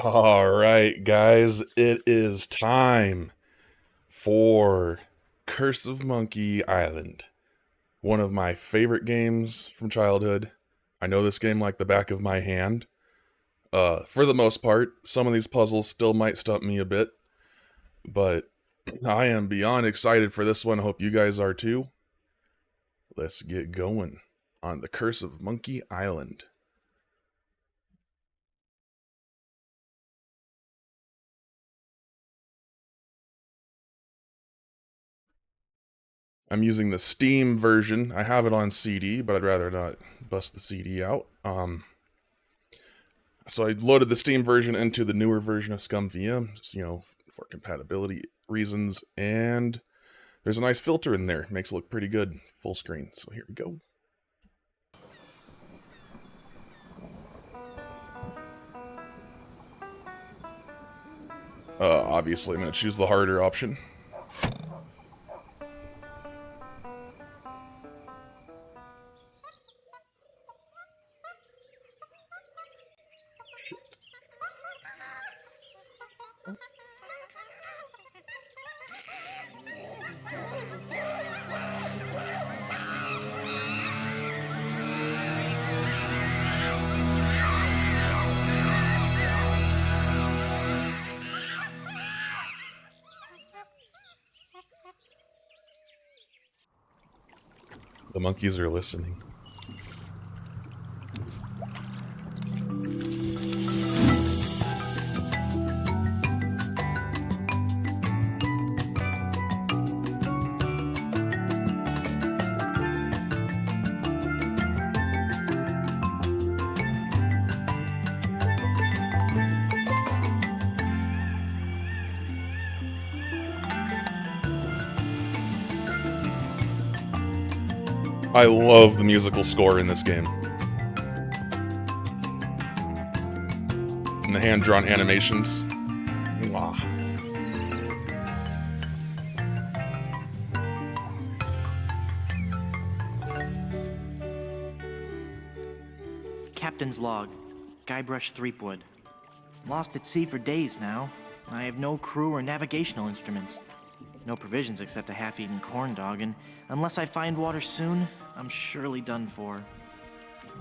All right, guys, it is time for Curse of Monkey Island, one of my favorite games from childhood. I know this game like the back of my hand. For the most part, some of these puzzles still might stump me a bit, but I am beyond excited for this one. Hope you guys are too. Let's get going on the Curse of Monkey Island. I'm using the Steam version. I have it on CD, but I'd rather not bust the CD out. So I loaded the Steam version into the newer version of ScumVM, just, for compatibility reasons, and there's a nice filter in there. Makes it look pretty good, full screen. So here we go. Obviously, I'm going to choose the harder option. The monkeys are listening. I love the musical score in this game. And the hand-drawn animations. Mwah. Captain's log. Guybrush Threepwood. Lost at sea for days now. I have no crew or navigational instruments. No provisions except a half-eaten corn dog, and unless I find water soon, I'm surely done for.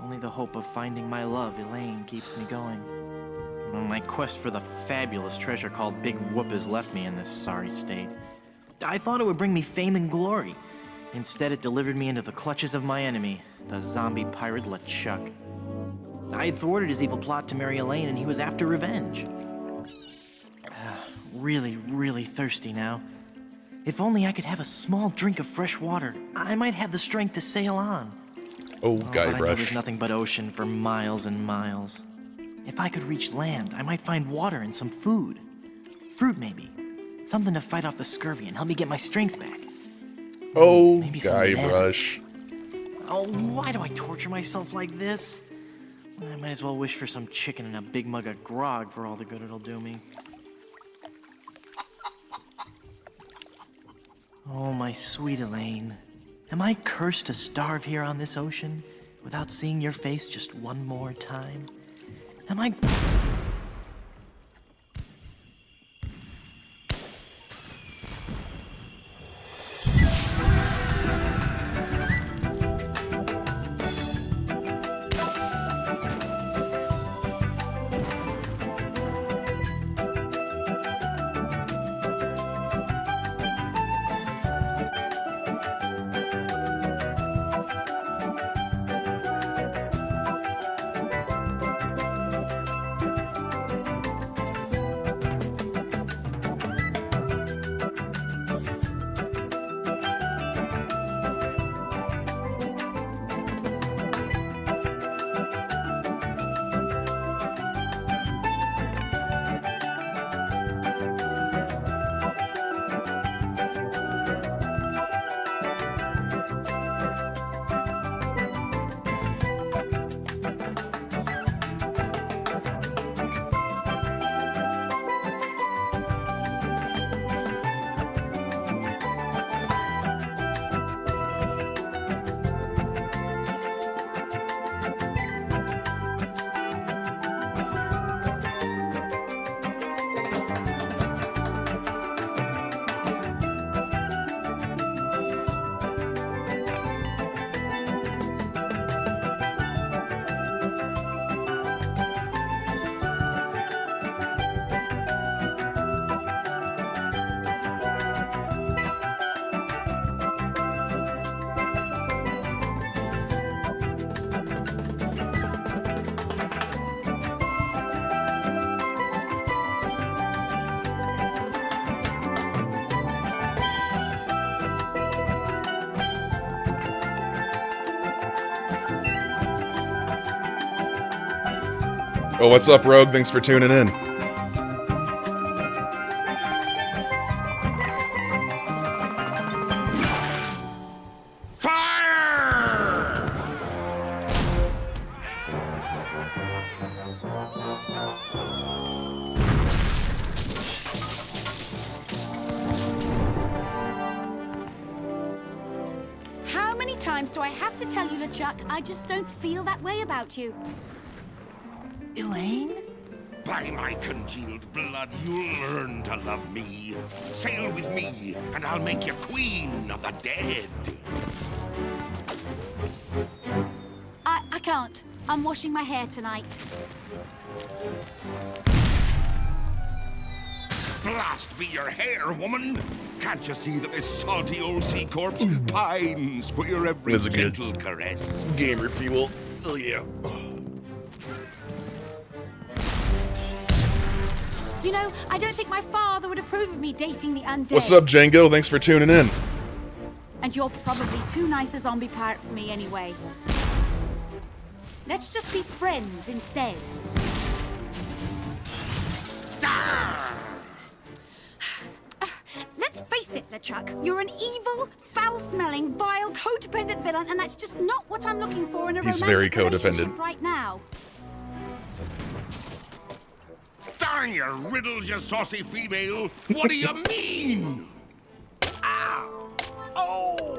Only the hope of finding my love, Elaine, keeps me going. My quest for the fabulous treasure called Big Whoop has left me in this sorry state. I thought it would bring me fame and glory. Instead, it delivered me into the clutches of my enemy, the zombie pirate LeChuck. I had thwarted his evil plot to marry Elaine, and he was after revenge. Really, really thirsty now. If only I could have a small drink of fresh water, I might have the strength to sail on. Oh, But I know Guybrush. there's nothing but ocean for miles and miles. If I could reach land, I might find water and some food. Fruit, maybe. Something to fight off the scurvy and help me get my strength back. Oh, Maybe some men. Guybrush. Oh, why do I torture myself like this? I might as well wish for some chicken and a big mug of grog for all the good it'll do me. Oh, my sweet Elaine. Am I cursed to starve here on this ocean without seeing your face just one more time? Am I... Oh, what's up, Rogue? Thanks for tuning in. How many times do I have to tell you, LeChuck? I just don't feel that way about you. Elaine? By my congealed blood, you'll learn to love me. Sail with me, and I'll make you queen of the dead. I can't. I'm washing my hair tonight. Blast be your hair, woman! Can't you see that this salty old sea corpse pines for your every Is it good? gentle caress? Gamer fuel. Oh, yeah. You know, I don't think my father would approve of me dating the undead. What's up, Django? Thanks for tuning in. And you're probably too nice a zombie pirate for me anyway. Let's just be friends instead. Let's face it, LeChuck. You're an evil, foul-smelling, vile, codependent villain, and that's just not what I'm looking for in a He's romantic very codependent. relationship right now. Darn your riddles, you saucy female! What do you mean? Ow! Oh!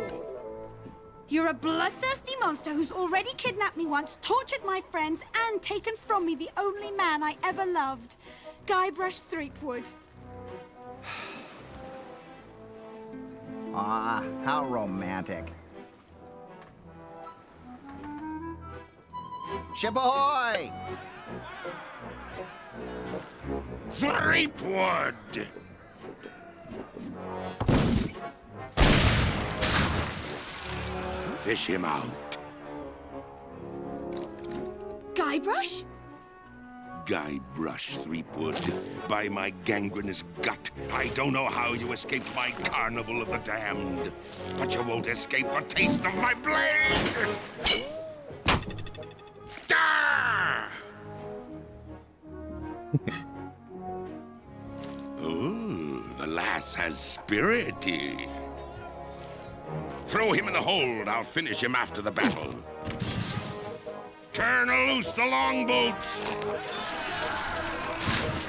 You're a bloodthirsty monster who's already kidnapped me once, tortured my friends, and taken from me the only man I ever loved, Guybrush Threepwood. Ah, how romantic. Ship ahoy! Threepwood! Fish him out. Guybrush? Guybrush Threepwood, by my gangrenous gut, I don't know how you escaped my carnival of the damned, but you won't escape a taste of my blade! Ah! Ooh, the lass has spirity. Throw him in the hold. I'll finish him after the battle. Turn loose the longboats.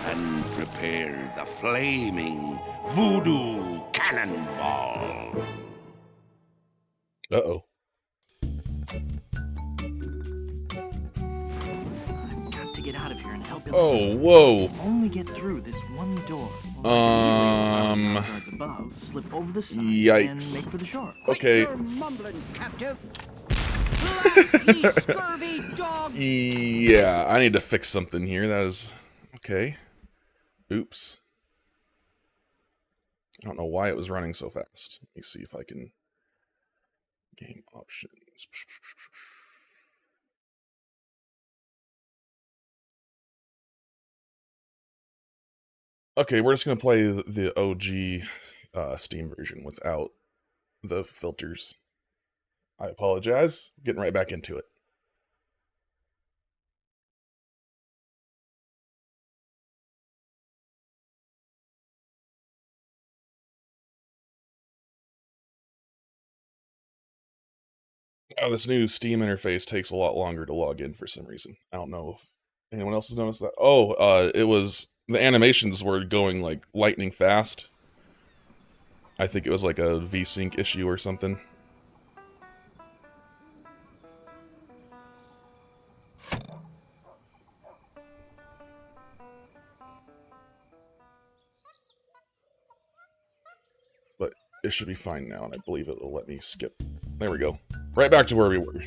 And prepare the flaming voodoo cannonball. Uh-oh. I've got to get out of here and help Oh, Elaine. whoa. Only get through this one door. Guards above, slip over the side, Yikes. and make for the shore. Okay. You're mumbling, captive. Blast ye scurvy dog! Yeah, I need to fix something here. That is... Okay. Oops. I don't know why it was running so fast. Let me see if I can... Game options. Okay, we're just going to play the OG Steam version without the filters. I apologize. Getting right back into it. Oh, this new Steam interface takes a lot longer to log in for some reason. I don't know if anyone else has noticed that. Oh, it was... The animations were going, like, lightning fast. I think it was like a VSync issue or something. But it should be fine now, and I believe it'll let me skip. There we go. Right back to where we were.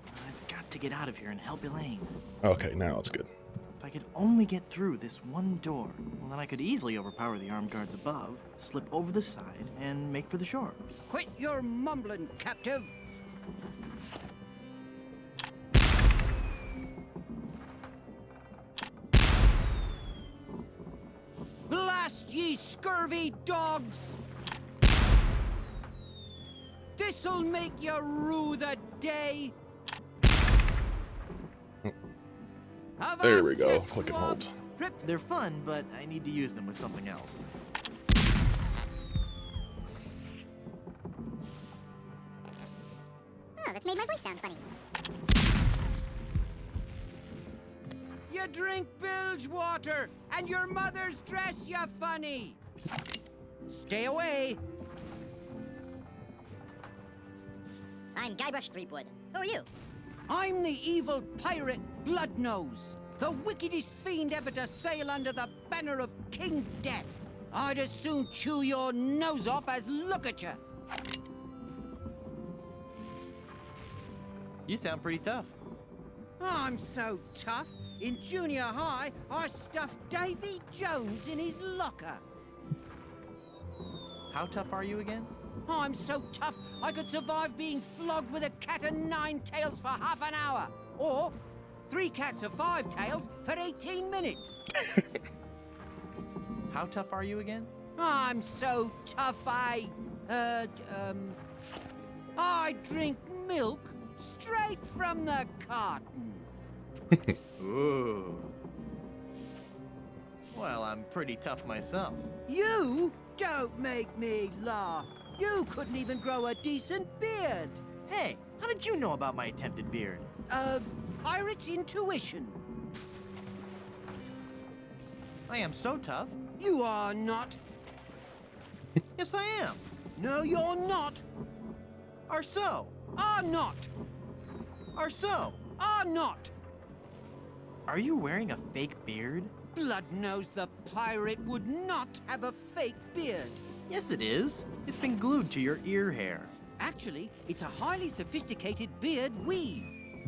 I've got to get out of here and help Elaine. Okay, now it's good. If I could only get through this one door, well, then I could easily overpower the armed guards above, slip over the side, and make for the shore. Quit your mumbling, captive. Blast ye ye scurvy dogs! This'll make you rue the day. There we go. Click and hold. They're fun, but I need to use them with something else. Oh, that's made my voice sound funny. You drink bilge water, and your mother's dress you funny. Stay away. I'm Guybrush Threepwood. Who are you? I'm the evil pirate Bloodnose, the wickedest fiend ever to sail under the banner of King Death. I'd as soon chew your nose off as look at you. You sound pretty tough. I'm so tough. In junior high, I stuffed Davy Jones in his locker. How tough are you again? I'm so tough, I could survive being flogged with a cat o' nine tails for half an hour. Or 3 cats of 5 tails for 18 minutes. How tough are you again? I'm so tough, I drink milk straight from the carton. Ooh. Well, I'm pretty tough myself. You don't make me laugh. You couldn't even grow a decent beard. Hey, how did you know about my attempted beard? Pirate's intuition. I am so tough. You are not. Yes, I am. No, you're not. Are so. Are not. Are so. Are not. Are you wearing a fake beard? Bloodnose the pirate would not have a fake beard. Yes, it is. It's been glued to your ear hair. Actually, it's a highly sophisticated beard weave,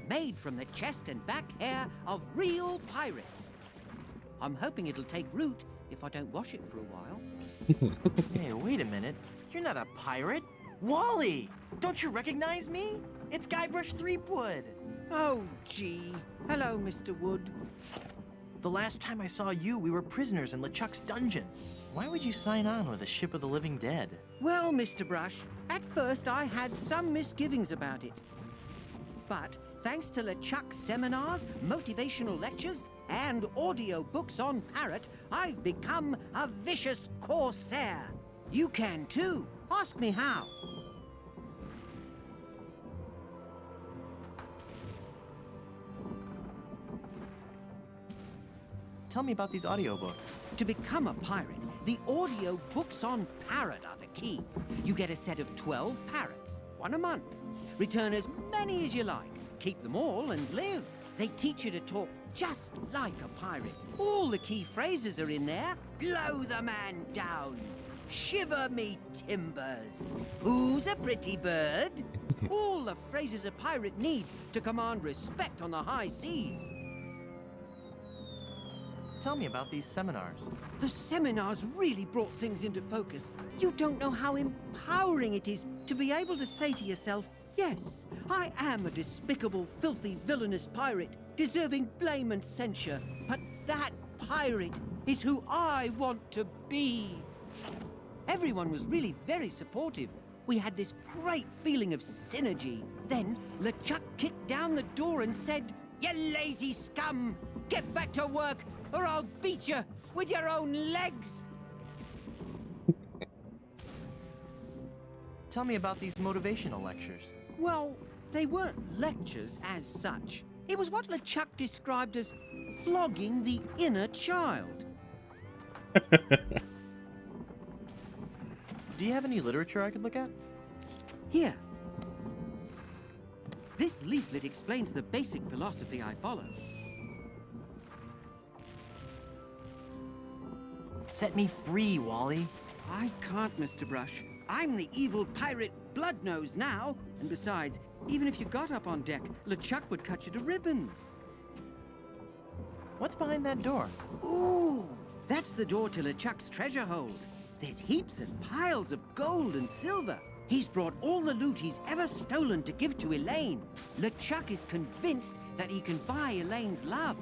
made from the chest and back hair of real pirates. I'm hoping it'll take root if I don't wash it for a while. Hey, wait a minute. You're not a pirate. Wally! Don't you recognize me? It's Guybrush Threepwood. Oh, gee. Hello, Mr. Wood. The last time I saw you, we were prisoners in LeChuck's dungeon. Why would you sign on with a ship of the living dead? Well, Mr. Brush, at first I had some misgivings about it. But thanks to LeChuck's seminars, motivational lectures, and audio books on Parrot, I've become a vicious corsair. You can too. Ask me how. Tell me about these audiobooks. To become a pirate, the audio books on Parrot are the key. You get a set of 12 parrots, 1 a month. Return as many as you like. Keep them all and live. They teach you to talk just like a pirate. All the key phrases are in there. Blow the man down. Shiver me timbers. Who's a pretty bird? All the phrases a pirate needs to command respect on the high seas. Tell me about these seminars. The seminars really brought things into focus. You don't know how empowering it is to be able to say to yourself, yes, I am a despicable, filthy, villainous pirate, deserving blame and censure, but that pirate is who I want to be. Everyone was really very supportive. We had this great feeling of synergy. Then LeChuck kicked down the door and said, "You lazy scum! Get back to work, or I'll beat you with your own legs!" Tell me about these motivational lectures. Well, they weren't lectures as such. It was what LeChuck described as flogging the inner child. Do you have any literature I could look at? Here. This leaflet explains the basic philosophy I follow. Set me free, Wally. I can't, Mr. Brush. I'm the evil pirate Bloodnose now. And besides, even if you got up on deck, LeChuck would cut you to ribbons. What's behind that door? Ooh, that's the door to LeChuck's treasure hold. There's heaps and piles of gold and silver. He's brought all the loot he's ever stolen to give to Elaine. LeChuck is convinced that he can buy Elaine's love.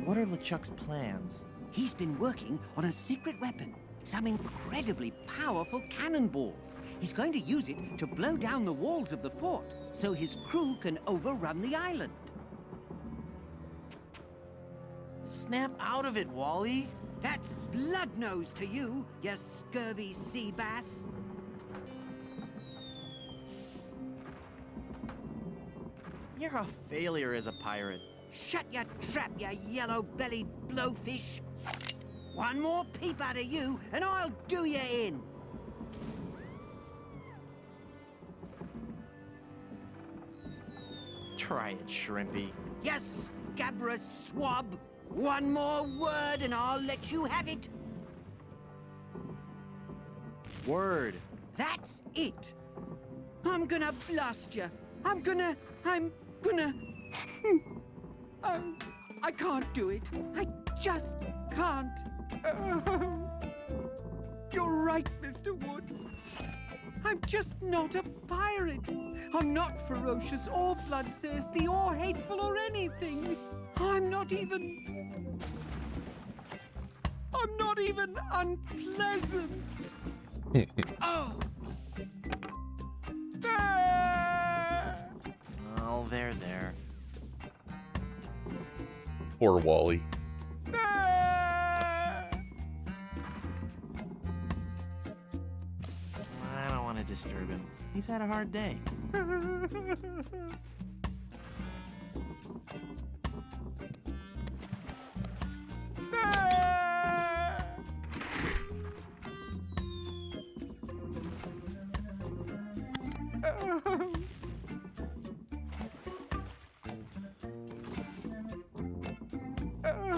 What are LeChuck's plans? He's been working on a secret weapon, some incredibly powerful cannonball. He's going to use it to blow down the walls of the fort so his crew can overrun the island. Snap out of it, Wally. That's blood nose to you, you scurvy sea bass. You're a failure as a pirate. Shut your trap, you yellow-bellied blowfish. One more peep out of you, and I'll do you in. Try it, Shrimpy. You scabrous swab. One more word, and I'll let you have it. Word. That's it. I'm gonna blast you. I'm gonna... I can't do it. I just can't. You're right, Mr. Wood. I'm just not a pirate. I'm not ferocious or bloodthirsty or hateful or anything. I'm not even unpleasant. Oh. Oh, there. Poor Wally. I don't want to disturb him. He's had a hard day.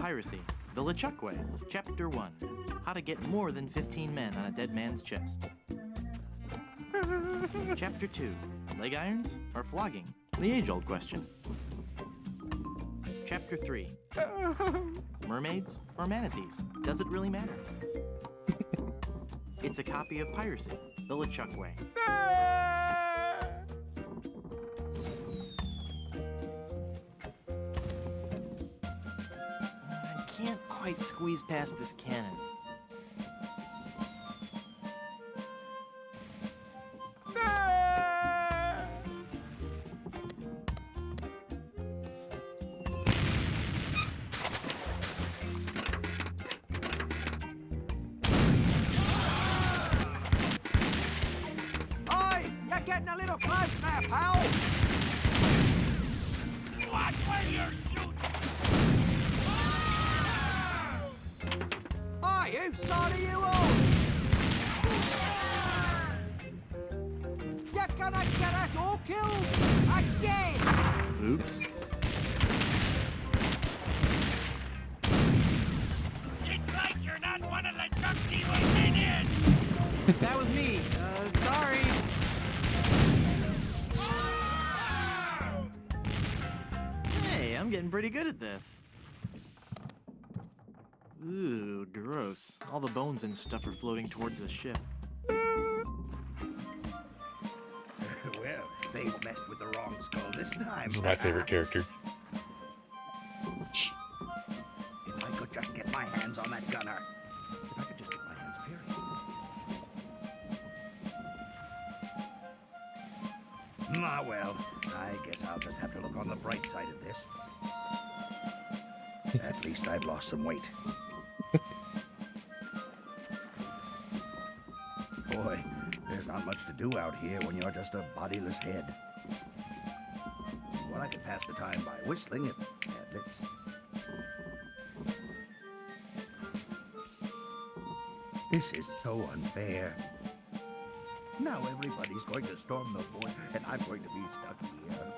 Piracy, the LeChuck Way, Chapter 1. How to get more than 15 men on a dead man's chest. Chapter 2. Leg irons or flogging? The age-old question. Chapter 3. Mermaids or manatees? Does it really matter? It's a copy of Piracy, the LeChuck Way. I can't quite squeeze past this cannon. Getting a little close now, pal. Watch where you're shooting! Hi, you son of you all! You're gonna get us all killed again! Oops. It's like you're not one of LeChuck's evil minions! That was me. Sorry. Hey, I'm getting pretty good at this. Ooh, gross. All the bones and stuff are floating towards the ship. Well, they've messed with the wrong skull this time. This is my favorite character. If I could just get my hands on that gunner. If I could just get my hands, period. Ah, well, I guess I'll just have to look on the bright side of this. At least I've lost some weight. Boy, there's not much to do out here when you're just a bodiless head. Well, I could pass the time by whistling if I had lips. This is so unfair. Now everybody's going to storm the fort, and I'm going to be stuck here.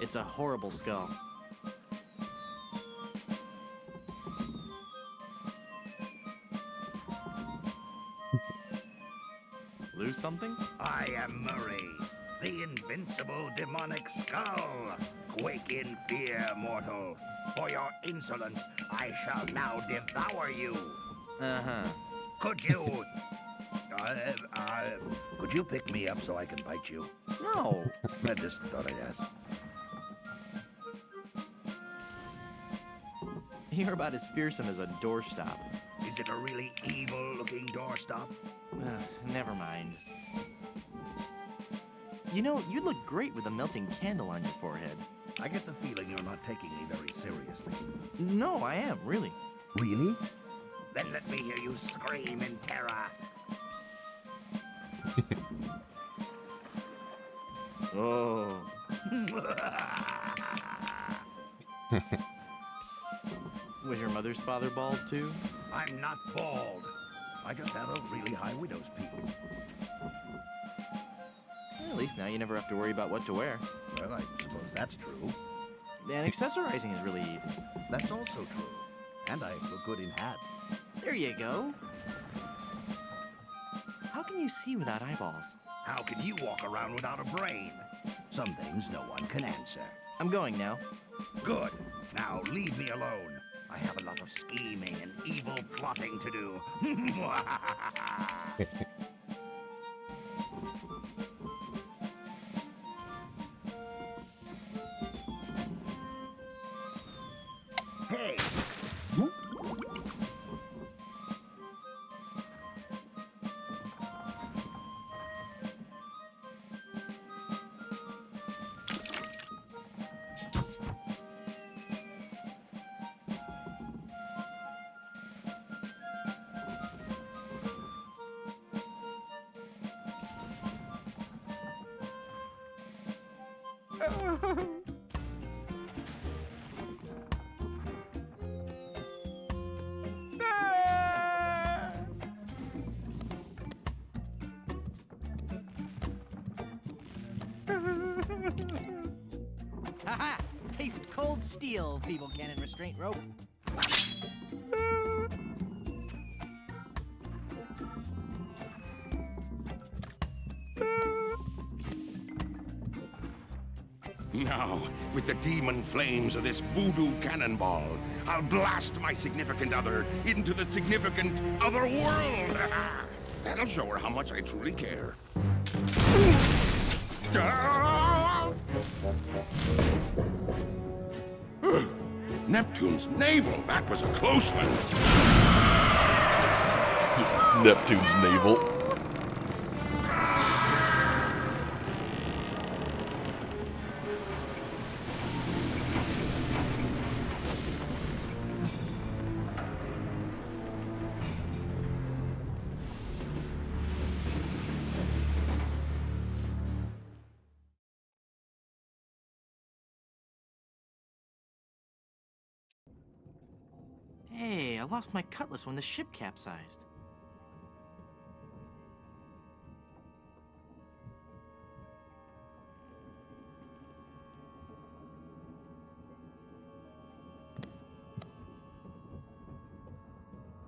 It's a horrible skull. Lose something? I am Murray, the invincible demonic skull. Quake in fear, mortal. For your insolence, I shall now devour you. Uh-huh. Could you... could you pick me up so I can bite you? No. I just thought I'd ask. You're about as fearsome as a doorstop. Is it a really evil-looking doorstop? Never mind. You know, you'd look great with a melting candle on your forehead. I get the feeling you're not taking me very seriously. No, I am, really. Really? Then let me hear you scream in terror. Oh. Was your mother's father bald, too? I'm not bald. I just have a really high widow's peak. At least now you never have to worry about what to wear. Well, I suppose that's true. And accessorizing is really easy. That's also true. And I look good in hats. There you go. How can you see without eyeballs? How can you walk around without a brain? Some things no one can answer. I'm going now. Good. Now leave me alone. I have a lot of scheming and evil plotting to do. Hey! Haha! Taste cold steel, feeble cannon restraint rope. Now, with the demon flames of this voodoo cannonball, I'll blast my significant other into the significant other world. That'll show her how much I truly care. Neptune's navel. That was a close one. Neptune's navel. Hey, I lost my cutlass when the ship capsized.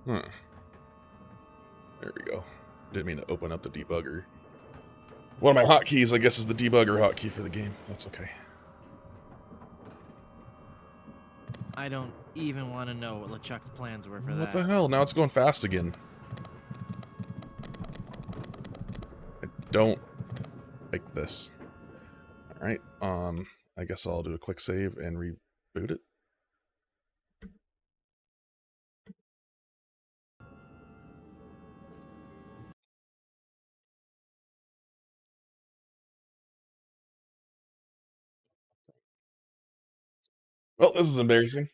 Huh. There we go. Didn't mean to open up the debugger. One of my hotkeys, I guess, is the debugger hotkey for the game. That's okay. I don't even want to know what LeChuck's plans were for What that. the hell? Now it's going fast again. I don't like this. Alright, I guess I'll do a quick save and reboot it. Well, this is embarrassing.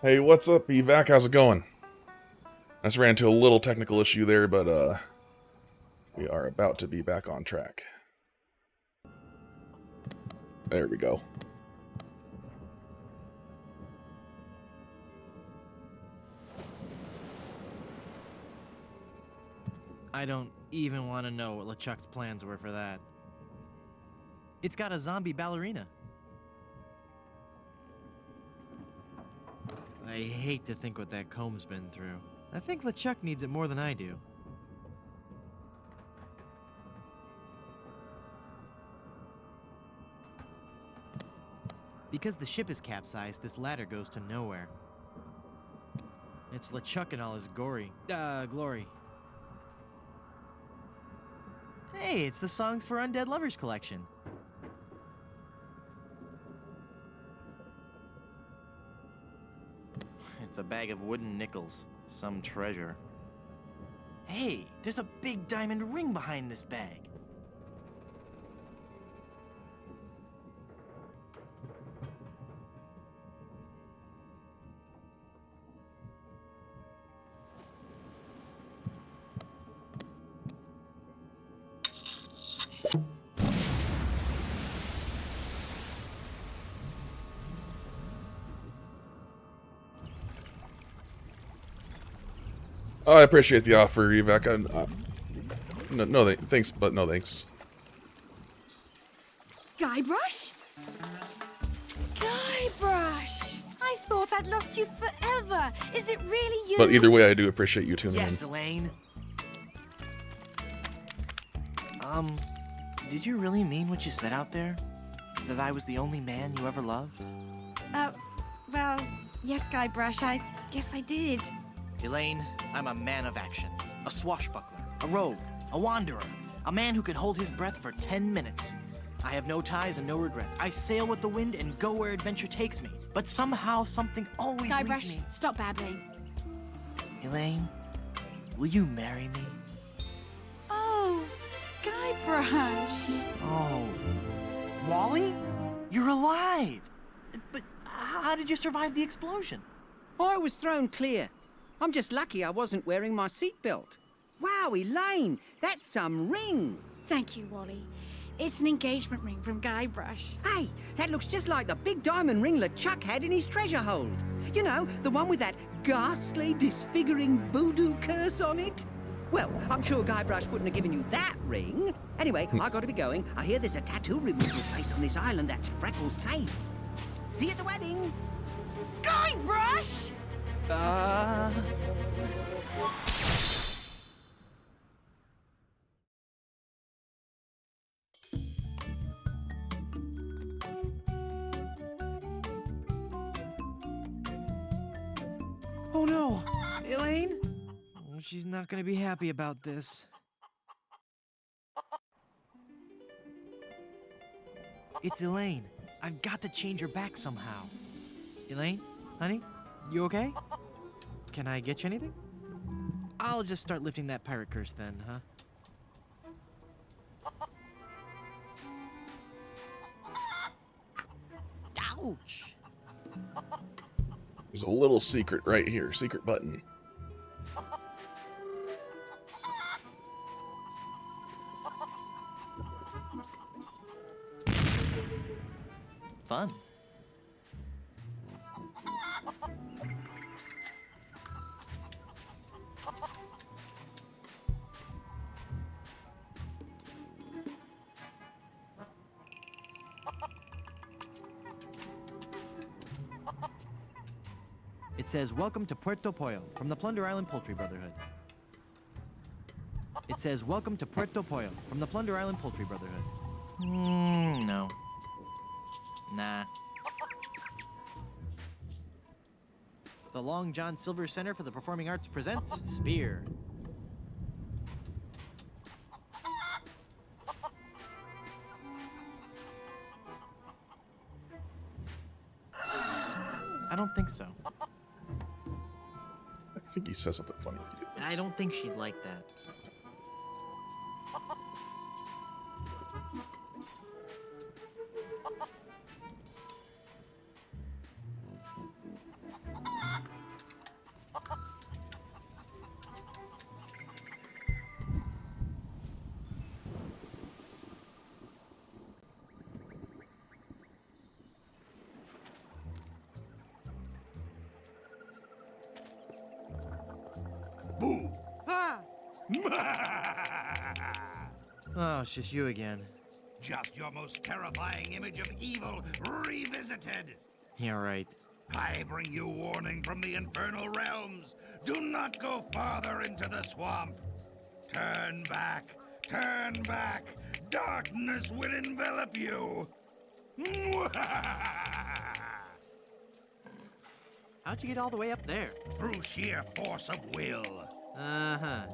Hey, what's up, Evac? How's it going? I just ran into a little technical issue there, but, we are about to be back on track. There we go. I don't even want to know what LeChuck's plans were for that. It's got a zombie ballerina. I hate to think what that comb's been through. I think LeChuck needs it more than I do. Because the ship is capsized, this ladder goes to nowhere. It's LeChuck in all his glory. Hey, it's the Songs for Undead Lovers collection. It's a bag of wooden nickels. Some treasure. Hey, there's a big diamond ring behind this bag. Oh, I appreciate the offer, Evac. Thanks, but no thanks. Guybrush? Guybrush! I thought I'd lost you forever. Is it really you? But either way, I do appreciate you tuning Yes, in. Elaine. Did you really mean what you said out there? That I was the only man you ever loved? Well, yes, Guybrush, I guess I did. Elaine, I'm a man of action. A swashbuckler, a rogue, a wanderer, a man who can hold his breath for 10 minutes. I have no ties and no regrets. I sail with the wind and go where adventure takes me. But somehow, something always leads Guybrush, me. stop babbling. Elaine, will you marry me? Oh, Guybrush. Oh, Wally? You're alive! But how did you survive the explosion? I was thrown clear. I'm just lucky I wasn't wearing my seatbelt. Wow, Elaine, that's some ring. Thank you, Wally. It's an engagement ring from Guybrush. Hey, that looks just like the big diamond ring LeChuck had in his treasure hold. You know, the one with that ghastly, disfiguring voodoo curse on it. Well, I'm sure Guybrush wouldn't have given you that ring. Anyway, I gotta be going. I hear there's a tattoo removal place on this island that's Freckles safe. See you at the wedding. Guybrush! Oh no! Elaine? Oh, she's not gonna be happy about this. It's Elaine. I've got to change her back somehow. Elaine? Honey? You okay? Can I get you anything? I'll just start lifting that pirate curse then, huh? Ouch! There's a little secret right here. Secret button. Fun. It says, "Welcome to Puerto Pollo from the Plunder Island Poultry Brotherhood." It says, "Welcome to Puerto Pollo from the Plunder Island Poultry Brotherhood." No. Nah. The Long John Silver Center for the Performing Arts presents Spear. I don't think so. I think he says something funny. I don't think she'd like that. Boo! Ah! Oh, it's just you again. Just your most terrifying image of evil revisited. Yeah, right. I bring you warning from the infernal realms. Do not go farther into the swamp. Turn back. Turn back. Darkness will envelop you. How'd you get all the way up there? Through sheer force of will. Uh-huh.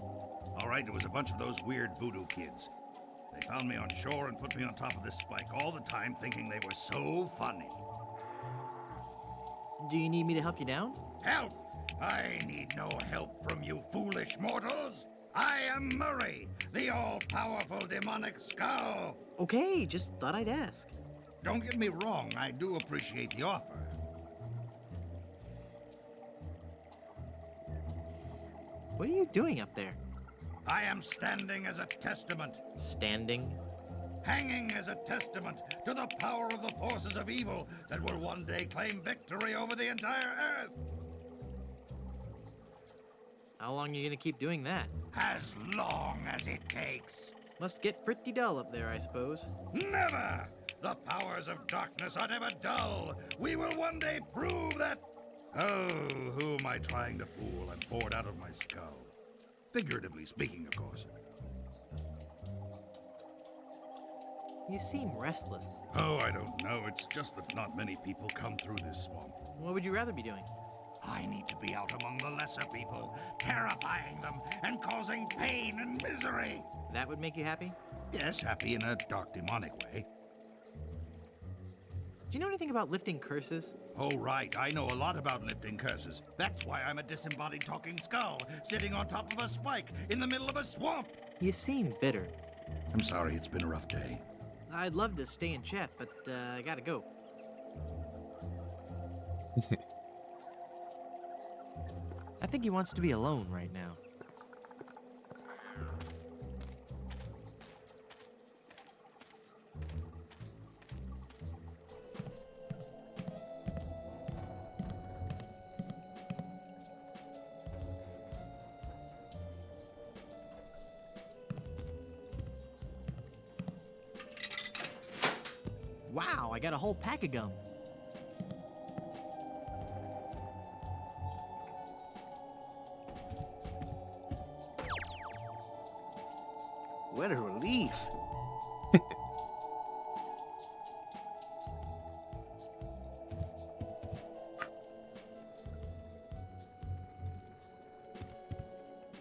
All right, there was a bunch of those weird voodoo kids. They found me on shore and put me on top of this spike all the time, thinking they were so funny. Do you need me to help you down? Help! I need no help from you foolish mortals. I am Murray, the all-powerful demonic skull. Okay, just thought I'd ask. Don't get me wrong, I do appreciate the offer. What are you doing up there? I am standing as a testament, Standing? hanging as a testament to the power of the forces of evil that will one day claim victory over the entire Earth. How long are you gonna keep doing that? As long as it takes. Must get pretty dull up there, I suppose. Never! The powers of darkness are never dull. We will one day prove that. Oh, who am I trying to fool? I'm bored out of my skull. Figuratively speaking, of course. You seem restless. Oh, I don't know. It's just that not many people come through this swamp. What would you rather be doing? I need to be out among the lesser people, terrifying them and causing pain and misery. That would make you happy? Yes, happy in a dark, demonic way. Do you know anything about lifting curses? Oh, right. I know a lot about lifting curses. That's why I'm a disembodied talking skull, sitting on top of a spike in the middle of a swamp. You seem bitter. I'm sorry, it's been a rough day. I'd love to stay and chat, but I gotta go. I think he wants to be alone right now. Wow, I got a whole pack of gum. What a relief.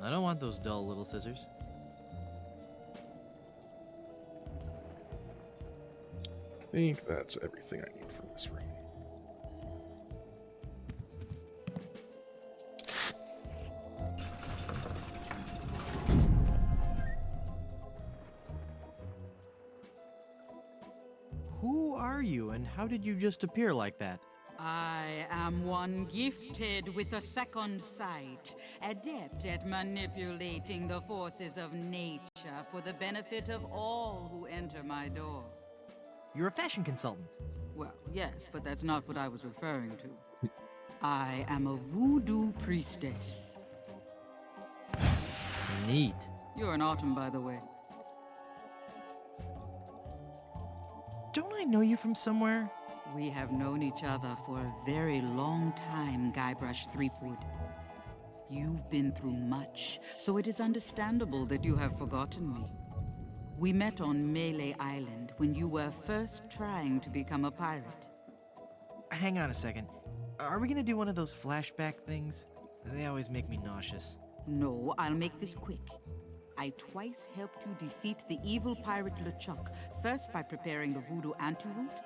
I don't want those dull little scissors. I think that's everything I need from this room. Who are you, and how did you just appear like that? I am one gifted with a second sight, adept at manipulating the forces of nature for the benefit of all who enter my door. You're a fashion consultant. Well, yes, but that's not what I was referring to. I am a voodoo priestess. Neat. You're an autumn, by the way. Don't I know you from somewhere? We have known each other for a very long time, Guybrush Threepwood. You've been through much, so it is understandable that you have forgotten me. We met on Melee Island when you were first trying to become a pirate. Hang on a second. Are we gonna do one of those flashback things? They always make me nauseous. No, I'll make this quick. I twice helped you defeat the evil pirate LeChuck, first by preparing the voodoo antidote,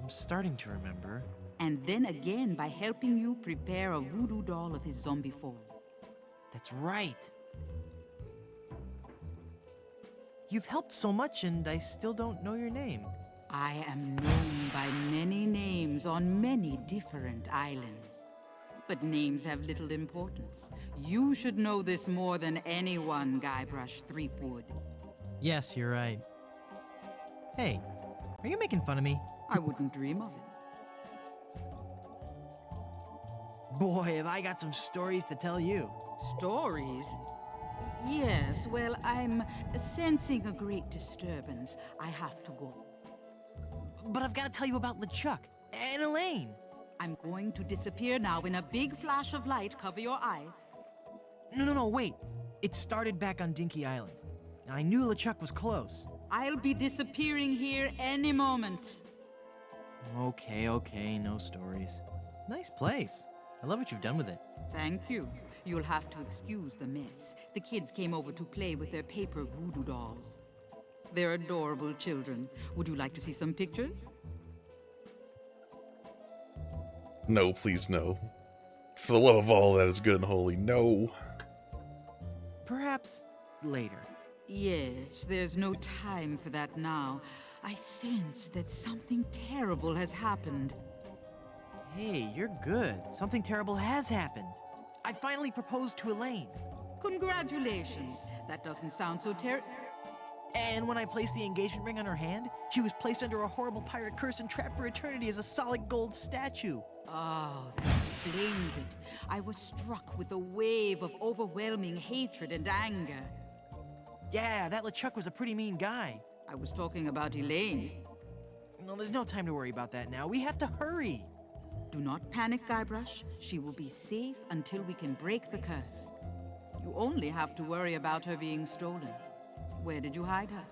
I'm starting to remember. and then again by helping you prepare a voodoo doll of his zombie form. That's right. You've helped so much, and I still don't know your name. I am known by many names on many different islands. But names have little importance. You should know this more than anyone, Guybrush Threepwood. Yes, you're right. Hey, are you making fun of me? I wouldn't dream of it. Boy, have I got some stories to tell you. Stories? Yes, well, I'm sensing a great disturbance. I have to go. But I've got to tell you about LeChuck and Elaine. I'm going to disappear now in a big flash of light. Cover your eyes. No, wait. It started back on Dinky Island. I knew LeChuck was close. I'll be disappearing here any moment. Okay, no stories. Nice place. I love what you've done with it. Thank you. You'll have to excuse the mess. The kids came over to play with their paper voodoo dolls. They're adorable children. Would you like to see some pictures? No, please no. For the love of all that is good and holy, no. Perhaps later. Yes, there's no time for that now. I sense that something terrible has happened. Hey, you're good. Something terrible has happened. I finally proposed to Elaine. Congratulations. That doesn't sound so And when I placed the engagement ring on her hand, she was placed under a horrible pirate curse and trapped for eternity as a solid gold statue. Oh, that explains it. I was struck with a wave of overwhelming hatred and anger. Yeah, that LeChuck was a pretty mean guy. I was talking about Elaine. No, there's no time to worry about that now. We have to hurry. Do not panic, Guybrush. She will be safe until we can break the curse. You only have to worry about her being stolen. Where did you hide her?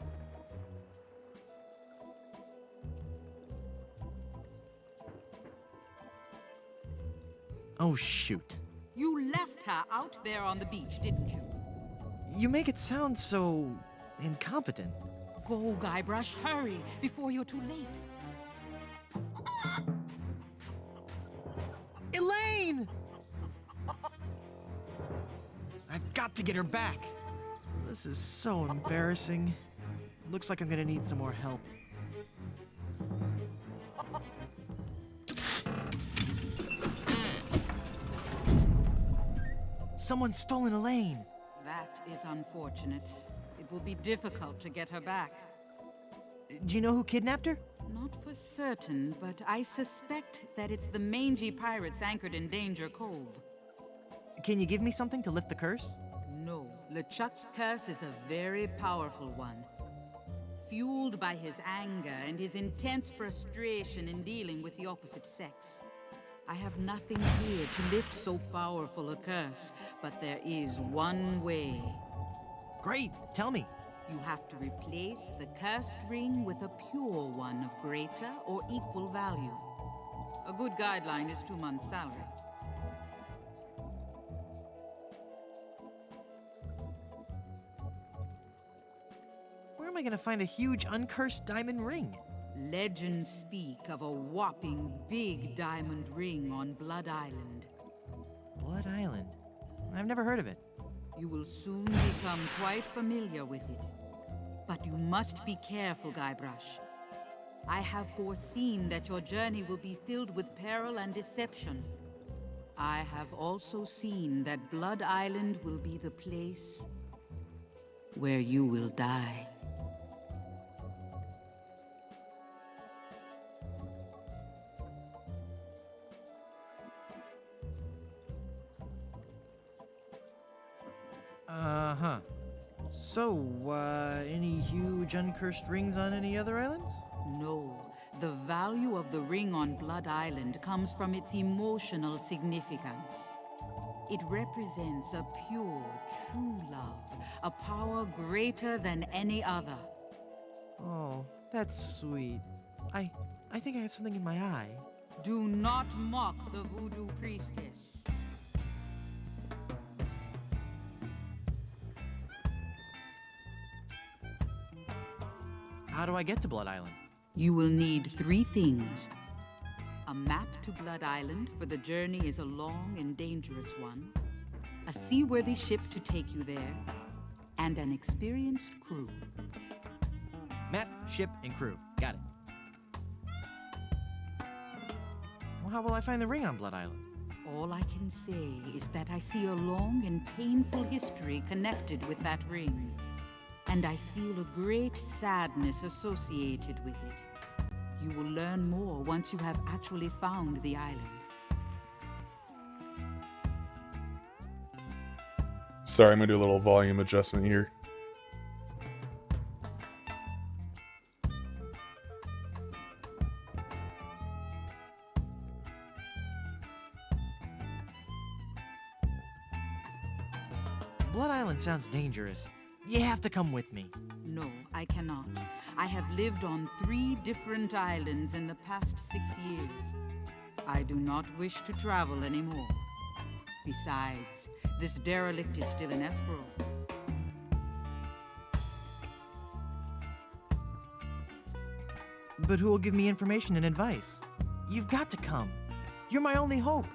Oh, shoot. You left her out there on the beach, didn't you? You make it sound so incompetent. Go, Guybrush, hurry, before you're too late. Elaine! I've got to get her back. This is so embarrassing. Looks like I'm gonna need some more help. Someone's stolen Elaine. That is unfortunate. It will be difficult to get her back. Do you know who kidnapped her? Not for certain, but I suspect that it's the mangy pirates anchored in Danger Cove. Can you give me something to lift the curse? No, LeChuck's curse is a very powerful one. Fueled by his anger and his intense frustration in dealing with the opposite sex. I have nothing here to lift so powerful a curse, but there is one way. Great, tell me. You have to replace the cursed ring with a pure one of greater or equal value. A good guideline is 2 months' salary. Where am I gonna find a huge uncursed diamond ring? Legends speak of a whopping big diamond ring on Blood Island. Blood Island? I've never heard of it. You will soon become quite familiar with it. But you must be careful, Guybrush. I have foreseen that your journey will be filled with peril and deception. I have also seen that Blood Island will be the place where you will die. Uh-huh. So, any huge uncursed rings on any other islands? No. The value of the ring on Blood Island comes from its emotional significance. It represents a pure, true love, a power greater than any other. Oh, that's sweet. I think I have something in my eye. Do not mock the voodoo priestess. How do I get to Blood Island? You will need 3 things. A map to Blood Island, for the journey is a long and dangerous one. A seaworthy ship to take you there. And an experienced crew. Map, ship, and crew. Got it. Well, how will I find the ring on Blood Island? All I can say is that I see a long and painful history connected with that ring. And I feel a great sadness associated with it. You will learn more once you have actually found the island. Sorry, I'm gonna do a little volume adjustment here. Blood Island sounds dangerous. You have to come with me. No, I cannot. I have lived on 3 different islands in the past 6 years. I do not wish to travel anymore. Besides, this derelict is still in escrow. But who will give me information and advice? You've got to come. You're my only hope.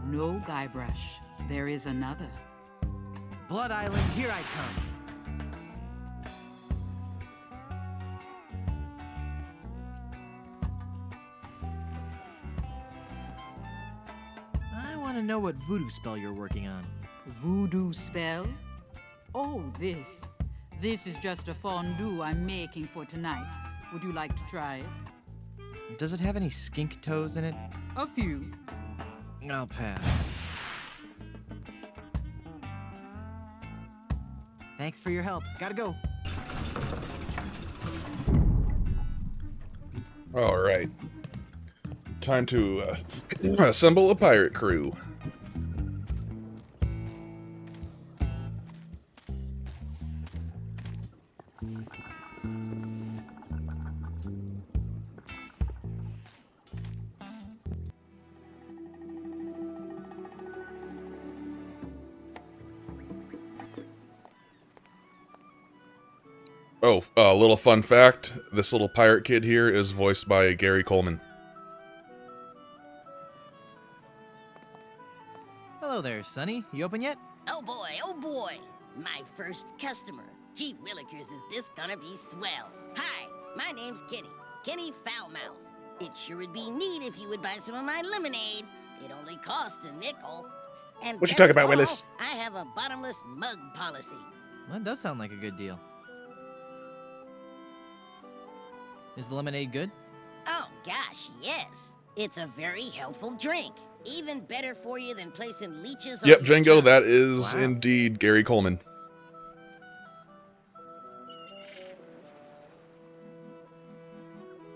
No, Guybrush. There is another. Blood Island, here I come. I want to know what voodoo spell you're working on. Voodoo spell? Oh, this. This is just a fondue I'm making for tonight. Would you like to try it? Does it have any skink toes in it? A few. I'll pass. Thanks for your help. Gotta go. All right. Time to assemble a pirate crew. Oh, a little fun fact. This little pirate kid here is voiced by Gary Coleman. Hello there, Sonny. You open yet? Oh boy, my first customer. Gee willikers, is this gonna be swell. Hi, my name's Kenny Foulmouth. It sure would be neat if you would buy some of my lemonade. It only costs a nickel. And What you best talking of about, all, Willis? I have a bottomless mug policy. That does sound like a good deal. Is the lemonade good? Oh gosh, yes. It's a very healthful drink. Even better for you than placing leeches on Yep, your Django, tongue. that is Wow. indeed Gary Coleman.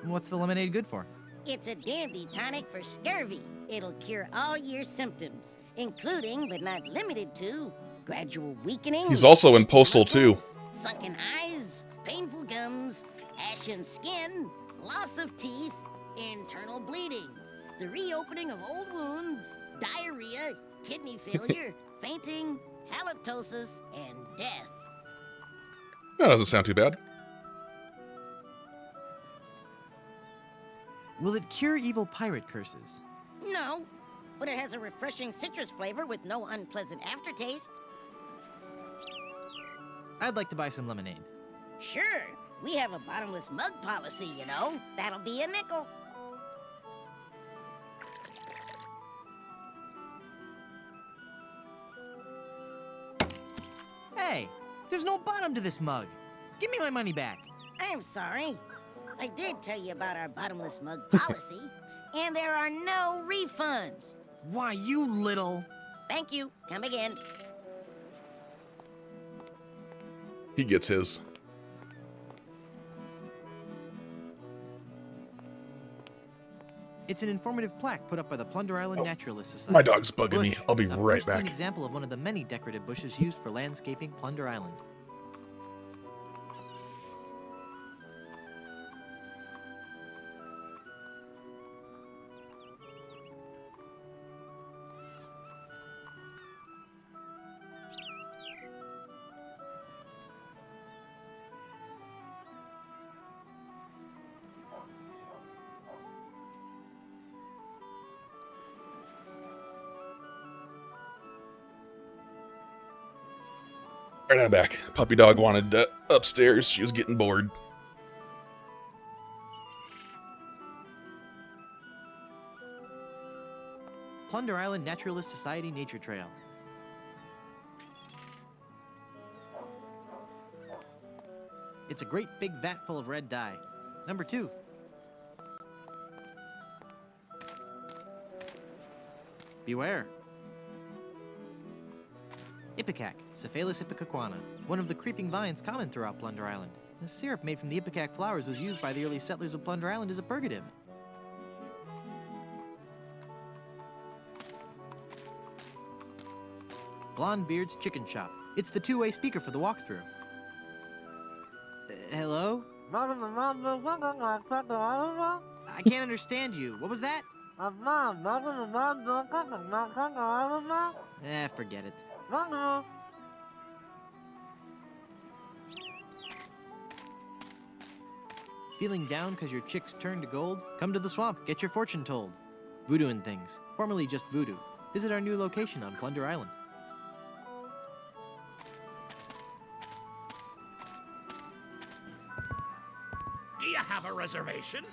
What's the lemonade good for? It's a dandy tonic for scurvy. It'll cure all your symptoms, including but not limited to gradual weakening. He's also in weakened Postal 2. muscles, sunken eyes, painful gums, ashen skin, loss of teeth, internal bleeding, the reopening of old wounds, diarrhea, kidney failure, fainting, halitosis, and death. That doesn't sound too bad. Will it cure evil pirate curses? No, but it has a refreshing citrus flavor with no unpleasant aftertaste. I'd like to buy some lemonade. Sure, we have a bottomless mug policy, you know. That'll be a nickel. Hey, there's no bottom to this mug. Give me my money back. I'm sorry. I did tell you about our bottomless mug policy, and there are no refunds. Why, you little... Thank you. Come again. He gets his. It's an informative plaque put up by the Plunder Island Naturalist Society. My dog's bugging me. Bush, I'll be a right pristine back. example of one of the many decorative bushes used for landscaping Plunder Island. All right, I'm back. Puppy dog wanted upstairs. She was getting bored. Plunder Island Naturalist Society Nature Trail. It's a great big vat full of red dye. Number 2. Beware. Ipecac, Cephalus ipecacuana, one of the creeping vines common throughout Plunder Island. The syrup made from the ipecac flowers was used by the early settlers of Plunder Island as a purgative. Blondebeard's Chicken Shop. It's the two-way speaker for the walkthrough. Hello? I can't understand you. What was that? Forget it. Feeling down because your chicks turned to gold? Come to the swamp, get your fortune told. Voodoo and things. Formerly just voodoo. Visit our new location on Plunder Island. Do you have a reservation?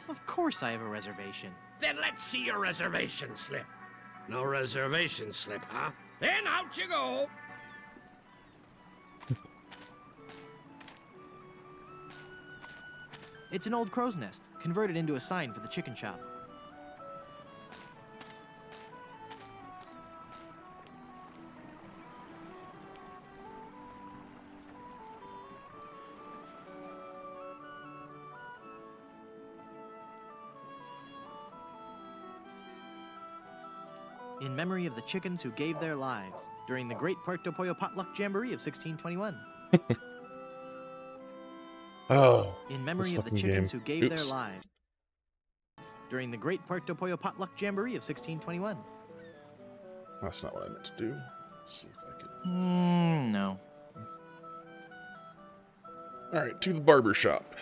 Of course I have a reservation. Then let's see your reservation slip. No reservation slip, huh? Then out you go. It's an old crow's nest, converted into a sign for the chicken shop. In memory of the chickens who gave their lives during the Great Puerto Pollo Potluck Jamboree of 1621. Oh, In memory this of the fucking chickens game. who gave Oops. their lives during the Great Puerto Pollo Potluck Jamboree of 1621. That's not what I meant to do. Let's see if I can. No. All right, to the barber shop.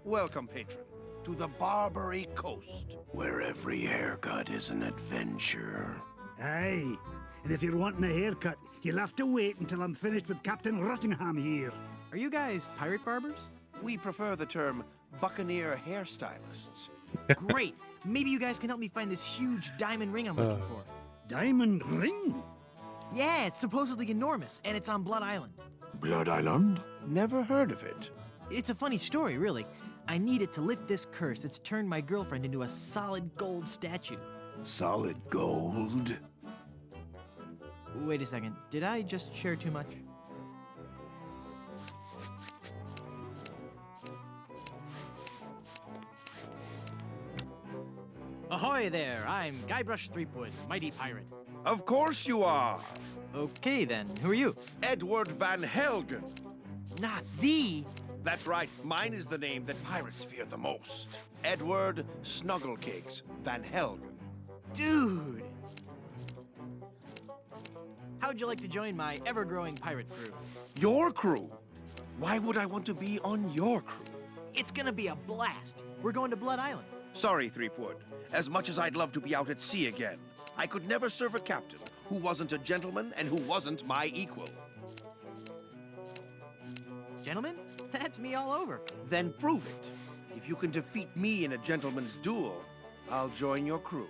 Welcome, patron, to the Barbary Coast, where every haircut is an adventure. Aye, and if you're wanting a haircut, you'll have to wait until I'm finished with Captain Rottingham here. Are you guys pirate barbers? We prefer the term buccaneer hairstylists. Great. Maybe you guys can help me find this huge diamond ring I'm looking for. Diamond ring? Yeah, it's supposedly enormous, and it's on Blood Island. Blood Island? Never heard of it. It's a funny story, really. I need it to lift this curse that's turned my girlfriend into a solid gold statue. Solid gold? Wait a second. Did I just share too much? Ahoy there! I'm Guybrush Threepwood, mighty pirate. Of course you are. Okay then, who are you? Edward Van Helgen. Not the... That's right, mine is the name that pirates fear the most. Edward Snugglecakes Van Helgen. Dude! How'd you like to join my ever-growing pirate crew? Your crew? Why would I want to be on your crew? It's gonna be a blast. We're going to Blood Island. Sorry, Threepwood. As much as I'd love to be out at sea again, I could never serve a captain who wasn't a gentleman and who wasn't my equal. Gentlemen, that's me all over. Then prove it. If you can defeat me in a gentleman's duel, I'll join your crew.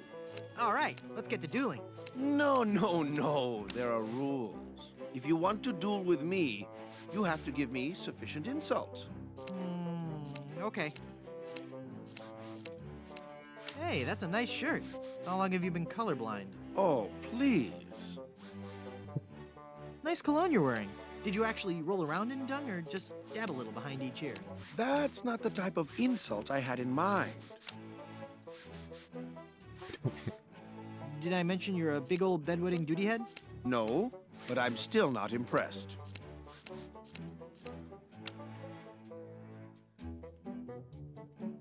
All right, let's get to dueling. No, no, no. There are rules. If you want to duel with me, you have to give me sufficient insult. Okay. Hey, that's a nice shirt. How long have you been colorblind? Oh, please. Nice cologne you're wearing. Did you actually roll around in dung or just dab a little behind each ear? That's not the type of insult I had in mind. Did I mention you're a big old bedwetting duty head? No, but I'm still not impressed.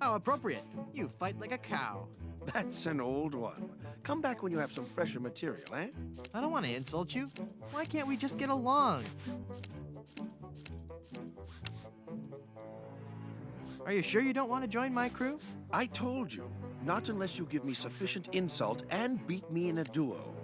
How appropriate. You fight like a cow. That's an old one. Come back when you have some fresher material, eh? I don't want to insult you. Why can't we just get along? Are you sure you don't want to join my crew? I told you, not unless you give me sufficient insult and beat me in a duel.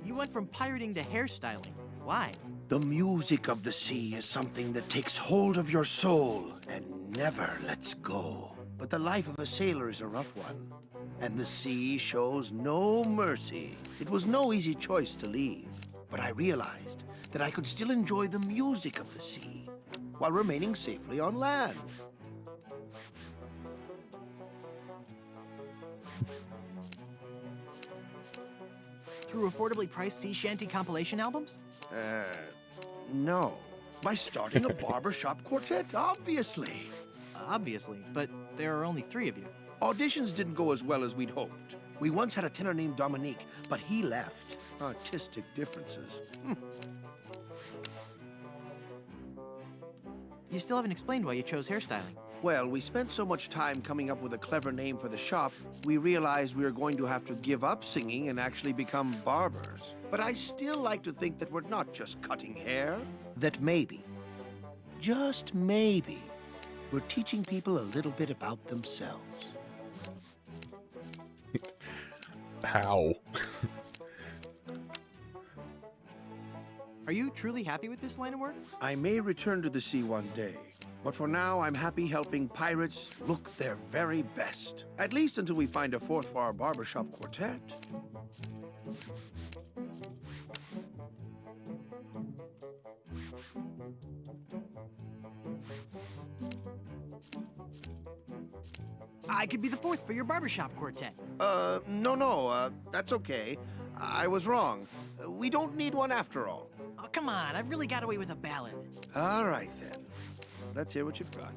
You went from pirating to hairstyling. Why? The music of the sea is something that takes hold of your soul and never lets go. But the life of a sailor is a rough one, and the sea shows no mercy. It was no easy choice to leave, but I realized that I could still enjoy the music of the sea while remaining safely on land. Through affordably priced sea shanty compilation albums? No. By starting a barbershop quartet, obviously. Obviously, but there are only 3 of you. Auditions didn't go as well as we'd hoped. We once had a tenor named Dominique, but he left. Artistic differences. You still haven't explained why you chose hairstyling. Well, we spent so much time coming up with a clever name for the shop, we realized we were going to have to give up singing and actually become barbers. But I still like to think that we're not just cutting hair. That maybe, just maybe, we're teaching people a little bit about themselves. How? Are you truly happy with this line of work? I may return to the sea one day, but for now I'm happy helping pirates look their very best. At least until we find a fourth for our barbershop quartet. I could be the fourth for your barbershop quartet. No, that's okay. I was wrong. We don't need one after all. Oh, come on, I've really got away with a ballad. All right, then. Let's hear what you've got.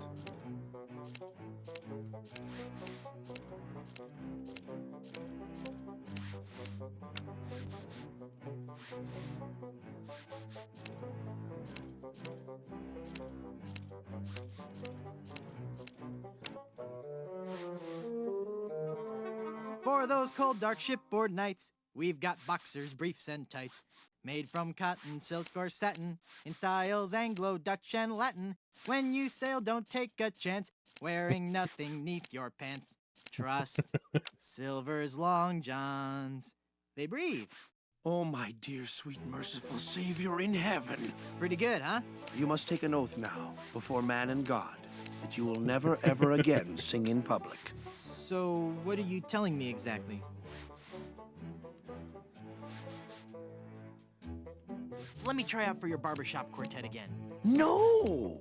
For those cold, dark shipboard nights, we've got boxers, briefs, and tights. Made from cotton, silk, or satin, in styles Anglo, Dutch, and Latin. When you sail, don't take a chance, wearing nothing neath your pants. Trust Silver's long johns. They breathe. Oh, my dear, sweet, merciful Savior in heaven. Pretty good, huh? You must take an oath now, before man and God, that you will never, ever again sing in public. So, what are you telling me exactly? Let me try out for your barbershop quartet again. No!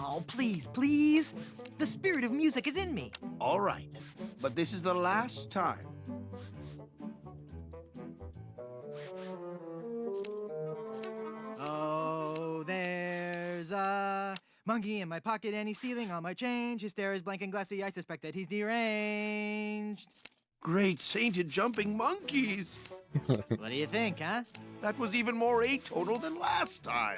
Oh, please, please. The spirit of music is in me. All right, but this is the last time. Oh, there's a monkey in my pocket and he's stealing all my change. His stare is blank and glassy. I suspect that he's deranged. Great sainted jumping monkeys! What do you think, huh? That was even more atonal than last time.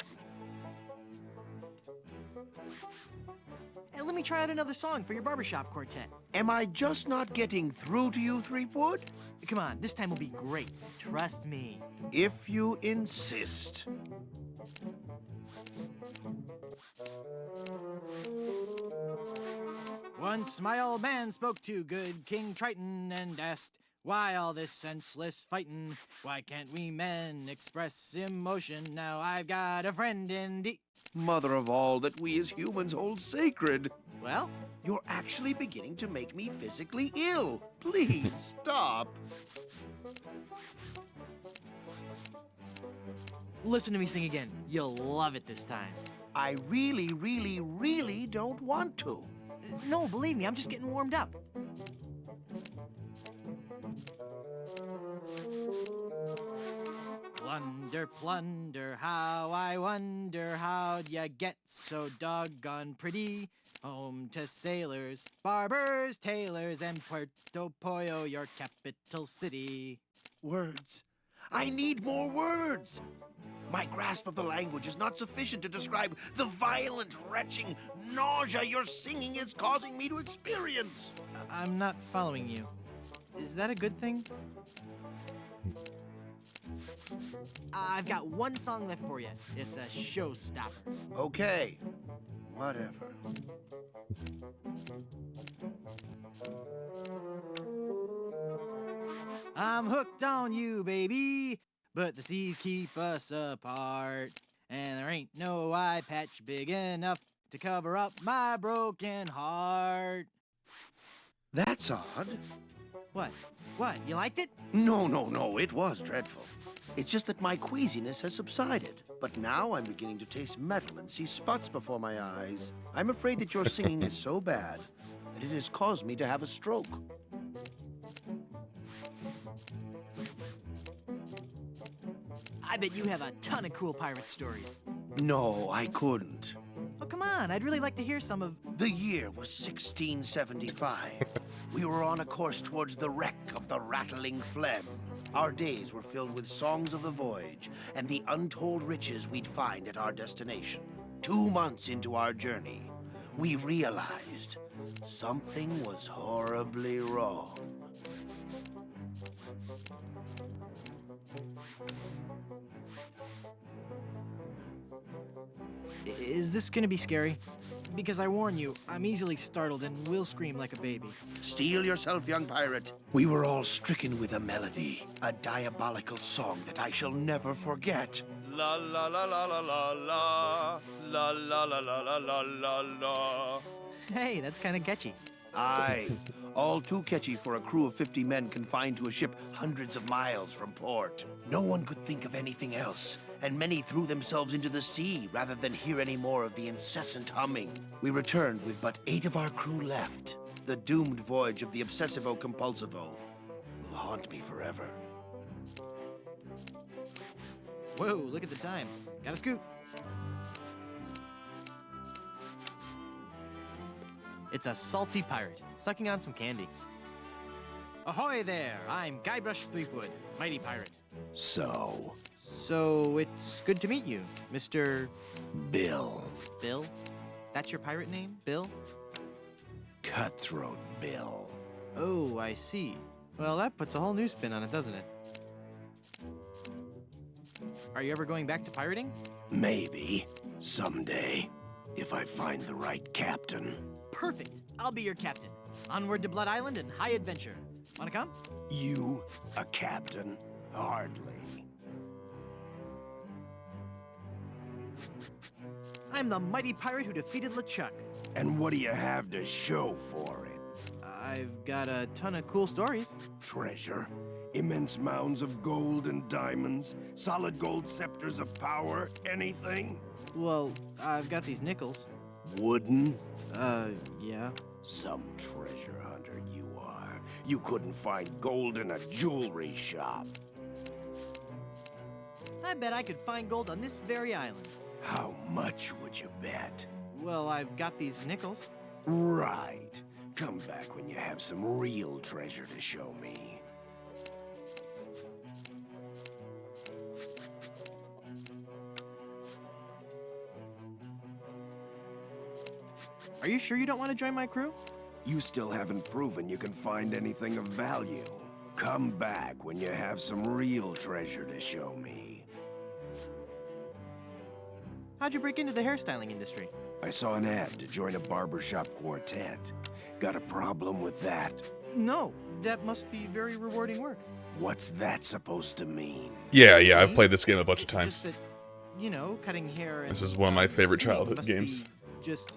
Hey, let me try out another song for your barbershop quartet. Am I just not getting through to you, Threepwood? Come on, this time will be great. Trust me. If you insist. Once my old man spoke to good King Triton and asked, why all this senseless fightin'? Why can't we men express emotion? Now I've got a friend in the... Mother of all that we as humans hold sacred. Well? You're actually beginning to make me physically ill. Please stop. Listen to me sing again. You'll love it this time. I really, really, really don't want to. No, believe me, I'm just getting warmed up. Plunder, plunder, how I wonder how'd ya get so doggone pretty? Home to sailors, barbers, tailors, and Puerto Pollo, your capital city. Words. I need more words. My grasp of the language is not sufficient to describe the violent, retching nausea your singing is causing me to experience. I'm not following you. Is that a good thing? I've got one song left for you. It's a showstopper. Okay, whatever. I'm hooked on you, baby, but the seas keep us apart. And there ain't no eye patch big enough to cover up my broken heart. That's odd. What? What? You liked it? No, it was dreadful. It's just that my queasiness has subsided. But now I'm beginning to taste metal and see spots before my eyes. I'm afraid that your singing is so bad that it has caused me to have a stroke. I bet you have a ton of cool pirate stories. No, I couldn't. Oh, come on. I'd really like to hear some of... The year was 1675. We were on a course towards the wreck of the Rattling Phlegm. Our days were filled with songs of the voyage and the untold riches we'd find at our destination. 2 months into our journey, we realized something was horribly wrong. Is this gonna be scary? Because I warn you, I'm easily startled and will scream like a baby. Steel yourself, young pirate. We were all stricken with a melody, a diabolical song that I shall never forget. La la la la la la la, la la la la la la la la. Hey, that's kind of catchy. Aye, all too catchy for a crew of 50 men confined to a ship hundreds of miles from port. No one could think of anything else, and many threw themselves into the sea rather than hear any more of the incessant humming. We returned with but 8 of our crew left. The doomed voyage of the Obsessivo-Compulsivo will haunt me forever. Whoa, look at the time. Gotta scoot. It's a salty pirate, sucking on some candy. Ahoy there! I'm Guybrush Threepwood, mighty pirate. So, it's good to meet you, Mr. Bill. Bill? That's your pirate name, Bill? Cutthroat Bill. Oh, I see. Well, that puts a whole new spin on it, doesn't it? Are you ever going back to pirating? Maybe. Someday. If I find the right captain. Perfect. I'll be your captain. Onward to Blood Island and high adventure. Wanna come? You, a captain? Hardly. I'm the mighty pirate who defeated LeChuck. And what do you have to show for it? I've got a ton of cool stories. Treasure? Immense mounds of gold and diamonds? Solid gold scepters of power? Anything? Well, I've got these nickels. Wooden? Yeah. Some treasure hunter you are. You couldn't find gold in a jewelry shop. I bet I could find gold on this very island. How much would you bet? Well, I've got these nickels. Right. Come back when you have some real treasure to show me. Are you sure you don't want to join my crew? You still haven't proven you can find anything of value. Come back when you have some real treasure to show me. How'd you break into the hairstyling industry? I saw an ad to join a barbershop quartet. Got a problem with that? No, that must be very rewarding work. What's that supposed to mean? Yeah, I've played this game a bunch of times. Just that, you know, cutting hair and... This is one of my favorite singing childhood must games. be just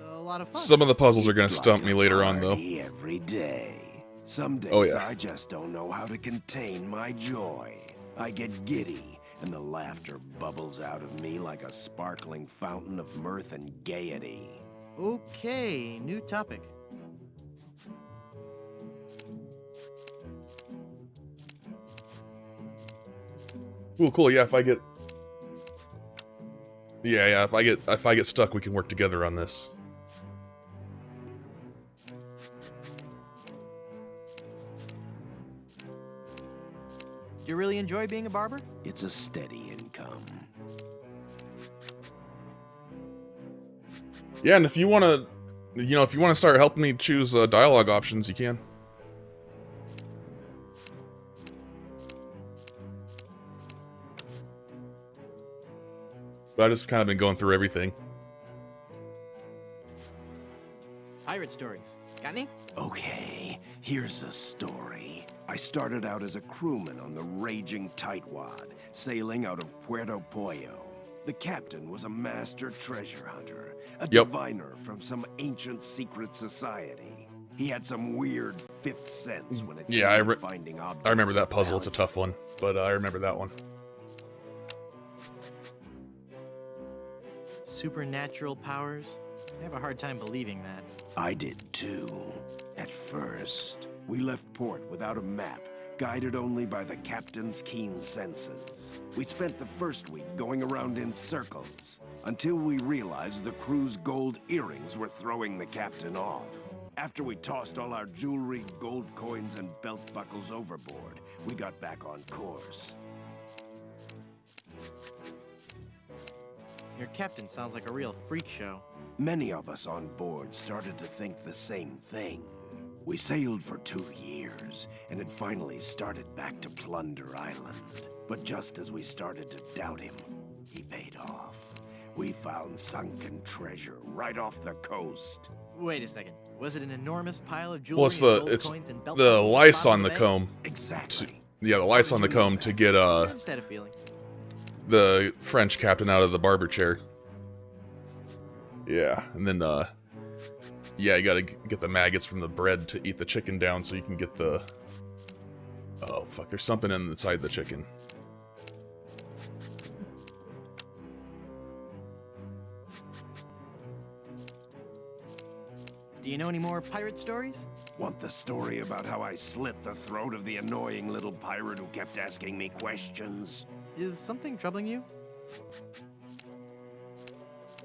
a lot of fun. Some of the puzzles are gonna It's stump like me a later on, though. party every day. Some days Oh, yeah. I just don't know how to contain my joy. I get giddy, and the laughter bubbles out of me like a sparkling fountain of mirth and gaiety. Okay, new topic. Ooh, cool. Yeah, if I get if I get stuck, we can work together on this. Do you really enjoy being a barber? It's a steady income. Yeah, and if you want to, if you want to start helping me choose dialogue options, you can. But I just kind of been going through everything. Pirate stories. Got any? Okay, here's a story. I started out as a crewman on the raging Tightwad, sailing out of Puerto Pollo. The captain was a master treasure hunter, a diviner from some ancient secret society. He had some weird fifth sense when it came to finding objects. I remember that of puzzle. It's a value. tough one, but I remember that one. Supernatural powers? I have a hard time believing that. I did too. At first, we left port without a map, guided only by the captain's keen senses. We spent the first week going around in circles, until we realized the crew's gold earrings were throwing the captain off. After we tossed all our jewelry, gold coins, and belt buckles overboard, we got back on course. Your captain sounds like a real freak show. Many of us on board started to think the same thing. We sailed for 2 years, and had finally started back to Plunder Island. But just as we started to doubt him, he paid off. We found sunken treasure right off the coast. Wait a second. Was it an enormous pile of jewelry Well, it's and the gold it's coins and belt the buckles at lice bottom on of the bay? comb. Exactly. Yeah, the lice on the comb to get I just had a feeling. the French captain out of the barber chair. Yeah, and then yeah, you gotta get the maggots from the bread to eat the chicken down so you can get the... Oh fuck, there's something inside the chicken. Do you know any more pirate stories? Want the story about how I slit the throat of the annoying little pirate who kept asking me questions? Is something troubling you?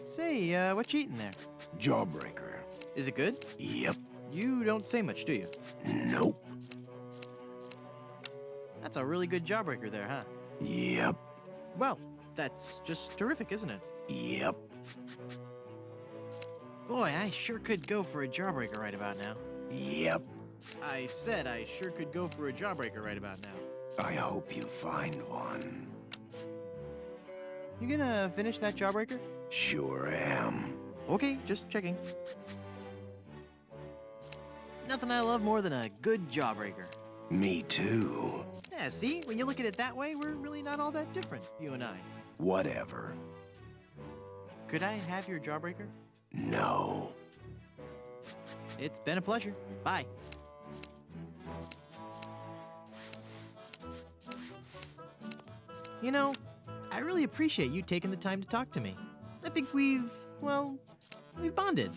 Say, what you eating there? Jawbreaker. Is it good? Yep. You don't say much, do you? Nope. That's a really good jawbreaker there, huh? Yep. Well, that's just terrific, isn't it? Yep. Boy, I sure could go for a jawbreaker right about now. Yep. I said I sure could go for a jawbreaker right about now. I hope you find one. You gonna finish that jawbreaker? Sure am. Okay, just checking. Nothing I love more than a good jawbreaker. Me too. Yeah, see? When you look at it that way, we're really not all that different, you and I. Whatever. Could I have your jawbreaker? No. It's been a pleasure. Bye. You know, I really appreciate you taking the time to talk to me. I think we've bonded.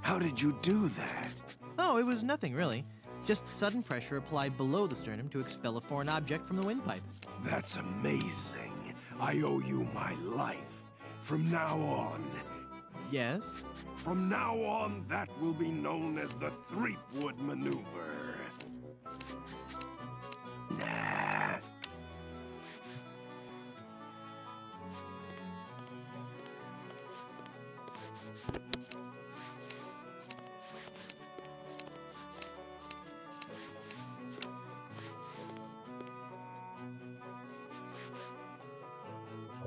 How did you do that? Oh, it was nothing really. Just sudden pressure applied below the sternum to expel a foreign object from the windpipe. That's amazing. I owe you my life. From now on. Yes? From now on, that will be known as the Threepwood Maneuver. Nah.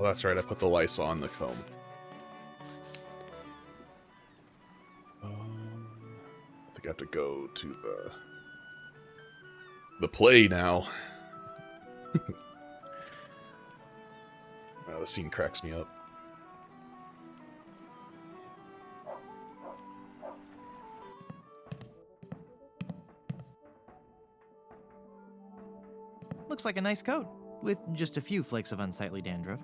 Oh, that's right, I put the lice on the comb. I think I have to go to the play now. The scene cracks me up. Looks like a nice coat, with just a few flakes of unsightly dandruff.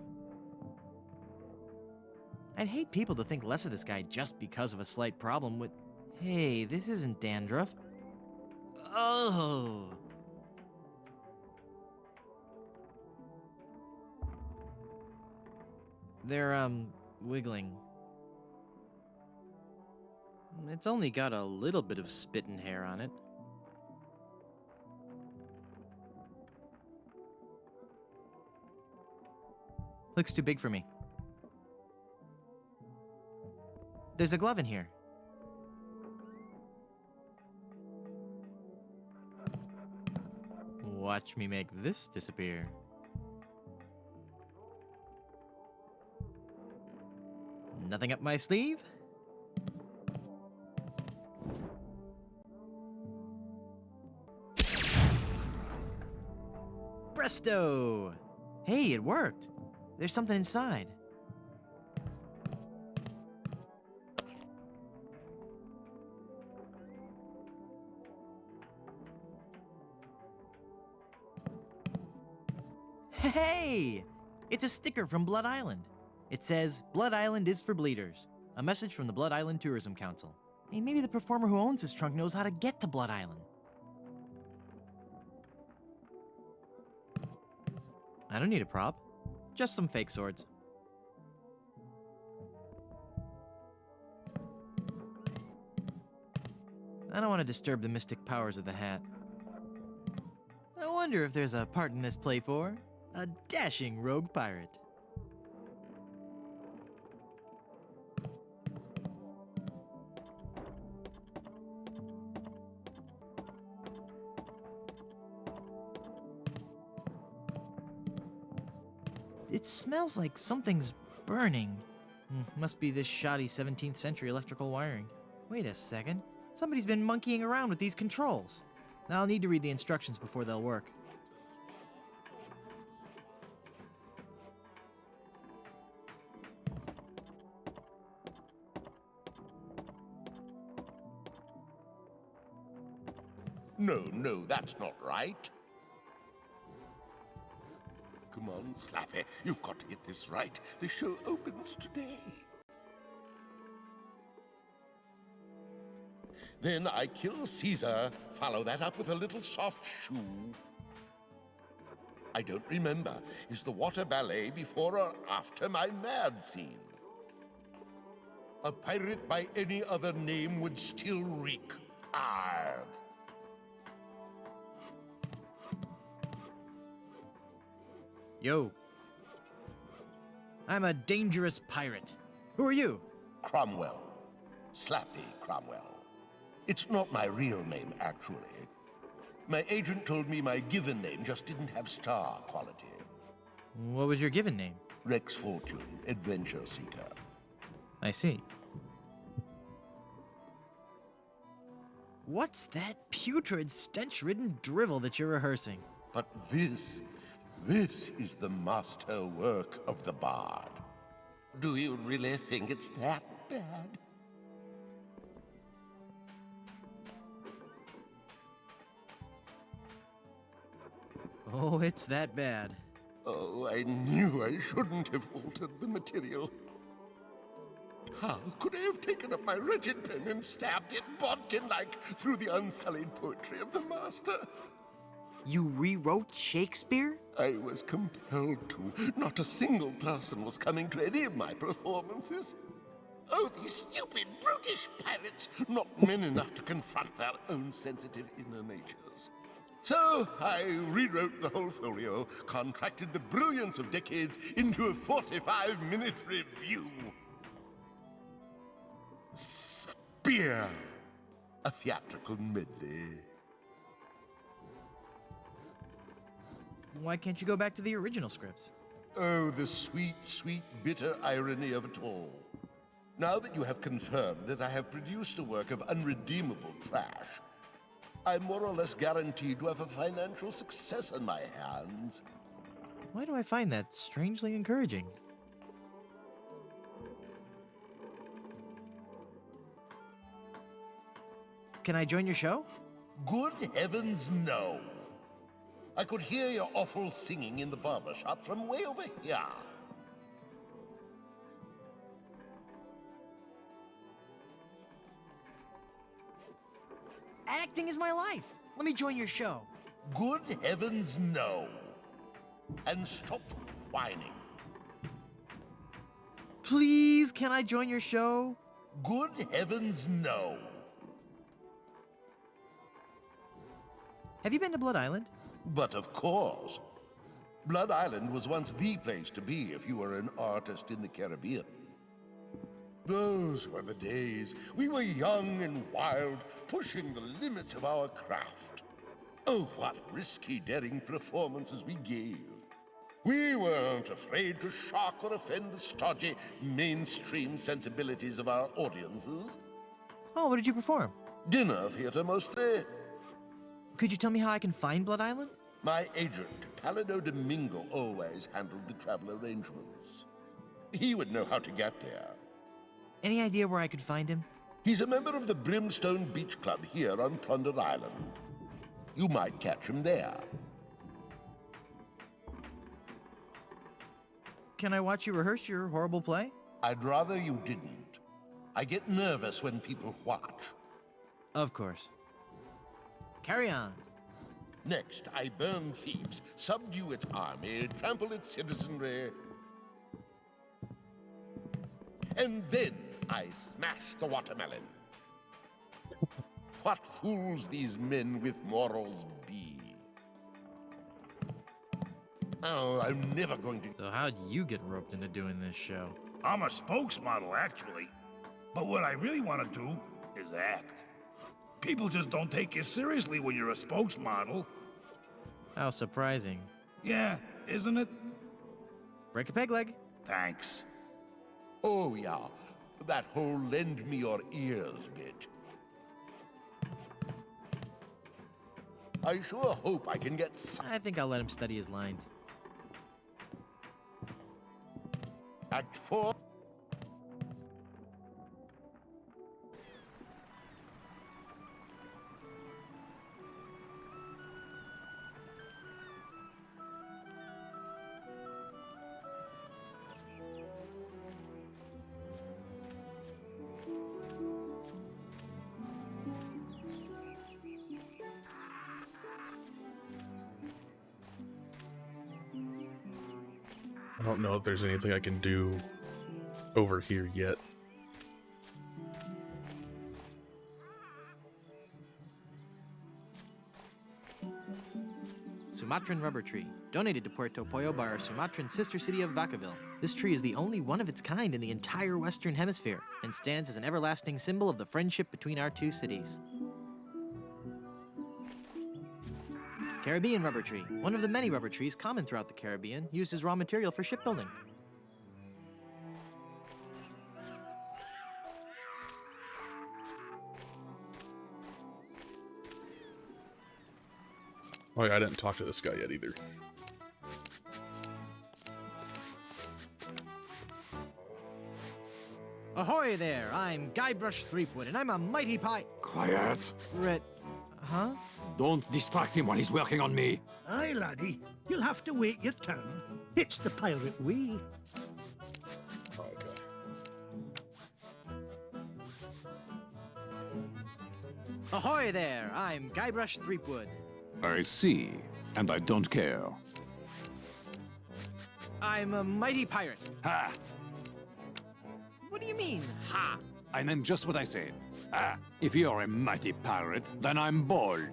I'd hate people to think less of this guy just because of a slight problem with... Hey, this isn't dandruff. Oh! They're, wiggling. It's only got a little bit of spit and hair on it. Looks too big for me. There's a glove in here. Watch me make this disappear. Nothing up my sleeve? Presto! Hey, it worked. There's something inside. Hey! It's a sticker from Blood Island. It says, Blood Island is for bleeders. A message from the Blood Island Tourism Council. Hey, maybe the performer who owns this trunk knows how to get to Blood Island. I don't need a prop. Just some fake swords. I don't want to disturb the mystic powers of the hat. I wonder if there's a part in this play for a dashing rogue pirate. It smells like something's burning. Must be this shoddy 17th century electrical wiring. Wait a second. Somebody's been monkeying around with these controls. I'll need to read the instructions before they'll work. No, that's not right. Come on, Slappy. You've got to get this right. The show opens today. Then I kill Caesar, follow that up with a little soft shoe. I don't remember. Is the water ballet before or after my mad scene? A pirate by any other name would still reek. Arg. Yo. I'm a dangerous pirate. Who are you? Cromwell. Slappy Cromwell. It's not my real name, actually. My agent told me my given name just didn't have star quality. What was your given name? Rex Fortune, Adventure Seeker. I see. What's that putrid, stench-ridden drivel that you're rehearsing? But this is the master work of the bard. Do you really think it's that bad? Oh, it's that bad. Oh, I knew I shouldn't have altered the material. How could I have taken up my wretched pen and stabbed it bodkin-like through the unsullied poetry of the master? You rewrote Shakespeare? I was compelled to. Not a single person was coming to any of my performances. Oh, these stupid, brutish pirates, not men enough to confront their own sensitive inner natures. So I rewrote the whole folio, contracted the brilliance of decades into a 45-minute review. Spear! A theatrical medley. Why can't you go back to the original scripts? Oh, the sweet, sweet, bitter irony of it all. Now that you have confirmed that I have produced a work of unredeemable trash, I'm more or less guaranteed to have a financial success on my hands. Why do I find that strangely encouraging? Can I join your show? Good heavens, no. I could hear your awful singing in the barber shop from way over here. Acting is my life. Let me join your show. Good heavens, no. And stop whining. Please, can I join your show? Good heavens, no. Have you been to Blood Island? But of course. Blood Island was once the place to be if you were an artist in the Caribbean. Those were the days. We were young and wild, pushing the limits of our craft. Oh, what risky, daring performances we gave. We weren't afraid to shock or offend the stodgy, mainstream sensibilities of our audiences. Oh, what did you perform? Dinner theater, mostly. Could you tell me how I can find Blood Island? My agent, Palido Domingo, always handled the travel arrangements. He would know how to get there. Any idea where I could find him? He's a member of the Brimstone Beach Club here on Plunder Island. You might catch him there. Can I watch you rehearse your horrible play? I'd rather you didn't. I get nervous when people watch. Of course. Carry on. Next, I burn thieves, subdue its army, trample its citizenry. And then I smash the watermelon. what fools these men with morals be. Oh, I'm never going to... So how'd you get roped into doing this show? I'm a spokesmodel, actually. But what I really want to do is act. People just don't take you seriously when you're a spokesmodel. How surprising. Yeah, isn't it? Break a peg leg. Thanks. Oh, yeah. That whole lend me your ears bit. I sure hope I can get some... I think I'll let him study his lines. Act 4. I don't know if there's anything I can do over here yet. Sumatran rubber tree, donated to Puerto Pollo by our Sumatran sister city of Vacaville. This tree is the only one of its kind in the entire Western Hemisphere and stands as an everlasting symbol of the friendship between our two cities. Caribbean rubber tree, one of the many rubber trees common throughout the Caribbean, used as raw material for shipbuilding. Oh yeah, I didn't talk to this guy yet either. Ahoy there! I'm Guybrush Threepwood, and I'm a mighty Quiet. Huh? Don't distract him while he's working on me. Aye, laddie. You'll have to wait your turn. It's the pirate way. Okay. Ahoy there! I'm Guybrush Threepwood. I see, and I don't care. I'm a mighty pirate. Ha! What do you mean, ha? I meant just what I said. Ah, if you're a mighty pirate, then I'm bold.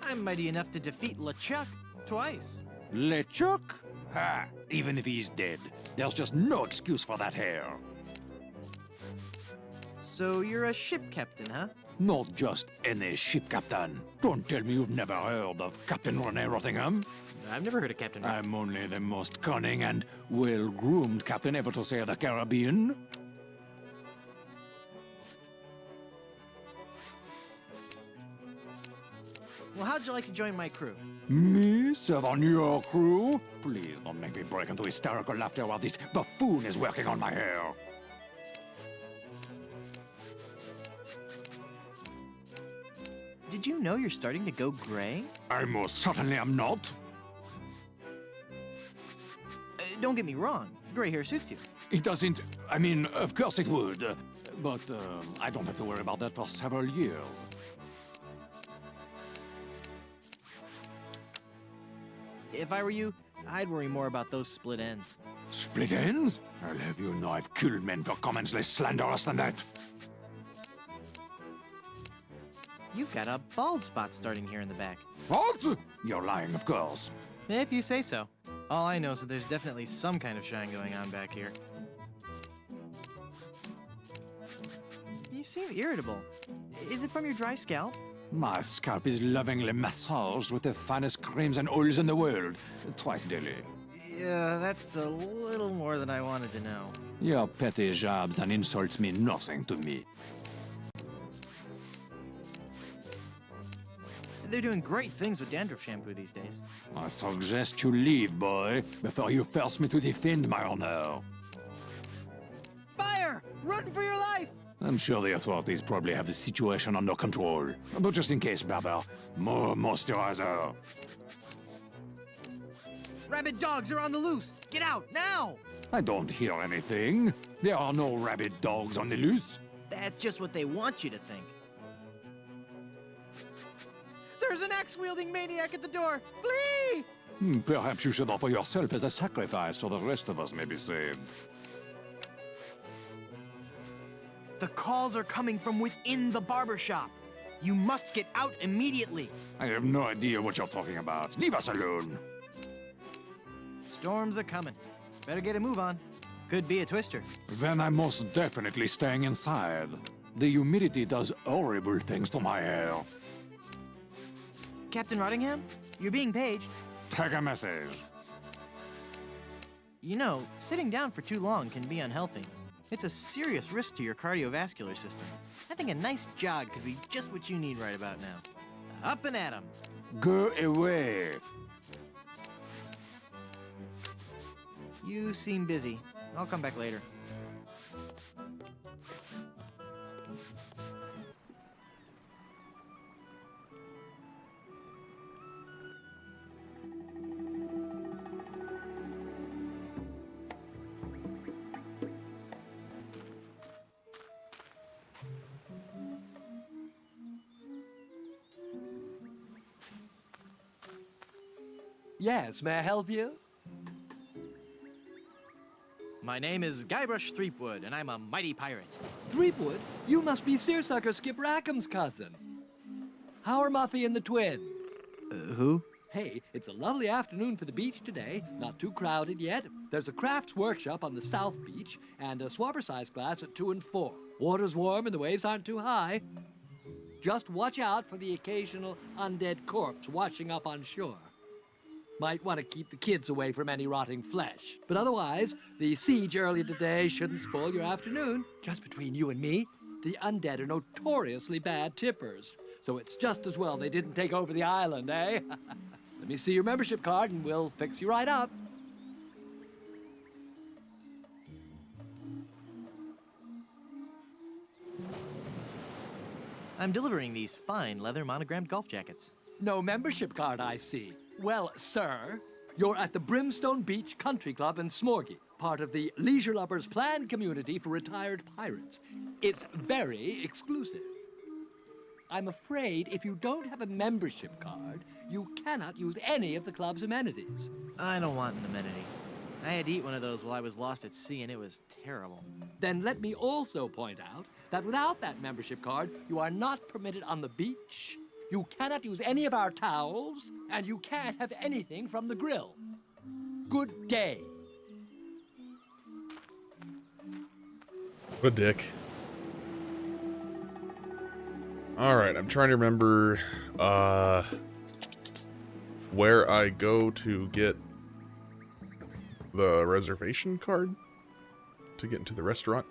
I'm mighty enough to defeat LeChuck twice. LeChuck? Ha! Even if he's dead, there's just no excuse for that hair. So you're a ship captain, huh? Not just any ship captain. Don't tell me you've never heard of Captain Rene Rottingham. I've never heard of Captain. I'm only the most cunning and well-groomed captain ever to sail the Caribbean. Well, how'd you like to join my crew? Me serve on your crew? Please don't make me break into hysterical laughter while this buffoon is working on my hair. Did you know you're starting to go gray? I most certainly am not. Don't get me wrong, gray hair suits you. It doesn't... I mean, of course it would. But I don't have to worry about that for several years. If I were you, I'd worry more about those split ends. Split ends? I'll have you know I've killed men for comments less slanderous than that. You've got a bald spot starting here in the back. What? You're lying, of course. If you say so. All I know is that there's definitely some kind of shine going on back here. You seem irritable. Is it from your dry scalp? My scalp is lovingly massaged with the finest creams and oils in the world, twice daily. Yeah, that's a little more than I wanted to know. Your petty jabs and insults mean nothing to me. They're doing great things with dandruff shampoo these days. I suggest you leave, boy, before you force me to defend my honor. Fire! Run for your life! I'm sure the authorities probably have the situation under control. But just in case, Barber, more moisturizer. Rabid dogs are on the loose! Get out, now! I don't hear anything. There are no rabid dogs on the loose. That's just what they want you to think. There's an axe-wielding maniac at the door! Flee! Perhaps you should offer yourself as a sacrifice so the rest of us may be saved. The calls are coming from within the barber shop. You must get out immediately. I have no idea what you're talking about. Leave us alone. Storms are coming. Better get a move on. Could be a twister. Then I'm most definitely staying inside. The humidity does horrible things to my hair. Captain Rottingham, you're being paged. Take a message. You know, sitting down for too long can be unhealthy. It's a serious risk to your cardiovascular system. I think a nice jog could be just what you need right about now. Up and at 'em. Go away. You seem busy. I'll come back later. Yes, may I help you? My name is Guybrush Threepwood, and I'm a mighty pirate. Threepwood? You must be Seersucker Skip Rackham's cousin. How are Muffy and the twins? Who? Hey, it's a lovely afternoon for the beach today. Not too crowded yet. There's a crafts workshop on the South Beach and a swabber-sized class at 2 and 4. Water's warm and the waves aren't too high. Just watch out for the occasional undead corpse washing up on shore. Might want to keep the kids away from any rotting flesh. But otherwise, the siege earlier today shouldn't spoil your afternoon. Just between you and me, the undead are notoriously bad tippers. So it's just as well they didn't take over the island, eh? Let me see your membership card and we'll fix you right up. I'm delivering these fine leather monogrammed golf jackets. No membership card, I see. Well, sir, you're at the Brimstone Beach Country Club in Smorgy, part of the Leisure Lovers planned community for retired pirates. It's very exclusive. I'm afraid if you don't have a membership card, you cannot use any of the club's amenities. I don't want an amenity. I had to eat one of those while I was lost at sea, and it was terrible. Then let me also point out that without that membership card, you are not permitted on the beach. You cannot use any of our towels, and you can't have anything from the grill. Good day. What a dick. Alright, I'm trying to remember where I go to get the reservation card to get into the restaurant.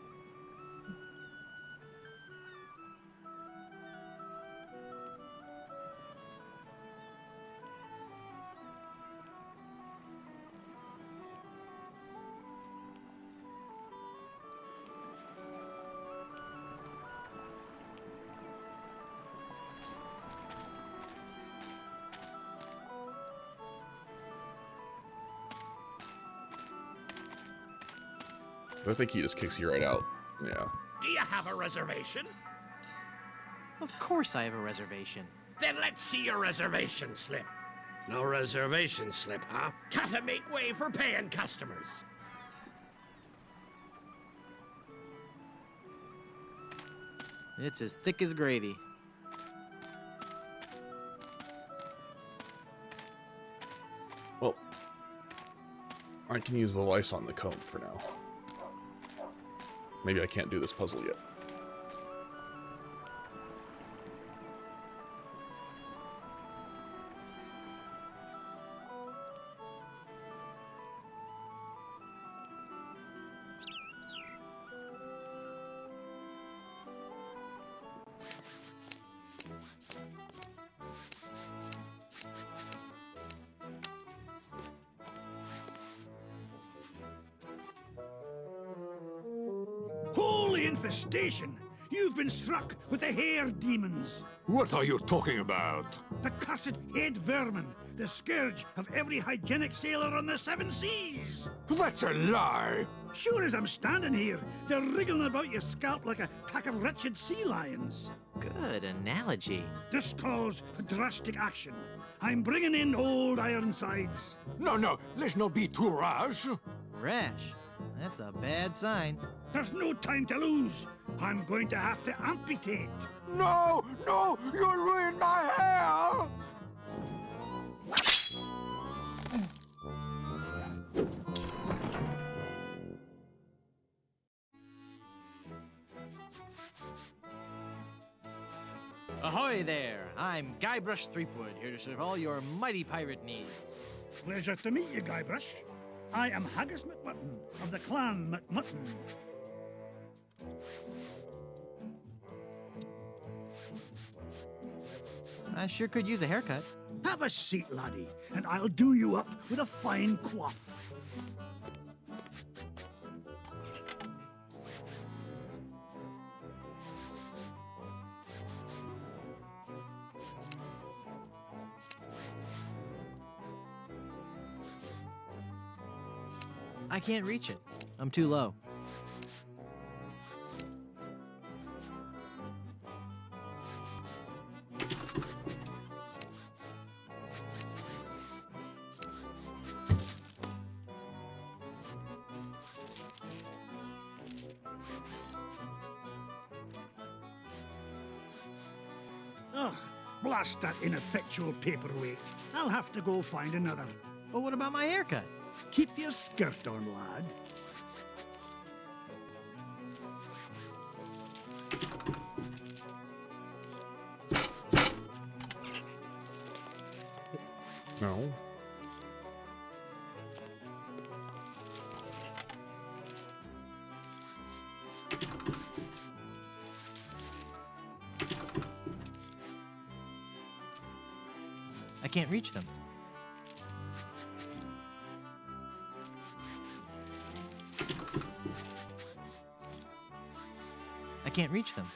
I think he just kicks you right out. Yeah. Do you have a reservation? Of course I have a reservation. Then let's see your reservation slip. No reservation slip, huh? Gotta make way for paying customers. It's as thick as gravy. Well, I can use the lice on the comb for now. Maybe I can't do this puzzle yet. Holy infestation! You've been struck with the hair demons. What are you talking about? The cursed head vermin, the scourge of every hygienic sailor on the 7 seas. That's a lie! Sure as I'm standing here, they're wriggling about your scalp like a pack of wretched sea lions. Good analogy. This calls for drastic action. I'm bringing in old Ironsides. No, let's not be too rash. Rash? That's a bad sign. There's no time to lose. I'm going to have to amputate. No! No! You'll ruin my hair! Ahoy there! I'm Guybrush Threepwood, here to serve all your mighty pirate needs. Pleasure to meet you, Guybrush. I am Haggis McMutton of the clan McMutton. I sure could use a haircut. Have a seat, laddie, and I'll do you up with a fine coif. I can't reach it. I'm too low. Ugh, blast that ineffectual paperweight. I'll have to go find another. But what about my haircut? Keep your skirt on, lad. No. I can't reach them. I can't reach them.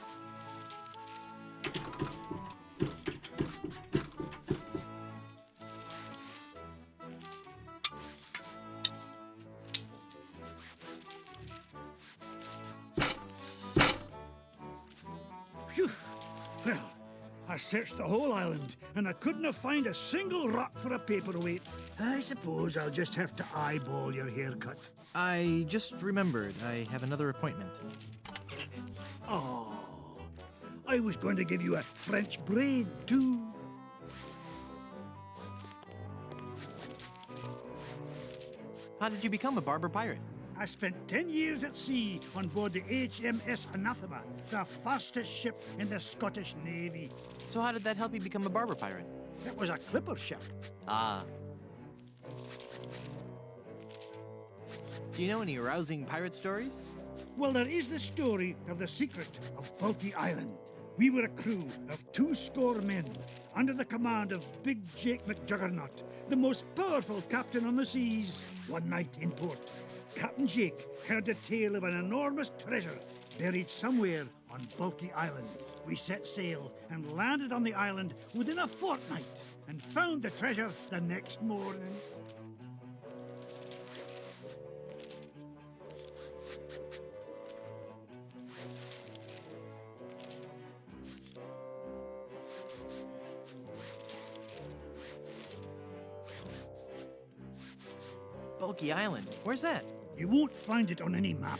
Phew. Well, I searched the whole island, and I couldn't find a single rock for a paperweight. I suppose I'll just have to eyeball your haircut. I just remembered I have another appointment. Oh, I was going to give you a French braid, too. How did you become a barber pirate? I spent 10 years at sea on board the HMS Anathema, the fastest ship in the Scottish Navy. So how did that help you become a barber pirate? It was a clipper ship. Ah. Do you know any rousing pirate stories? Well, there is the story of the secret of Bulky Island. We were a crew of 200 men under the command of Big Jake McJuggernaut, the most powerful captain on the seas. One night in port, Captain Jake heard the tale of an enormous treasure buried somewhere on Bulky Island. We set sail and landed on the island within a fortnight and found the treasure the next morning. Bulky Island. Where's that? You won't find it on any map.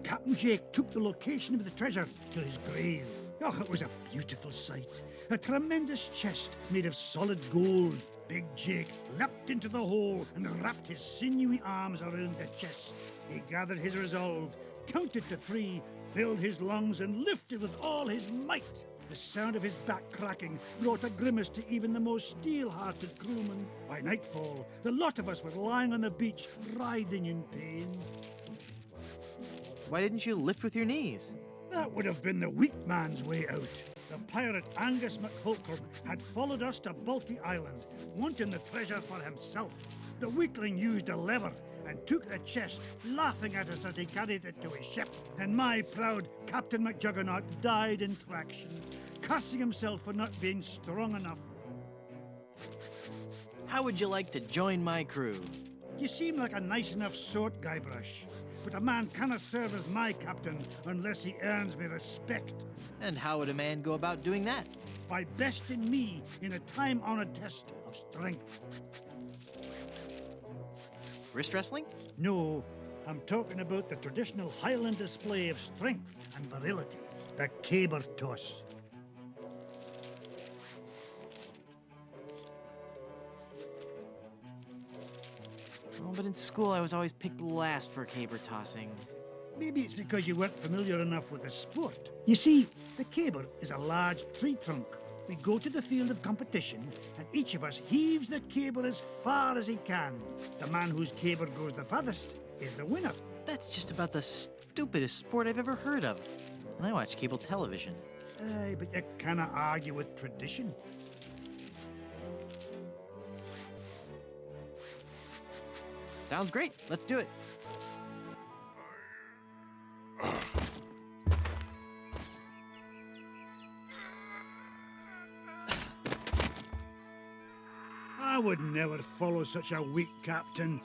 Captain Jake took the location of the treasure to his grave. Oh, it was a beautiful sight. A tremendous chest made of solid gold. Big Jake leapt into the hole and wrapped his sinewy arms around the chest. He gathered his resolve, counted to 3, filled his lungs, and lifted with all his might. The sound of his back cracking brought a grimace to even the most steel-hearted crewman. By nightfall, the lot of us were lying on the beach, writhing in pain. Why didn't you lift with your knees? That would have been the weak man's way out. The pirate Angus McHulkrum had followed us to Bulky Island, wanting the treasure for himself. The weakling used a lever and took the chest, laughing at us as he carried it to his ship. And my proud Captain McJuggernaut died in traction, cursing himself for not being strong enough. How would you like to join my crew? You seem like a nice enough sort, Guybrush, but a man cannot serve as my captain unless he earns me respect. And how would a man go about doing that? By besting me in a time-honored test of strength. Wrist wrestling? No, I'm talking about the traditional Highland display of strength and virility, the caber toss. Oh, but in school I was always picked last for caber tossing. Maybe it's because you weren't familiar enough with the sport. You see, the caber is a large tree trunk. We go to the field of competition, and each of us heaves the caber as far as he can. The man whose caber goes the farthest is the winner. That's just about the stupidest sport I've ever heard of. And I watch cable television. Aye, but you cannot argue with tradition. Sounds great. Let's do it. I would never follow such a weak captain.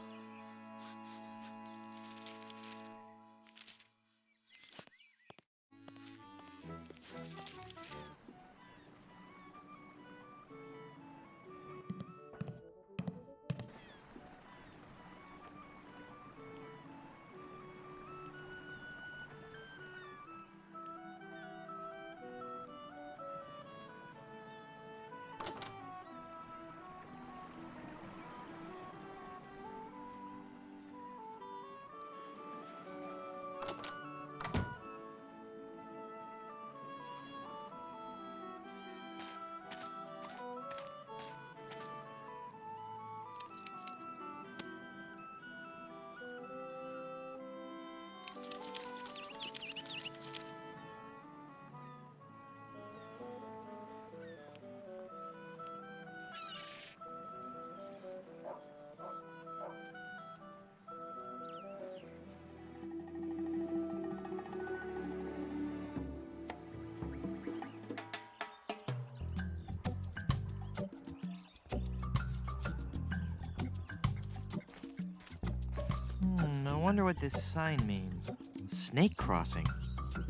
I wonder what this sign means. Snake crossing.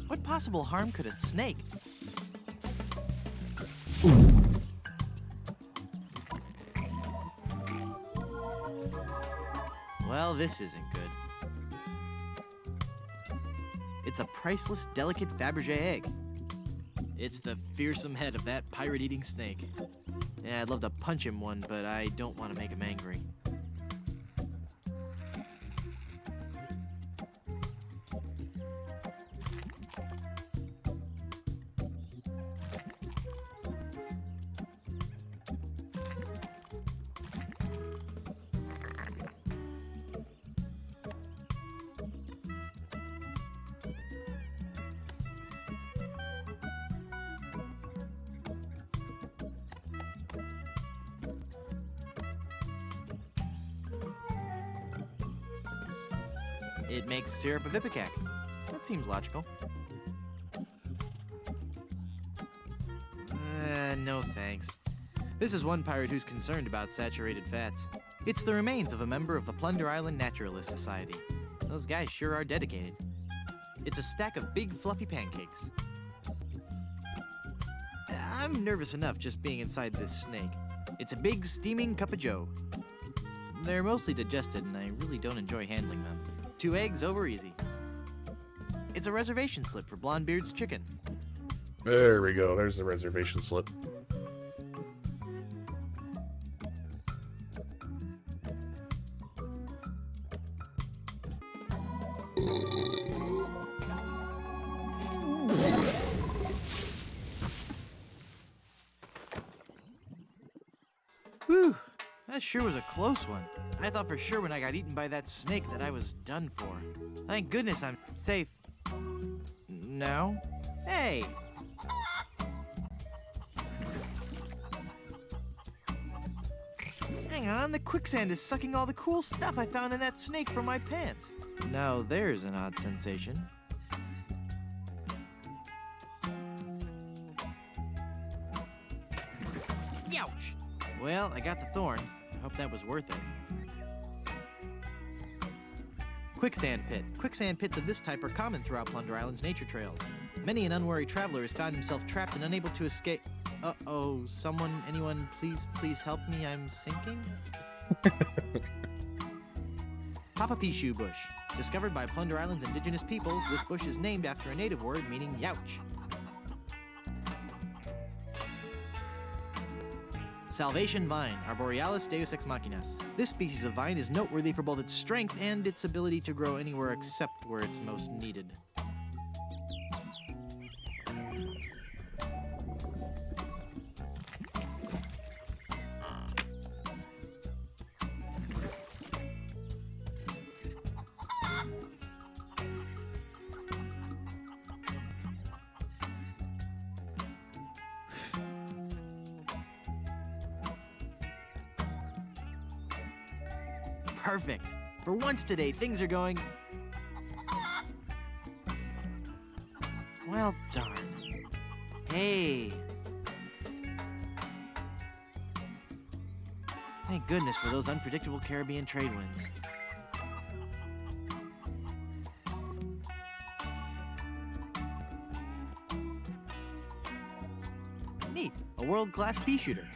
What possible harm could a snake? Well, this isn't good. It's a priceless, delicate Fabergé egg. It's the fearsome head of that pirate-eating snake. Yeah, I'd love to punch him one, but I don't want to make him angry. It makes syrup of ipecac. That seems logical. No thanks. This is one pirate who's concerned about saturated fats. It's the remains of a member of the Plunder Island Naturalist Society. Those guys sure are dedicated. It's a stack of big fluffy pancakes. I'm nervous enough just being inside this snake. It's a big steaming cup of joe. They're mostly digested and I really don't enjoy handling them. 2 eggs over easy. It's a reservation slip for Blondebeard's chicken. There we go. There's the reservation slip. Whew, that sure was a close one. I thought for sure when I got eaten by that snake that I was done for. Thank goodness I'm safe. No? Hey! Hang on, the quicksand is sucking all the cool stuff I found in that snake from my pants. Now there's an odd sensation. Youch! Well, I got the thorn. I hope that was worth it. Quicksand pit. Quicksand pits of this type are common throughout Plunder Island's nature trails. Many an unwary traveler has found himself trapped and unable to escape. Uh-oh, anyone, please help me, I'm sinking? Papa Pea Shoe Bush. Discovered by Plunder Island's indigenous peoples, this bush is named after a native word meaning youch. Salvation Vine, Arborealis Deus Ex Machinas. This species of vine is noteworthy for both its strength and its ability to grow anywhere except where it's most needed. Perfect. For once today, things are going... Well, darn. Hey. Thank goodness for those unpredictable Caribbean trade winds. Neat. A world-class pea shooter.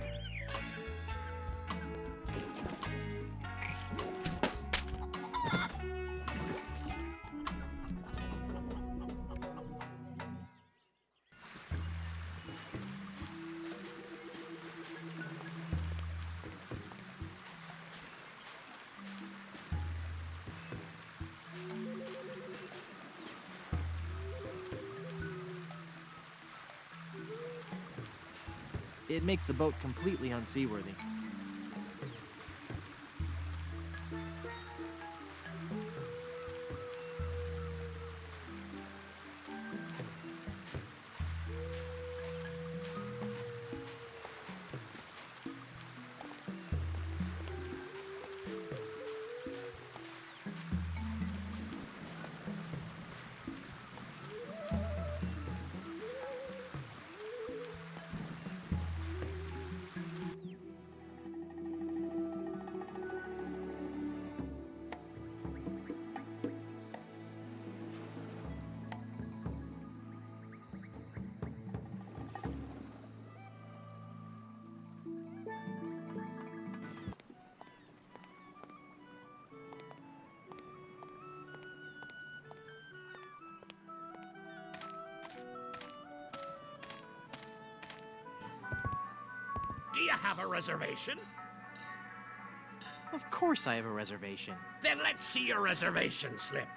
It makes the boat completely unseaworthy. Do you have a reservation? Of course I have a reservation. Then let's see your reservation slip.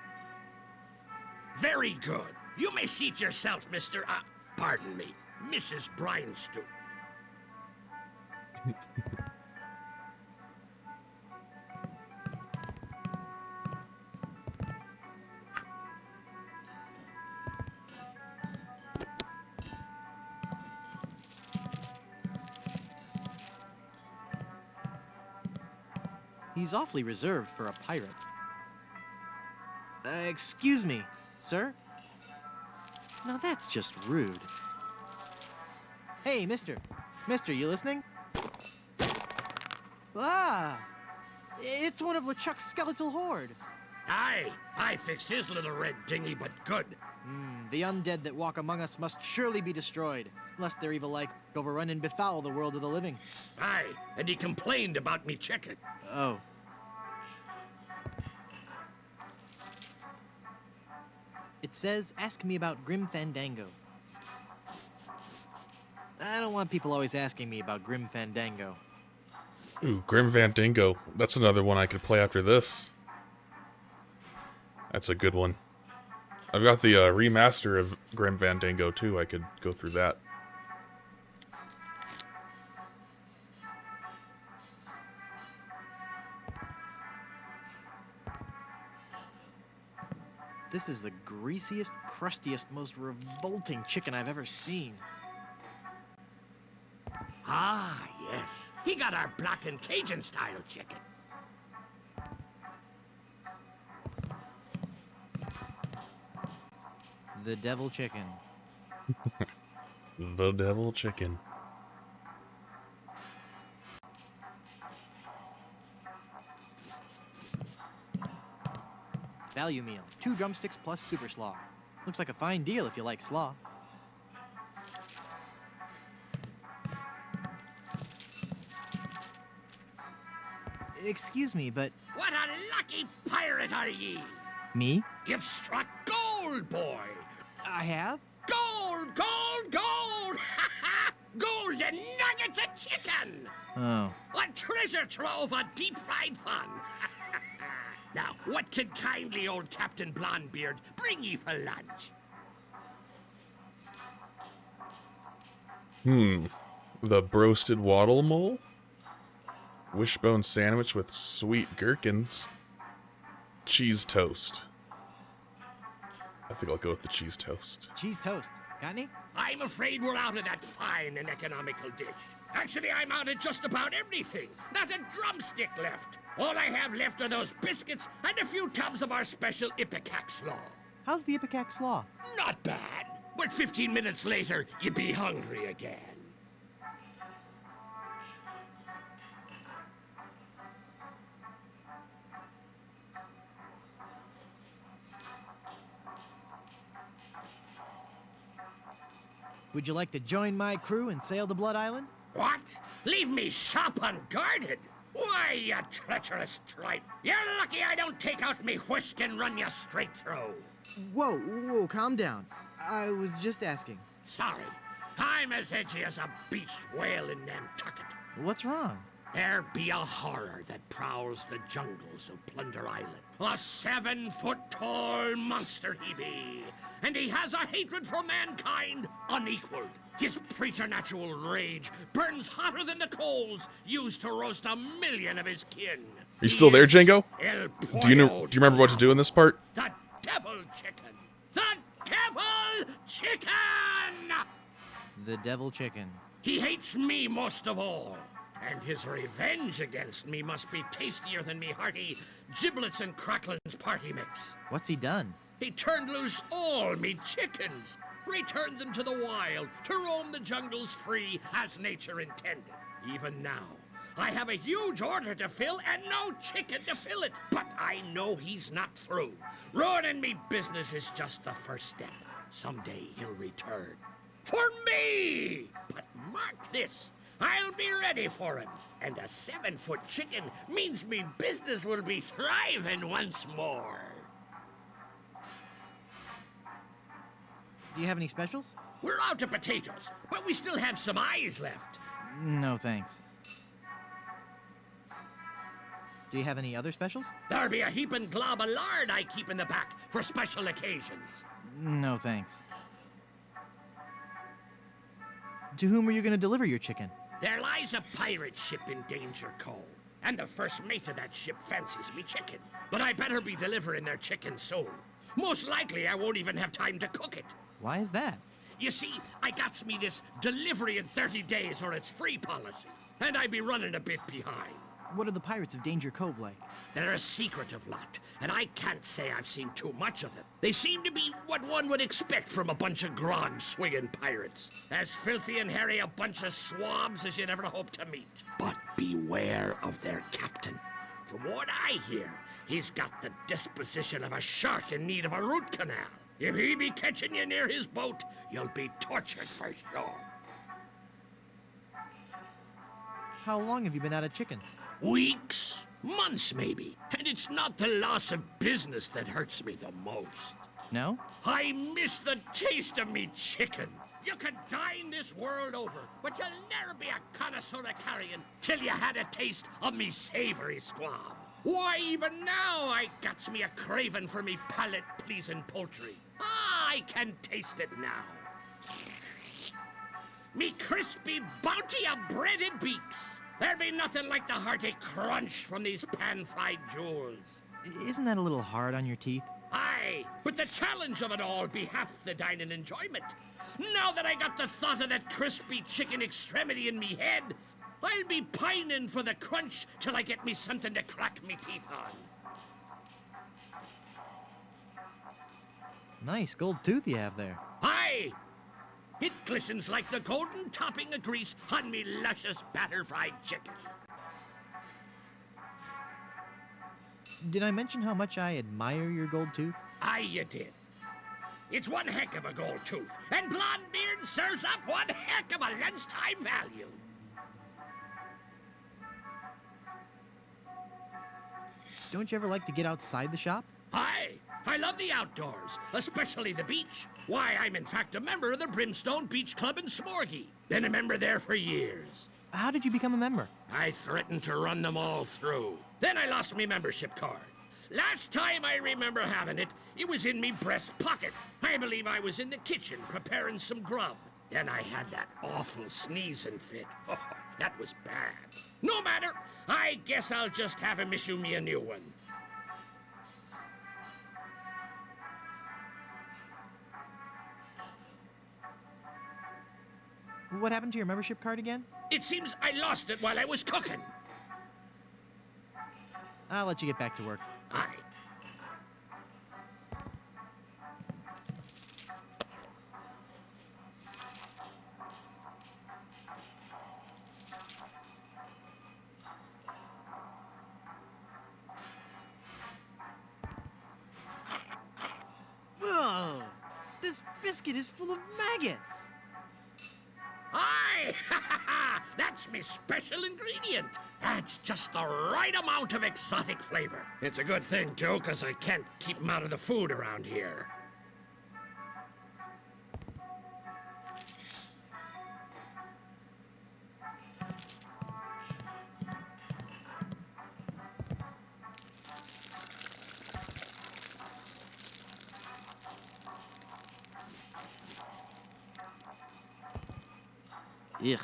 Very good. You may seat yourself, Mr. Pardon me, Mrs. Bryanstew. He's awfully reserved for a pirate. Excuse me, sir? Now that's just rude. Hey, mister. Mister, you listening? Ah! It's one of LeChuck's skeletal horde. Aye, I fixed his little red dinghy, but good. The undead that walk among us must surely be destroyed, lest their evil like overrun and befoul the world of the living. Aye, and he complained about me chicken. Oh. It says, ask me about Grim Fandango. I don't want people always asking me about Grim Fandango. Ooh, Grim Fandango. That's another one I could play after this. That's a good one. I've got the remaster of Grim Fandango too. I could go through that. This is the greasiest, crustiest, most revolting chicken I've ever seen. Ah, yes. He got our black and Cajun style chicken. The devil chicken. The devil chicken. Value meal. 2 drumsticks plus super slaw. Looks like a fine deal if you like slaw. Excuse me, but... What a lucky pirate are ye! Me? You've struck gold, boy! I have? Gold, gold, gold! Ha ha! Golden nuggets of chicken! Oh. A treasure trove of deep-fried fun! Now, what can kindly old Captain Blondebeard bring ye for lunch? The broasted wattle mole? Wishbone sandwich with sweet gherkins. Cheese toast. I think I'll go with the cheese toast. Cheese toast. Got any? I'm afraid we're out of that fine and economical dish. Actually, I'm out of just about everything. Not a drumstick left. All I have left are those biscuits and a few tubs of our special Ipecac slaw. How's the Ipecac slaw? Not bad. But 15 minutes later, you'd be hungry again. Would you like to join my crew and sail to Blood Island? What? Leave me shop unguarded? Why, you treacherous tripe! You're lucky I don't take out me whisk and run you straight through. Whoa, calm down. I was just asking. Sorry. I'm as edgy as a beached whale in Nantucket. What's wrong? There be a horror that prowls the jungles of Plunder Island. A 7-foot-tall monster he be. And he has a hatred for mankind unequaled. His preternatural rage burns hotter than the coals used to roast 1,000,000 of his kin. Are you still there, Django? El Do you Pollo remember what to do in this part? The devil chicken! The devil chicken! The devil chicken. He hates me most of all. And his revenge against me must be tastier than me hearty giblets and cracklins party mix. What's he done? He turned loose all me chickens, returned them to the wild to roam the jungles free as nature intended. Even now, I have a huge order to fill and no chicken to fill it. But I know he's not through. Ruining me business is just the first step. Someday he'll return. For me! But mark this. I'll be ready for him. And a 7-foot chicken means me business will be thriving once more. Do you have any specials? We're out of potatoes, but we still have some eyes left. No, thanks. Do you have any other specials? There'll be a heaping glob of lard I keep in the back for special occasions. No, thanks. To whom are you going to deliver your chicken? There lies a pirate ship in Danger Cove, and the first mate of that ship fancies me chicken. But I better be delivering their chicken soon. Most likely I won't even have time to cook it. Why is that? You see, I got me this delivery in 30 days or it's free policy, and I be running a bit behind. What are the pirates of Danger Cove like? They're a secretive lot, and I can't say I've seen too much of them. They seem to be what one would expect from a bunch of grog-swinging pirates. As filthy and hairy a bunch of swabs as you'd ever hope to meet. But beware of their captain. From what I hear, he's got the disposition of a shark in need of a root canal. If he be catching you near his boat, you'll be tortured for sure. How long have you been out of chickens? Weeks, months maybe. And it's not the loss of business that hurts me the most. No? I miss the taste of me chicken. You could dine this world over, but you'll never be a connoisseur of carrion till you had a taste of me savory squab. Why, even now I gets me a craving for me palate-pleasing poultry. Ah, I can taste it now. Me crispy bounty of breaded beaks. There'd be nothing like the hearty crunch from these pan-fried jewels. Isn't that a little hard on your teeth? Aye, but the challenge of it all be half the dining enjoyment. Now that I got the thought of that crispy chicken extremity in me head, I'll be pining for the crunch till I get me something to crack me teeth on. Nice gold tooth you have there. Aye! It glistens like the golden topping of grease on me luscious batter-fried chicken. Did I mention how much I admire your gold tooth? Aye, you did. It's one heck of a gold tooth, and Blondebeard serves up one heck of a lunchtime value. Don't you ever like to get outside the shop? Aye, I love the outdoors, especially the beach. Why, I'm in fact a member of the Brimstone Beach Club in Smorgy. Been a member there for years. How did you become a member? I threatened to run them all through. Then I lost me membership card. Last time I remember having it, it was in me breast pocket. I believe I was in the kitchen preparing some grub. Then I had that awful sneezing fit. Oh, that was bad. No matter. I guess I'll just have him issue me a new one. What happened to your membership card again? It seems I lost it while I was cooking. I'll let you get back to work. Aye. Ugh! This biscuit is full of maggots! Aye! That's me special ingredient. Adds just the right amount of exotic flavor. It's a good thing, too, because I can't keep 'em out of the food around here. Ugh.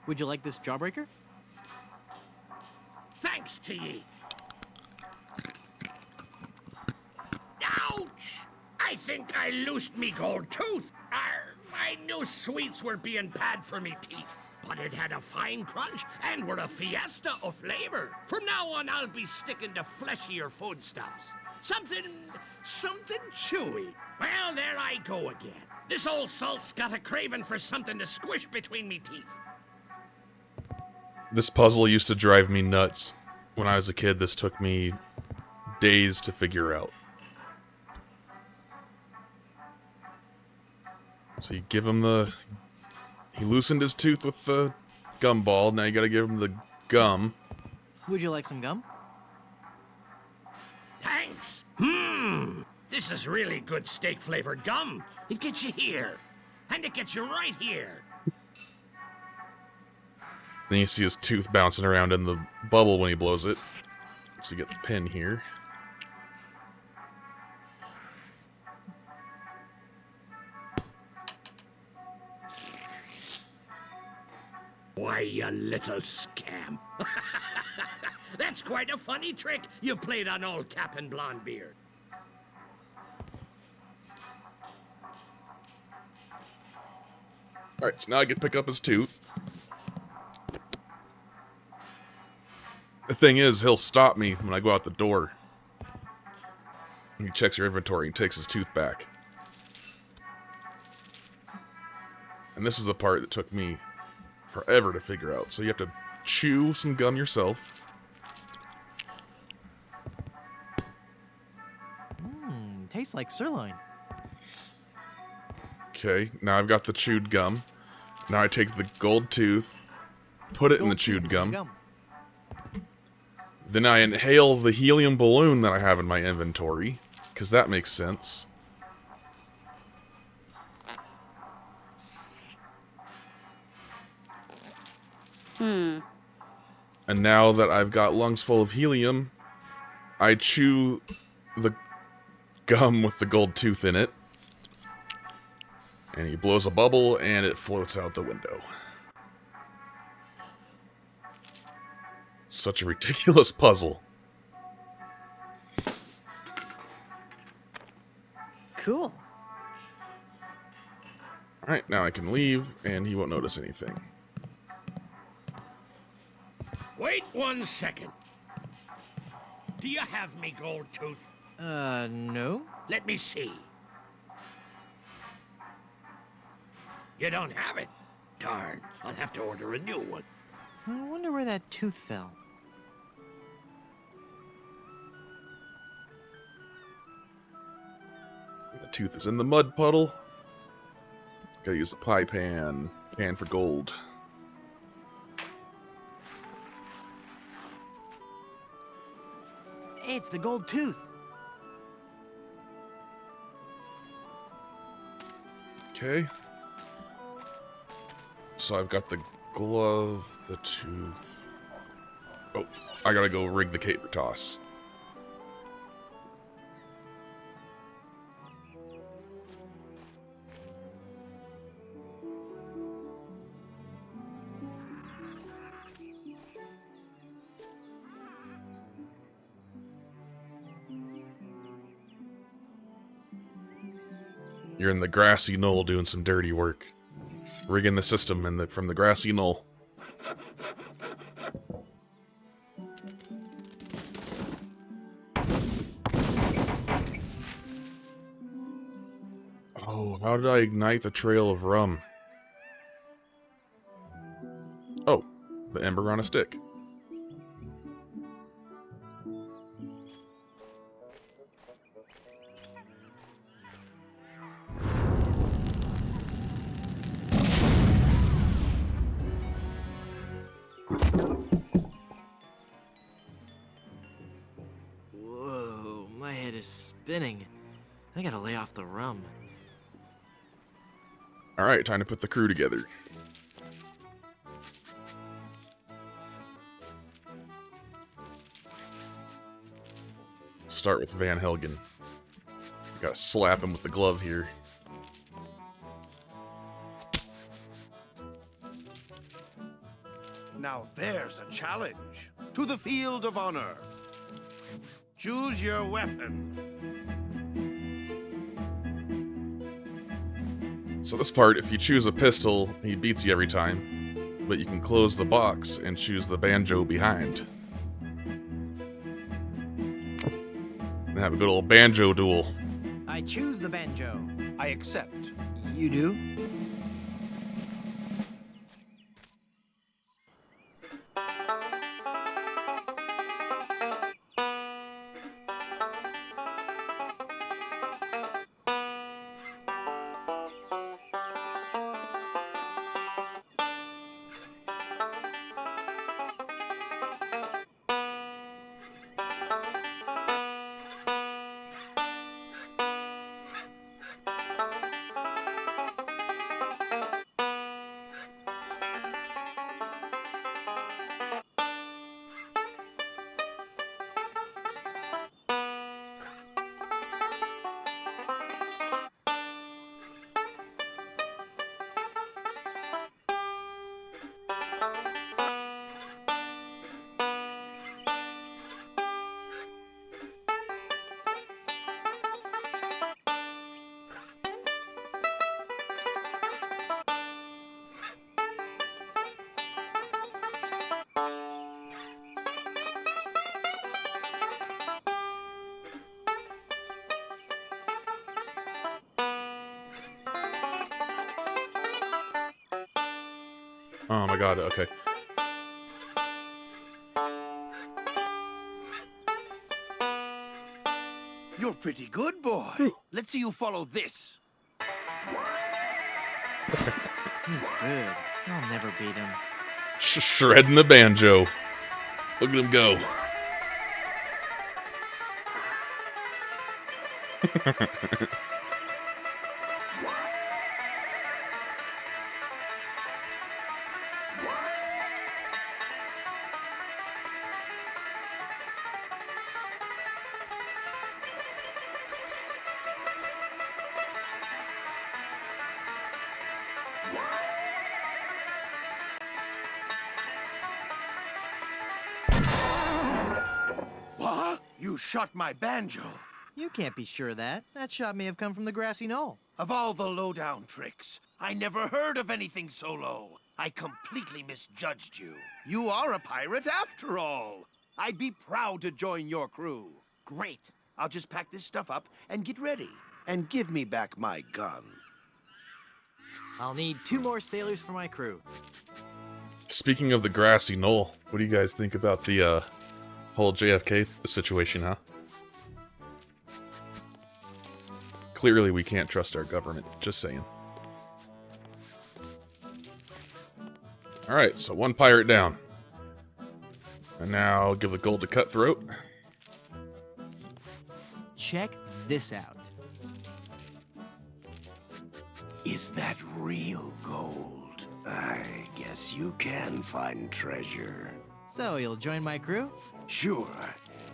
Would you like this jawbreaker? Thanks to ye. Ouch! I think I loosed me gold tooth. I knew sweets were being bad for me teeth, but it had a fine crunch and were a fiesta of flavor. From now on, I'll be sticking to fleshier foodstuffs. Something chewy. Well, there I go again. This old salt's got a craving for something to squish between me teeth. This puzzle used to drive me nuts. When I was a kid, this took me days to figure out. So you give him the... He loosened his tooth with the gumball, now you gotta give him the gum. Would you like some gum? Thanks. This is really good steak-flavored gum. It gets you here. And it gets you right here. Then you see his tooth bouncing around in the bubble when he blows it. So you get the pin here. Why, you little scamp. That's quite a funny trick you've played on old Captain Blondebeard. Alright, so now I can pick up his tooth. The thing is, he'll stop me when I go out the door. He checks your inventory and takes his tooth back. And this is the part that took me forever to figure out. So you have to chew some gum yourself. Tastes like sirloin. Okay, now I've got the chewed gum. Now I take the gold tooth, put it in the chewed gum. Then I inhale the helium balloon that I have in my inventory, because that makes sense. And now that I've got lungs full of helium, I chew the gum with the gold tooth in it. And he blows a bubble and it floats out the window. Such a ridiculous puzzle. Cool. Alright, now I can leave and he won't notice anything. Wait 1 second. Do you have me, Gold Tooth? No? Let me see. You don't have it? Darn, I'll have to order a new one. I wonder where that tooth fell. The tooth is in the mud puddle. Gotta use the pie pan. Pan for gold. Hey, it's the gold tooth. Okay. So I've got the glove, the tooth. Oh, I gotta go rig the caper toss. You're in the grassy knoll doing some dirty work. Rigging the system from the grassy knoll. Oh, how did I ignite the trail of rum? Oh, the ember on a stick. Whoa, my head is spinning. I gotta lay off the rum. Alright, time to put the crew together. Start with Van Helgen. Gotta slap him with the glove here. Now there's a challenge. To the field of honor. Choose your weapon. So this part, if you choose a pistol, he beats you every time. But you can close the box and choose the banjo behind. And have a good old banjo duel. I choose the banjo. I accept. You do? Oh my god, okay. You're pretty good, boy. Let's see you follow this. He's good. I'll never beat him. Shredding the banjo. Look at him go. What? You shot my banjo. You can't be sure of that. That shot may have come from the grassy knoll. Of all the lowdown tricks, I never heard of anything so low. I completely misjudged you. You are a pirate after all. I'd be proud to join your crew. Great. I'll just pack this stuff up and get ready. And give me back my gun. I'll need 2 more sailors for my crew. Speaking of the grassy knoll, what do you guys think about the whole JFK situation, huh? Clearly we can't trust our government, just saying. Alright, so 1 pirate down. And now give the gold to Cutthroat. Check this out. Is that real gold? I guess you can find treasure. So, you'll join my crew? Sure,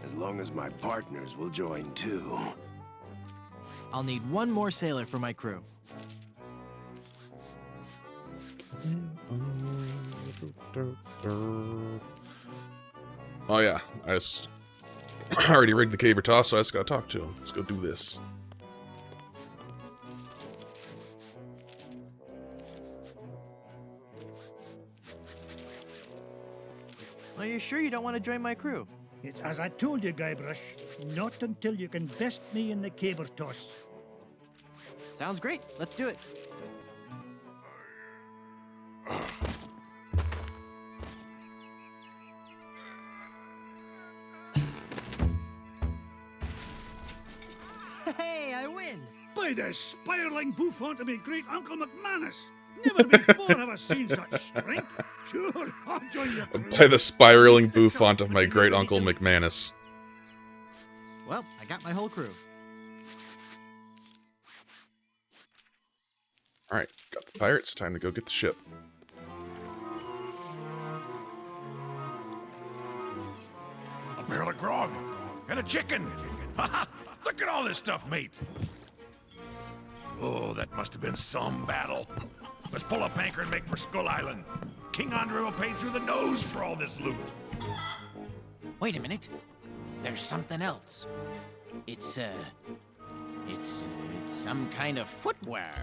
as long as my partners will join too. I'll need 1 more sailor for my crew. Oh yeah, I just already rigged the caber toss, so I just gotta talk to him. Let's go do this. Are you sure you don't want to join my crew? It's as I told you, Guybrush. Not until you can best me in the caber toss. Sounds great. Let's do it. Hey, I win! By the spiraling bouffant of my great Uncle McManus! Never before have I seen such strength. Sure, I'll join your crew. By the spiraling bouffant of my great uncle McManus. Well, I got my whole crew. Alright, got the pirates. Time to go get the ship. A barrel of grog and a chicken. Look at all this stuff, mate. Oh, that must have been some battle. Let's pull up anchor and make for Skull Island. King Andre will pay through the nose for all this loot. Wait a minute. There's something else. It's some kind of footwear.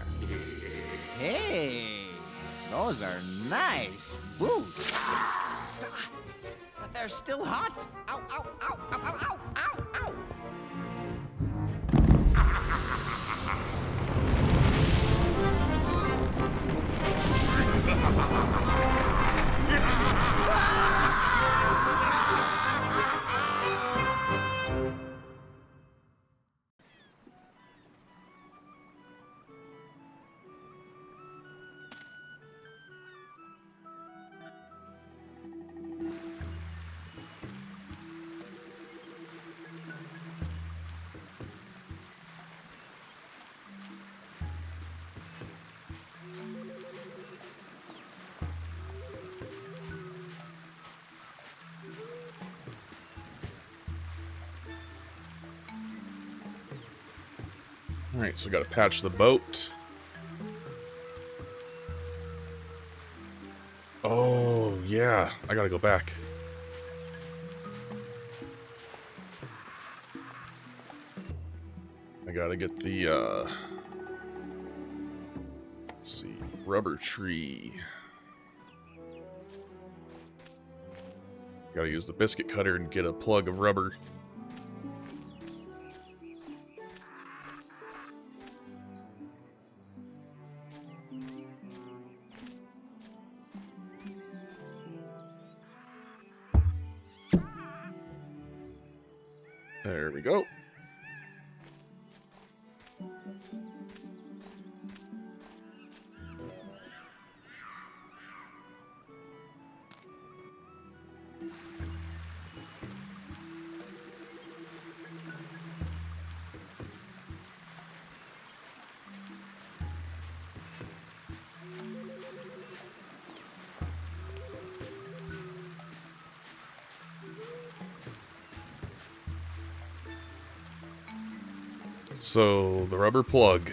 Hey, those are nice boots. But they're still hot. Ow, ow, ow, ow, ow, ow, ow, ow. Alright, so we gotta patch the boat. Oh, yeah. I gotta go back. I gotta get the, let's see, rubber tree. Gotta use the biscuit cutter and get a plug of rubber. There we go. So, the rubber plug.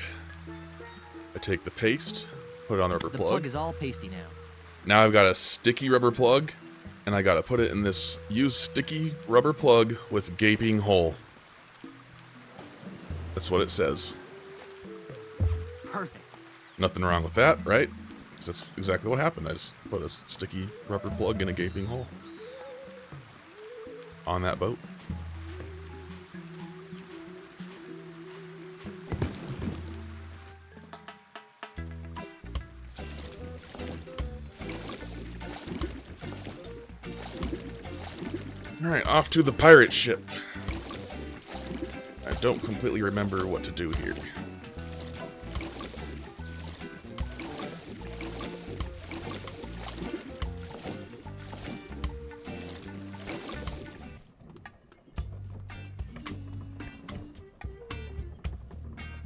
I take the paste, put it on the rubber The plug. plug is all pasty now. Now I've got a sticky rubber plug, and I gotta put it in this use sticky rubber plug with gaping hole. That's what it says. Perfect. Nothing wrong with that, right? 'Cause that's exactly what happened. I just put a sticky rubber plug in a gaping hole. on that boat. Alright, off to the pirate ship. I don't completely remember what to do here.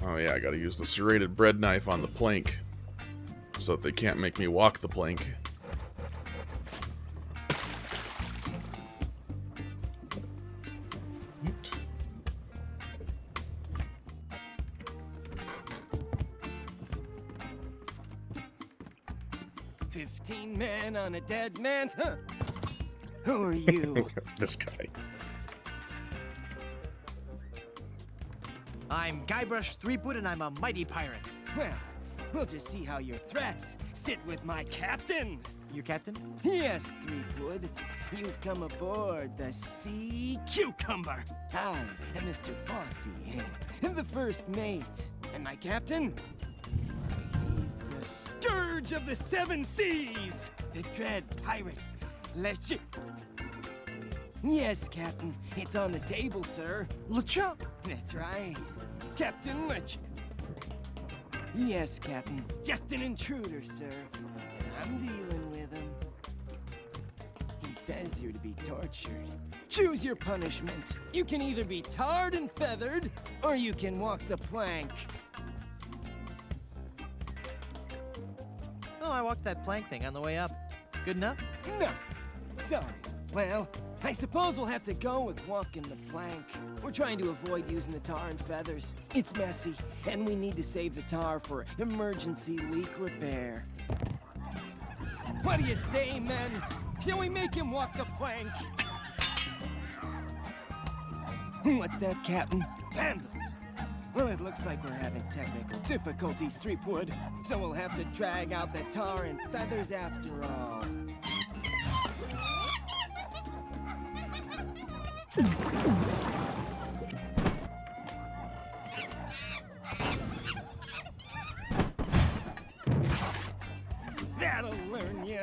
Oh yeah, I gotta use the serrated bread knife on the plank so that they can't make me walk the plank. Men on a dead man's, huh? Who are you? This guy. I'm Guybrush Threepwood, and I'm a mighty pirate. Well, we'll just see how your threats sit with my captain. Your captain? Yes, Threepwood. You've come aboard the Sea Cucumber. I am Mr. Fossey, the first mate. And my captain? He's the scourge of the seven seas, the dread pirate, LeChuck. Yes, Captain, it's on the table, sir. LeChuck? That's right, Captain LeChuck. Yes, Captain, just an intruder, sir, and I'm dealing with him. He says you're to be tortured. Choose your punishment. You can either be tarred and feathered, or you can walk the plank. Oh, I walked that plank thing on the way up. Good enough? No. Sorry. Well, I suppose we'll have to go with walking the plank. We're trying to avoid using the tar and feathers. It's messy, and we need to save the tar for emergency leak repair. What do you say, men? Shall we make him walk the plank? What's that, Captain? Vandals. Well, it looks like we're having technical difficulties, Threepwood. So we'll have to drag out the tar and feathers after all. That'll learn you.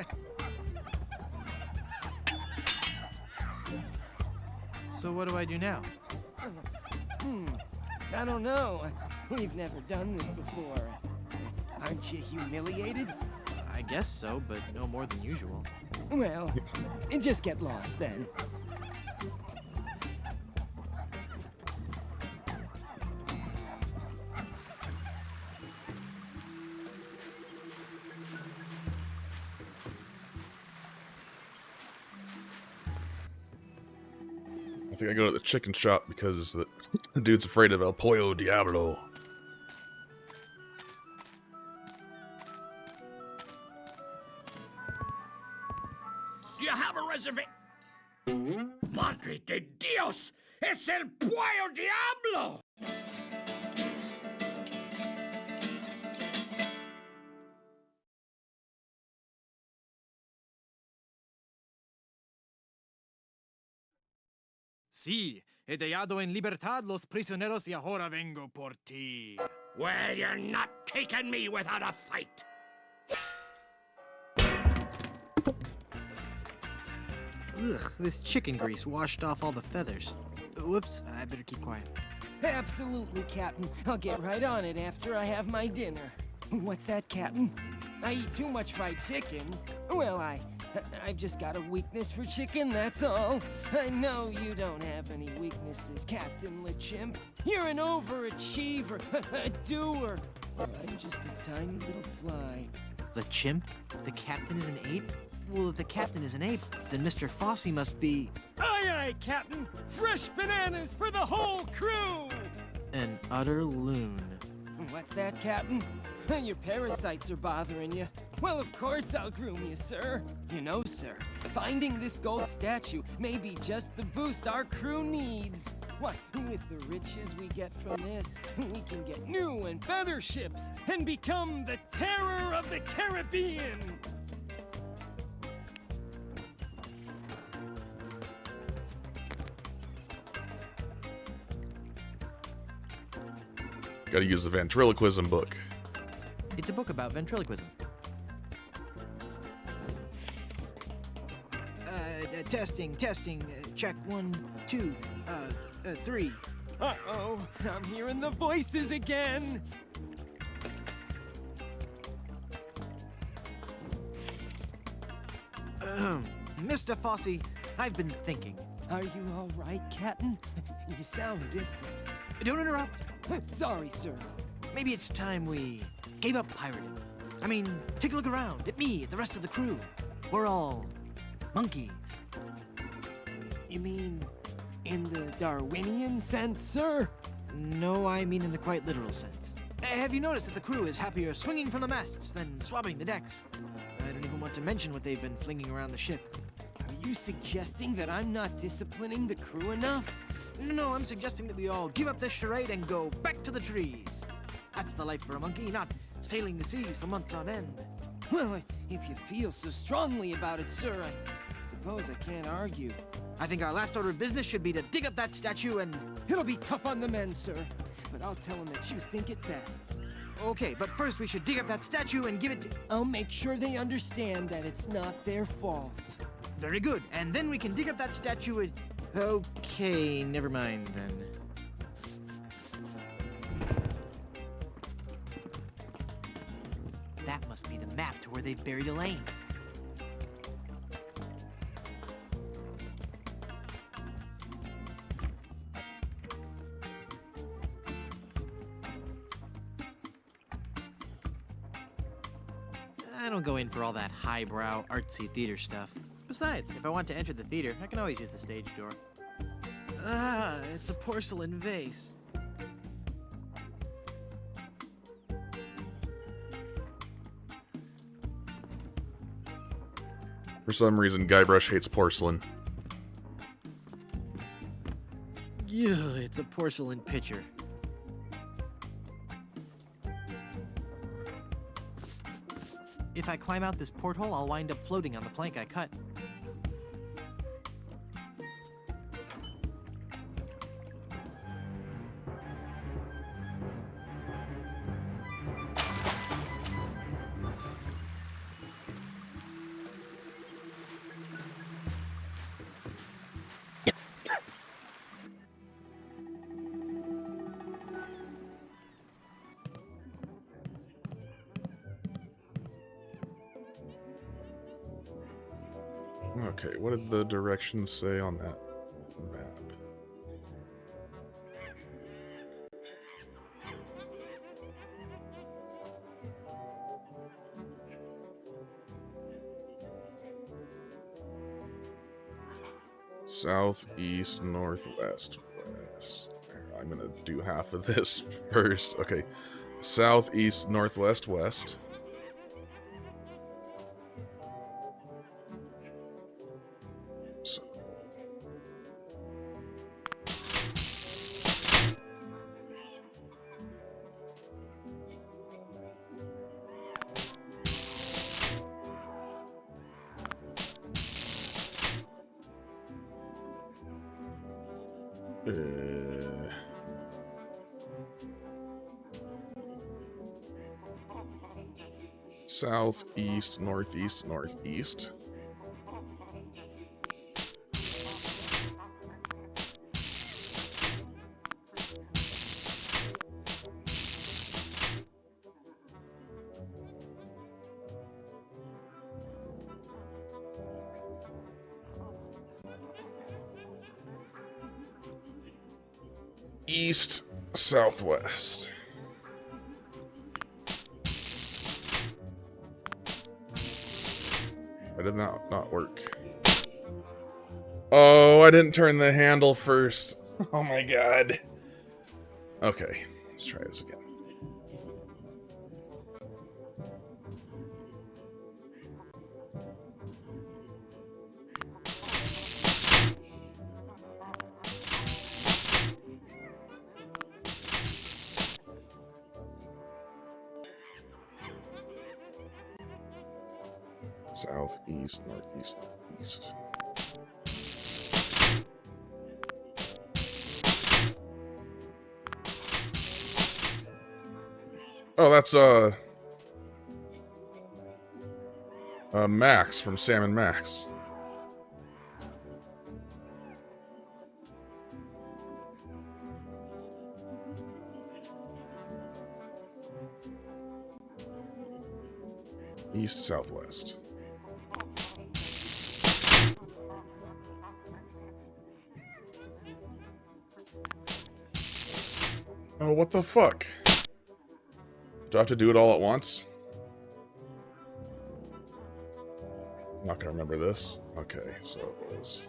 So what do I do now? I don't know. We've never done this before. Aren't you humiliated? I guess so, but no more than usual. Well, just get lost then. I think I go to the chicken shop because the dude's afraid of El Pollo Diablo. Do you have a reservation? Madre de Dios! Es el Pollo Diablo! Sí, he dejado en libertad los prisioneros y ahora vengo por ti. Well, you're not taking me without a fight. Ugh, this chicken grease washed off all the feathers. Whoops, I better keep quiet. Absolutely, Captain. I'll get right on it after I have my dinner. What's that, Captain? I eat too much fried chicken. Well, I've just got a weakness for chicken, that's all. I know you don't have any weaknesses, Captain LeChimp. You're an overachiever, a doer. I'm just a tiny little fly. LeChimp? The captain is an ape? Well, if the captain is an ape, then Mr. Fossey must be... Aye, aye, Captain! Fresh bananas for the whole crew! an utter loon. What's that, Captain? Your parasites are bothering you. Well, of course I'll groom you, sir. You know, sir, finding this gold statue may be just the boost our crew needs. Why, with the riches we get from this, we can get new and better ships and become the terror of the Caribbean. Gotta use the ventriloquism book. It's a book about ventriloquism. Testing. Check 1, 2, 3. Uh-oh, I'm hearing the voices again. Mr. Fosse, I've been thinking. Are you all right, Captain? You sound different. Don't interrupt. Sorry, sir. Maybe it's time we gave up pirating. I mean, take a look around at me, at the rest of the crew. We're all monkeys. You mean in the Darwinian sense, sir? No, I mean in the quite literal sense. Have you noticed that the crew is happier swinging from the masts than swabbing the decks? I don't even want to mention what they've been flinging around the ship. Are you suggesting that I'm not disciplining the crew enough? No, I'm suggesting that we all give up this charade and go back to the trees. That's the life for a monkey, not sailing the seas for months on end. Well, if you feel so strongly about it, sir, I suppose I can't argue. I think our last order of business should be to dig up that statue and... It'll be tough on the men, sir, but I'll tell them that you think it best. Okay, but first we should dig up that statue and give it to... I'll make sure they understand that it's not their fault. Very good, and then we can dig up that statue and... Okay, never mind then. That must be the map to where they've buried Elaine. I don't go in for all that highbrow, artsy theater stuff. Besides, if I want to enter the theater, I can always use the stage door. Ah, it's a porcelain vase. For some reason, Guybrush hates porcelain. Yeah, it's a porcelain pitcher. If I climb out this porthole, I'll wind up floating on the plank I cut. Okay, what did the directions say on that map? Southeast, northwest, west. I'm gonna do half of this first. Okay, southeast, northwest, west. So. Southeast, northeast, northeast. East, southwest. Why did that not work? Oh, I didn't turn the handle first. Oh my god. Okay, let's try this again. Southeast, northeast, northeast. Oh, that's Max from Sam and Max. East, southwest. Oh, what the fuck? Do I have to do it all at once? I'm not gonna remember this. Okay, so it was...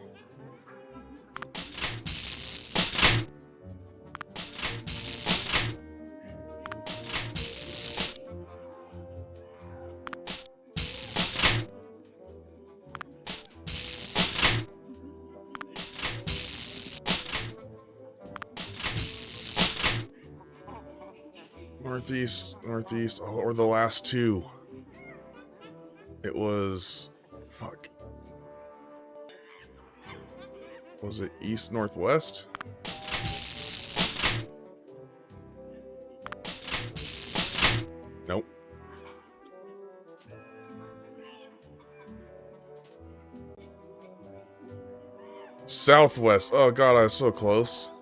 Northeast, northeast, oh, or the last two. It was... fuck. Was it east, northwest? Nope. Southwest. Oh god, I was so close.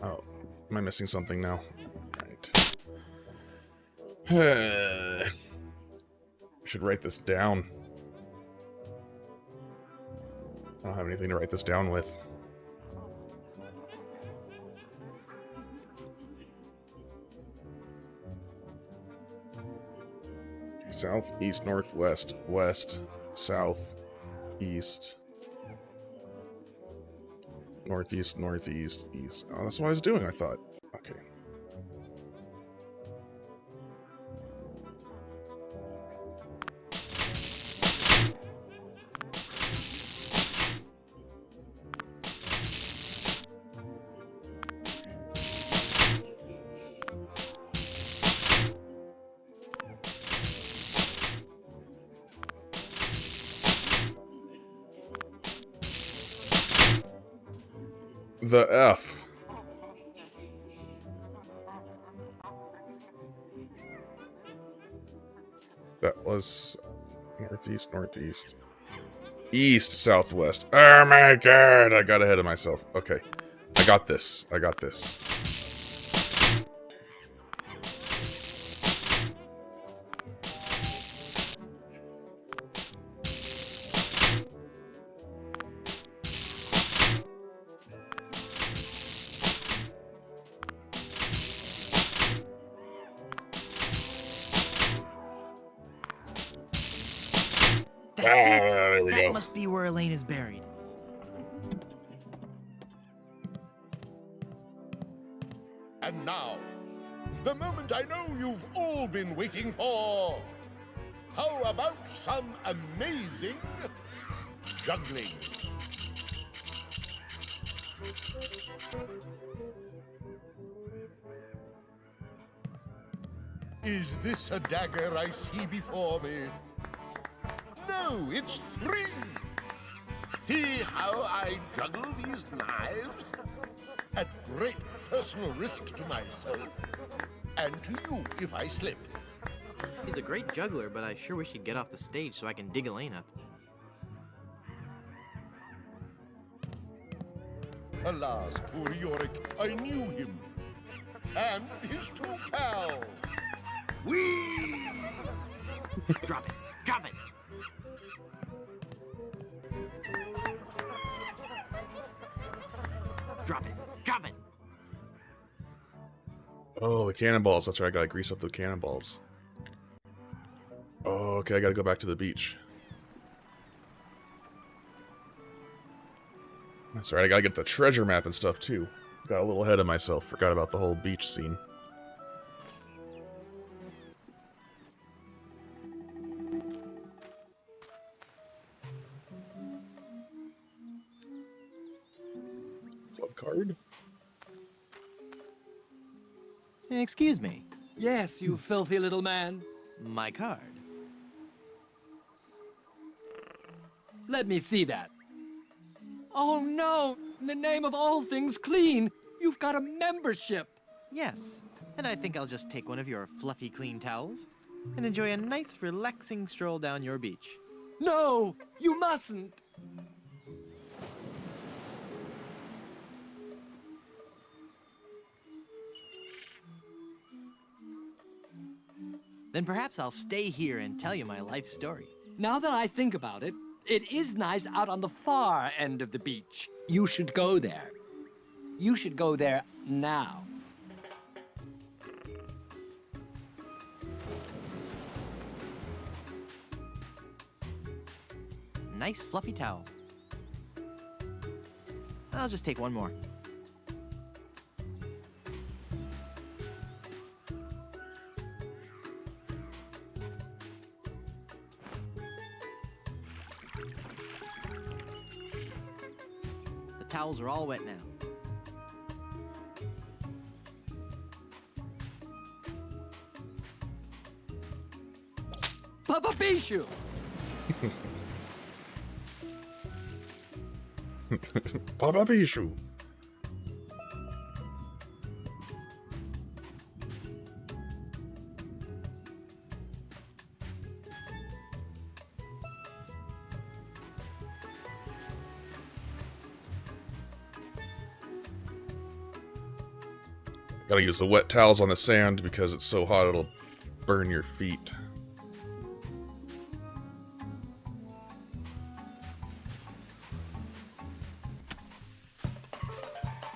Oh, am I missing something now? Right. I should write this down. I don't have anything to write this down with. South, east, northwest, west, south, east, northeast, northeast, east. Oh, that's what I was doing, I thought. Okay. The F. That was northeast, northeast. East, southwest. Oh my god, I got ahead of myself. Okay. I got this. I got this. That's it. There we That go. must be where Elaine is buried. And now, the moment I know you've all been waiting for. How about some amazing juggling? Is this a dagger I see before me? No, it's 3. See how I juggle these knives? At great personal risk to myself. And to you if I slip. He's a great juggler, but I sure wish he'd get off the stage so I can dig Elaine up. Alas, poor Yorick, I knew him. And his 2 pals. Whee! Drop it! Drop it! Drop it! Drop it! Oh, the cannonballs. That's right, I gotta grease up the cannonballs. Oh, okay, I gotta go back to the beach. That's right, I gotta get the treasure map and stuff too. Got a little ahead of myself, forgot about the whole beach scene. Club card? Excuse me. Yes, you filthy little man. My card. Let me see that. Oh no! In the name of all things clean, you've got a membership. Yes, and I think I'll just take one of your fluffy clean towels and enjoy a nice relaxing stroll down your beach. No, you mustn't. Then perhaps I'll stay here and tell you my life story. Now that I think about it, it is nice out on the far end of the beach. You should go there. You should go there now. Nice fluffy towel. I'll just take one more. The towels are all wet now. Papa Bishu! Papa Bishu. Gotta use the wet towels on the sand because it's so hot it'll burn your feet.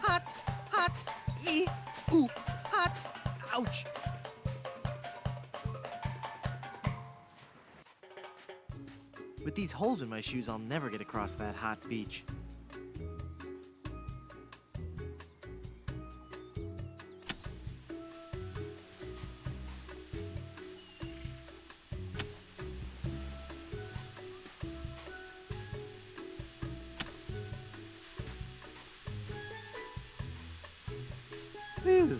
Hot, hot, ooh, hot, ouch. With these holes in my shoes, I'll never get across that hot beach. Whew.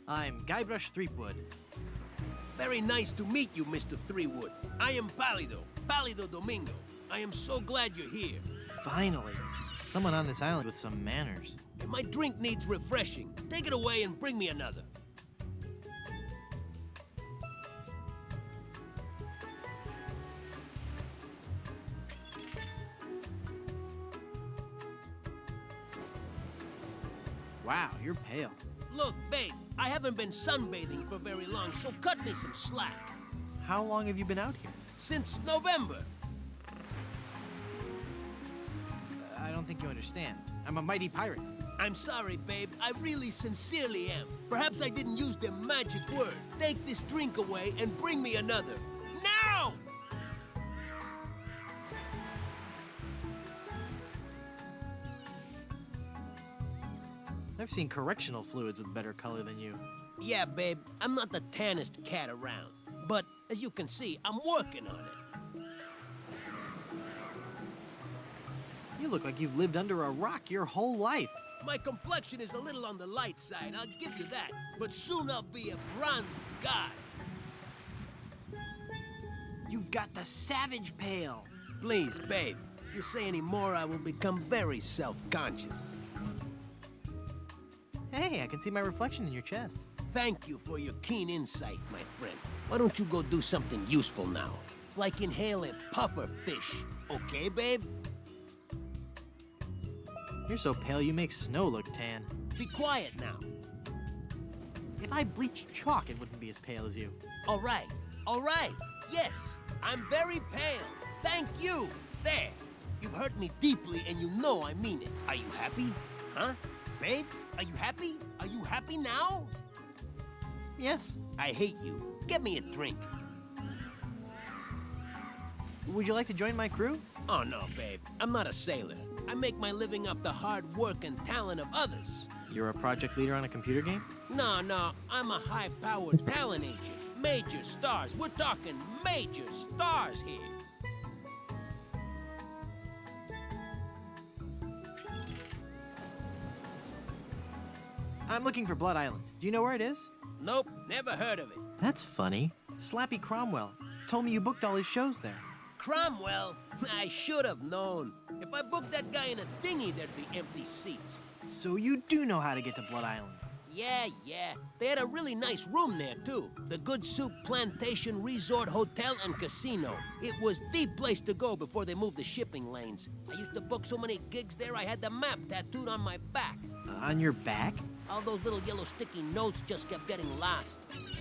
I'm Guybrush Threepwood. Very nice to meet you, Mr. Threepwood. I am Pálido Domingo. I am so glad you're here. Finally, someone on this island with some manners. And my drink needs refreshing. Take it away and bring me another. Wow, you're pale. Look, babe, I haven't been sunbathing for very long, so cut me some slack. How long have you been out here? Since November. I don't think you understand. I'm a mighty pirate. I'm sorry, babe. I really sincerely am. Perhaps I didn't use the magic word. Take this drink away and bring me another. Now! I've seen correctional fluids with better color than you. Yeah, babe, I'm not the tannest cat around. But, as you can see, I'm working on it. You look like you've lived under a rock your whole life. My complexion is a little on the light side, I'll give you that. But soon I'll be a bronzed guy. You've got the savage pale. Please, babe. If you say any more, I will become very self-conscious. Hey, I can see my reflection in your chest. Thank you for your keen insight, my friend. Why don't you go do something useful now? Like inhale a puffer fish. Okay, babe? You're so pale you make snow look tan. Be quiet now. If I bleached chalk, it wouldn't be as pale as you. All right. Yes, I'm very pale. Thank you. There. You've hurt me deeply and you know I mean it. Are you happy? Huh? Babe, are you happy? Are you happy now? Yes. I hate you. Get me a drink. Would you like to join my crew? Oh, no, babe. I'm not a sailor. I make my living off the hard work and talent of others. You're a project leader on a computer game? No, I'm a high-powered talent agent. Major stars. We're talking major stars here. I'm looking for Blood Island. Do you know where it is? Nope, never heard of it. That's funny. Slappy Cromwell told me you booked all his shows there. Cromwell? I should have known. If I booked that guy in a dinghy, there'd be empty seats. So you do know how to get to Blood Island. Yeah. They had a really nice room there, too. The Good Soup Plantation Resort Hotel and Casino. It was the place to go before they moved the shipping lanes. I used to book so many gigs there, I had the map tattooed on my back. On your back? All those little yellow sticky notes just kept getting lost.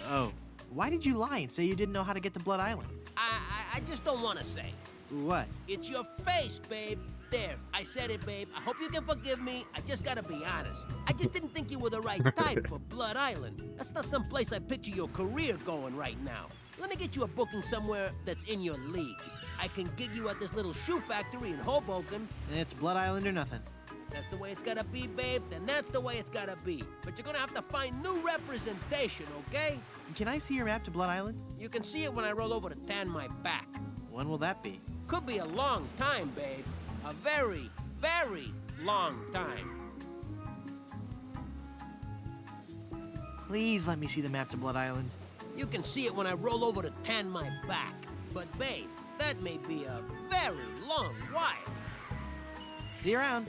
Oh. Why did you lie and say you didn't know how to get to Blood Island? I just don't want to say. What? It's your face, babe. There, I said it, babe. I hope you can forgive me. I just gotta be honest. I just didn't think you were the right type for Blood Island. That's not some place I picture your career going right now. Let me get you a booking somewhere that's in your league. I can gig you at this little shoe factory in Hoboken. It's Blood Island or nothing. That's the way it's gotta be, babe. Then that's the way it's gotta be. But you're gonna have to find new representation, okay? Can I see your map to Blood Island? You can see it when I roll over to tan my back. When will that be? Could be a long time, babe. A very, very long time. Please let me see the map to Blood Island. You can see it when I roll over to tan my back. But babe, that may be a very long while. See you around.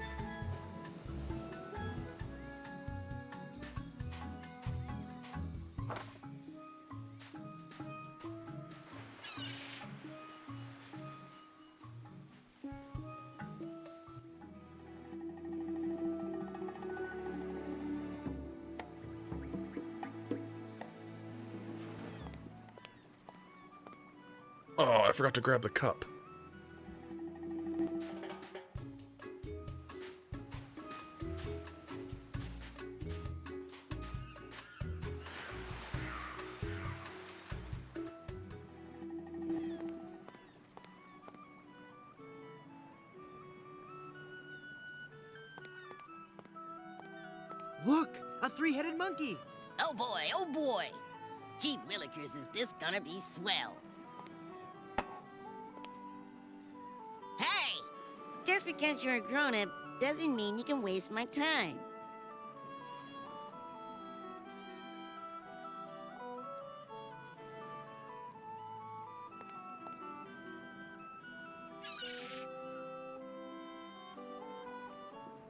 Oh, I forgot to grab the cup. Look! A three-headed monkey! Oh boy. Gee willikers, is this gonna be swell. Hey! Just because you're a grown-up doesn't mean you can waste my time.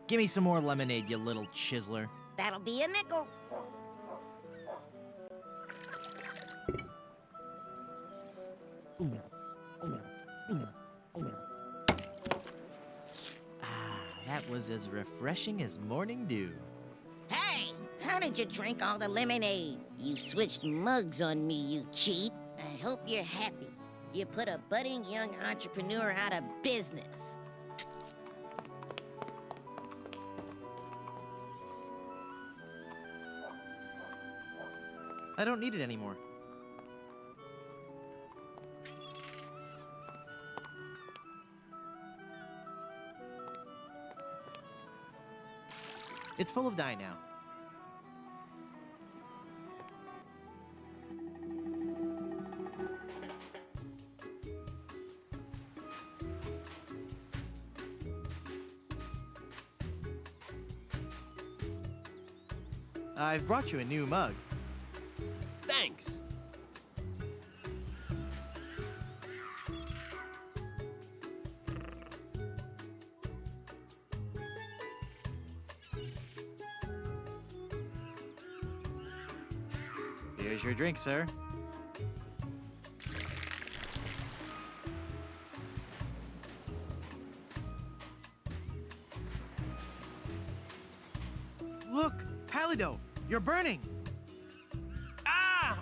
Give me some more lemonade, you little chiseler. That'll be a nickel. That was as refreshing as morning dew. Hey! How did you drink all the lemonade? You switched mugs on me, you cheat. I hope you're happy. You put a budding young entrepreneur out of business. I don't need it anymore. It's full of dye now. I've brought you a new mug. Thanks. Here's your drink, sir. Look, Palido, you're burning.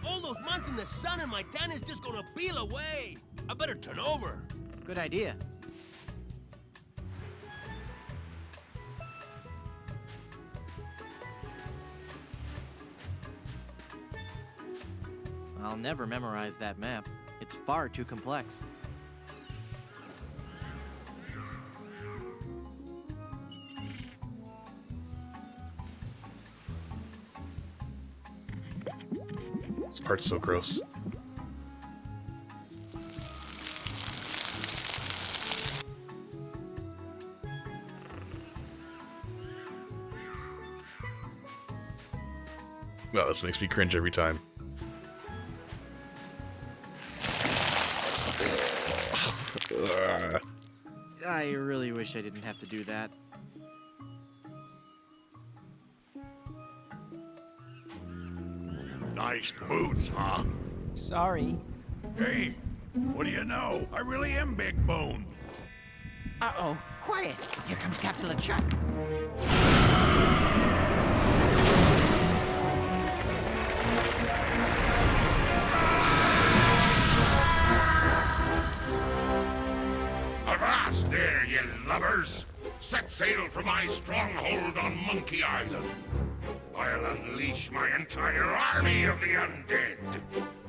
All those months in the sun and my tan is just gonna peel away. I better turn over. Good idea. I'll never memorize that map. It's far too complex. This part's so gross. Oh, this makes me cringe every time. I really wish I didn't have to do that. Nice boots, huh? Sorry. Hey, what do you know? I really am big boned. Uh-oh. Quiet. Here comes Captain LeChuck. Avast there, ye lubbers! Set sail for my stronghold on Monkey Island. I'll unleash my entire army of the undead.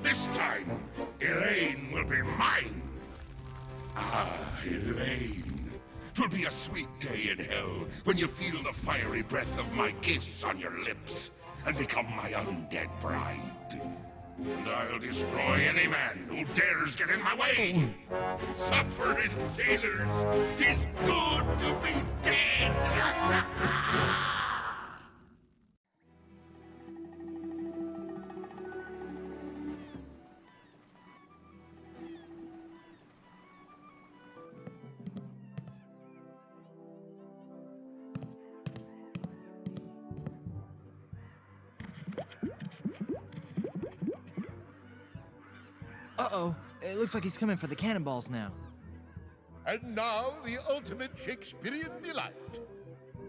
This time, Elaine will be mine. Ah, Elaine. 'Twill be a sweet day in hell when you feel the fiery breath of my kiss on your lips and become my undead bride. And I'll destroy any man who dares get in my way. Suffering sailors, 'tis good to be dead. Uh-oh. It looks like he's coming for the cannonballs now. And now the ultimate Shakespearean delight.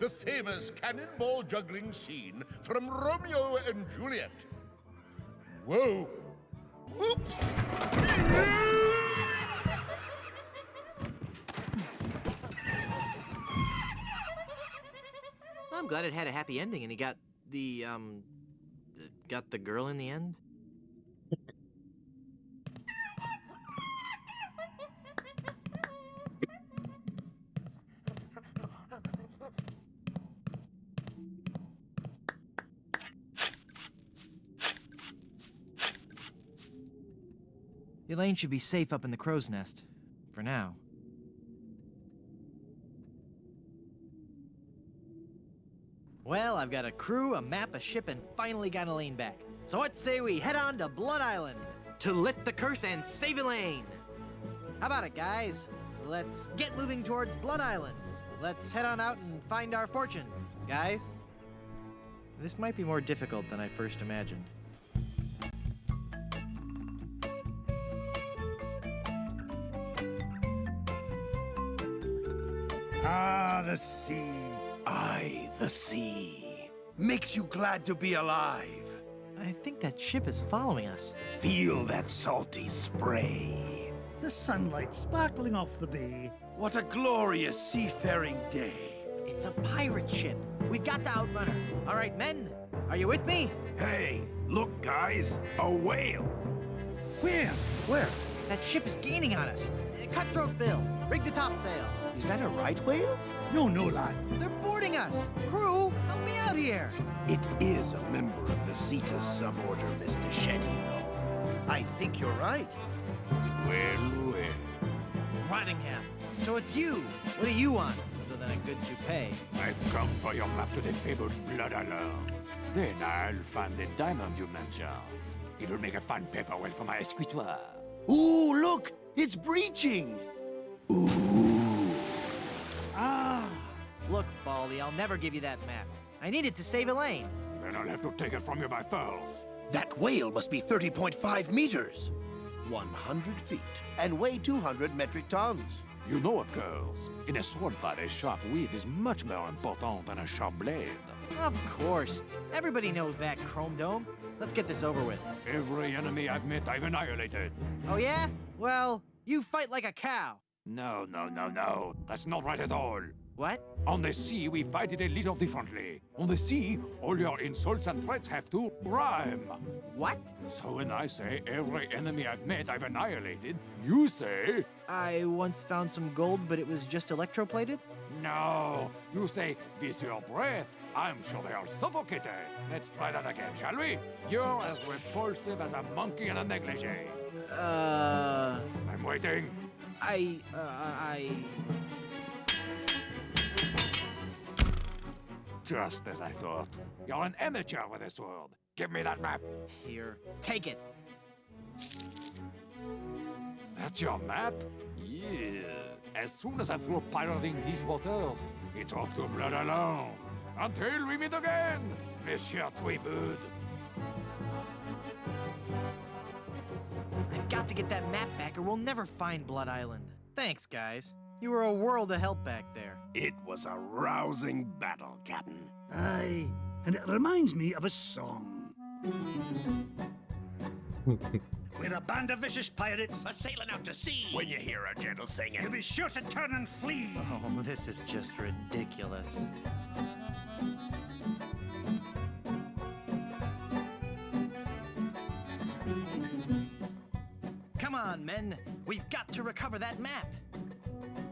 The famous cannonball juggling scene from Romeo and Juliet. Whoa! Oops! I'm glad it had a happy ending and he got the girl in the end. Elaine should be safe up in the crow's nest. For now. Well, I've got a crew, a map, a ship, and finally got Elaine back. So what say we head on to Blood Island to lift the curse and save Elaine? How about it, guys? Let's get moving towards Blood Island. Let's head on out and find our fortune, guys. This might be more difficult than I first imagined. Ah, the sea. Aye, the sea. Makes you glad to be alive. I think that ship is following us. Feel that salty spray. The sunlight sparkling off the bay. What a glorious seafaring day. It's a pirate ship. We've got to outrun her. All right, men, are you with me? Hey, look, guys, a whale. Where? Where? That ship is gaining on us. Cutthroat Bill, rig the topsail. Is that a right whale? No, lad. They're boarding us. Crew, help me out here. It is a member of the Cetus suborder, Mr. Shetty, though. I think you're right. Well. Rottingham. So it's you. What do you want, other than a good toupee? I've come for your map to the fabled Blood Island. Then I'll find the diamond you mentioned. It'll make a fine paperweight for my escritoire. Ooh, look! It's breaching! Ah! Look, Baldy, I'll never give you that map. I need it to save Elaine. Then I'll have to take it from you by force. That whale must be 30.5 meters. 100 feet. And weigh 200 metric tons. You know, of course, in a sword fight, a sharp weave is much more important than a sharp blade. Of course. Everybody knows that, Chrome Dome. Let's get this over with. Every enemy I've met, I've annihilated. Oh, yeah? Well, you fight like a cow. No. That's not right at all. What? On the sea, we fight it a little differently. On the sea, all your insults and threats have to rhyme. What? So when I say every enemy I've met, I've annihilated, you say... I once found some gold, but it was just electroplated? No. You say, with your breath, I'm sure they are suffocated. Let's try that again, shall we? You're as repulsive as a monkey in a negligee. I'm waiting. Just as I thought. You're an amateur with a sword. Give me that map. Here, take it. That's your map? Yeah. As soon as I'm through pirating these waters, it's off to Blood Alone. Until we meet again, Monsieur Tweepood. I've got to get that map back or we'll never find Blood Island. Thanks, guys. You were a world of help back there. It was a rousing battle, Captain. Aye, and it reminds me of a song. We're a band of vicious pirates sailing out to sea. When you hear a gentle singing, you be sure to turn and flee. Oh, this is just ridiculous. Come on, men. We've got to recover that map.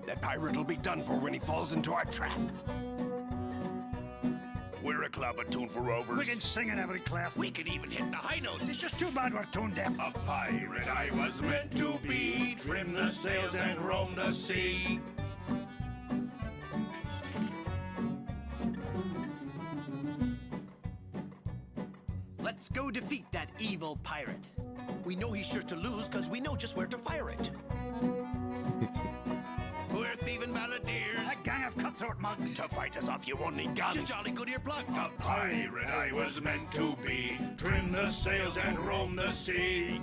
that pirate will be done for when he falls into our trap. We're a club attuned for rovers. We can sing in every clef. We can even hit the high notes. It's just too bad we're tone deaf. A pirate I was meant to be, trim the sails and roam the sea. Let's go defeat that evil pirate. We know he's sure to lose because we know just where to fire it. We're thieving balladeers. A gang of cutthroat mugs. To fight us off, you won't need guns. Just jolly good ear plugs. A pirate I was meant to be, trim the sails and roam the sea.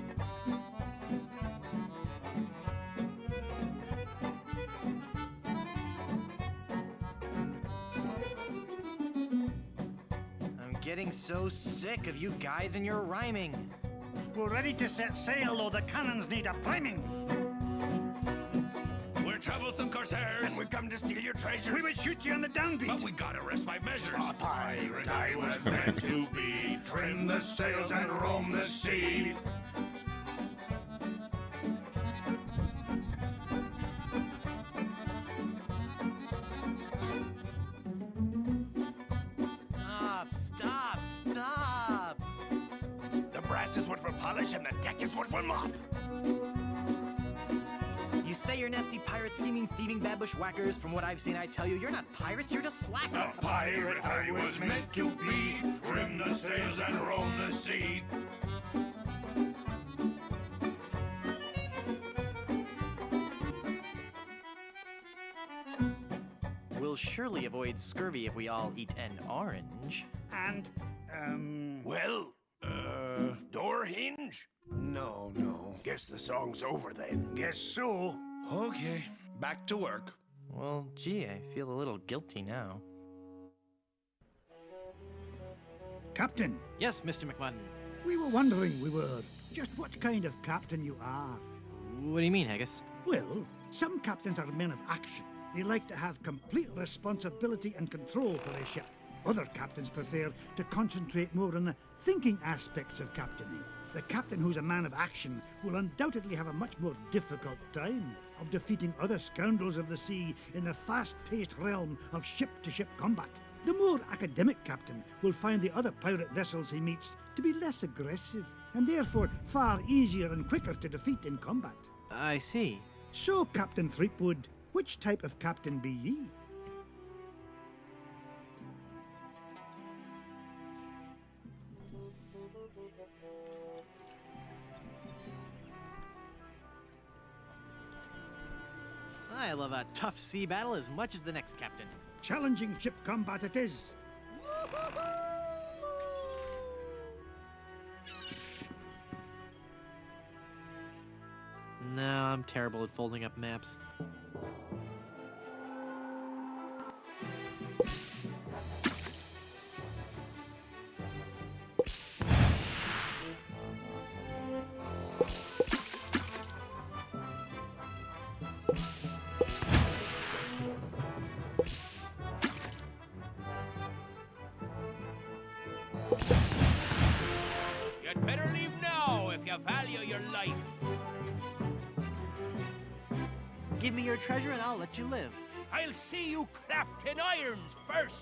I'm getting so sick of you guys and your rhyming. We're ready to set sail, though the cannons need a priming. We're troublesome corsairs, and we've come to steal your treasures. We would shoot you on the downbeat. But we gotta rest 5 measures. A pirate I was meant to be, trim the sails and roam the sea. Stop, stop, stop! The brass is what we'll polish, and the deck is what we'll mop. You say you're nasty pirate, scheming, thieving, bad bushwhackers. From what I've seen, I tell you, you're not pirates, you're just slackers. A pirate I was meant to be, trim the sails and roam the sea. We'll surely avoid scurvy if we all eat an orange. And, Well, door hinge? No. Guess the song's over then. guess so. Okay, back to work. Well, gee, I feel a little guilty now. Captain, Yes, Mr. McMahon. we were wondering, just what kind of captain you are. What do you mean, Haggis? Well, some captains are men of action. They like to have complete responsibility and control for their ship. Other captains prefer to concentrate more on the thinking aspects of captaining. The captain who's a man of action will undoubtedly have a much more difficult time of defeating other scoundrels of the sea in the fast-paced realm of ship-to-ship combat. The more academic captain will find the other pirate vessels he meets to be less aggressive, and therefore far easier and quicker to defeat in combat. I see. So, Captain Threepwood, which type of captain be ye? I love a tough sea battle as much as the next captain. Challenging ship combat it is. No, I'm terrible at folding up maps. You'd better leave now if you value your life. Give me your treasure and I'll let you live. I'll see you clapped in irons first.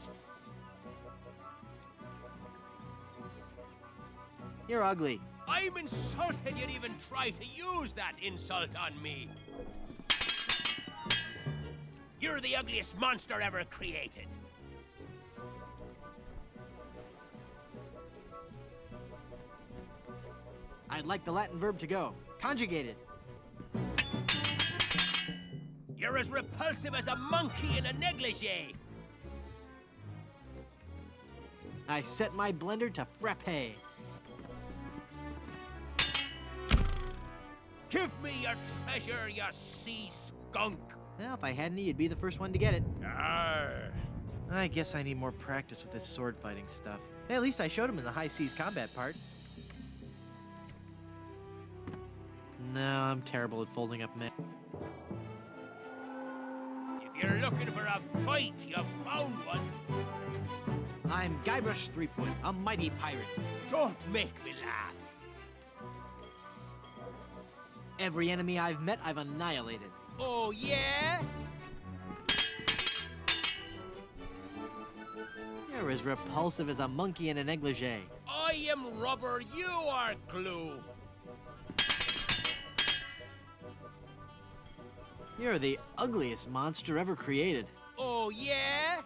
You're ugly. I'm insulted you'd even try to use that insult on me. You're the ugliest monster ever created. I'd like the Latin verb to go. Conjugated. You're as repulsive as a monkey in a negligee. I set my blender to frappe. Give me your treasure, you sea skunk. Well, if I hadn't, you'd be the first one to get it. Arr. I guess I need more practice with this sword fighting stuff. Hey, at least I showed him in the high seas combat part. No, I'm terrible at folding up men. If you're looking for a fight, you found one. I'm Guybrush Threepwood, a mighty pirate. Don't make me laugh. Every enemy I've met, I've annihilated. Oh, yeah? You're as repulsive as a monkey in a negligee. I am rubber, you are glue. You're the ugliest monster ever created. Oh, yeah?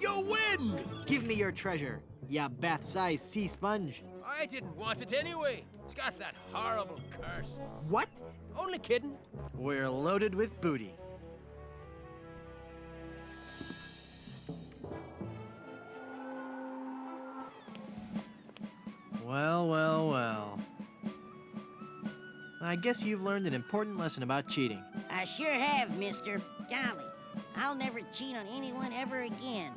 You win! Give me your treasure, ya bath-sized sea sponge. I didn't want it anyway. It's got that horrible curse. What? Only kidding. We're loaded with booty. Well, well, well. I guess you've learned an important lesson about cheating. I sure have, mister. Golly, I'll never cheat on anyone ever again.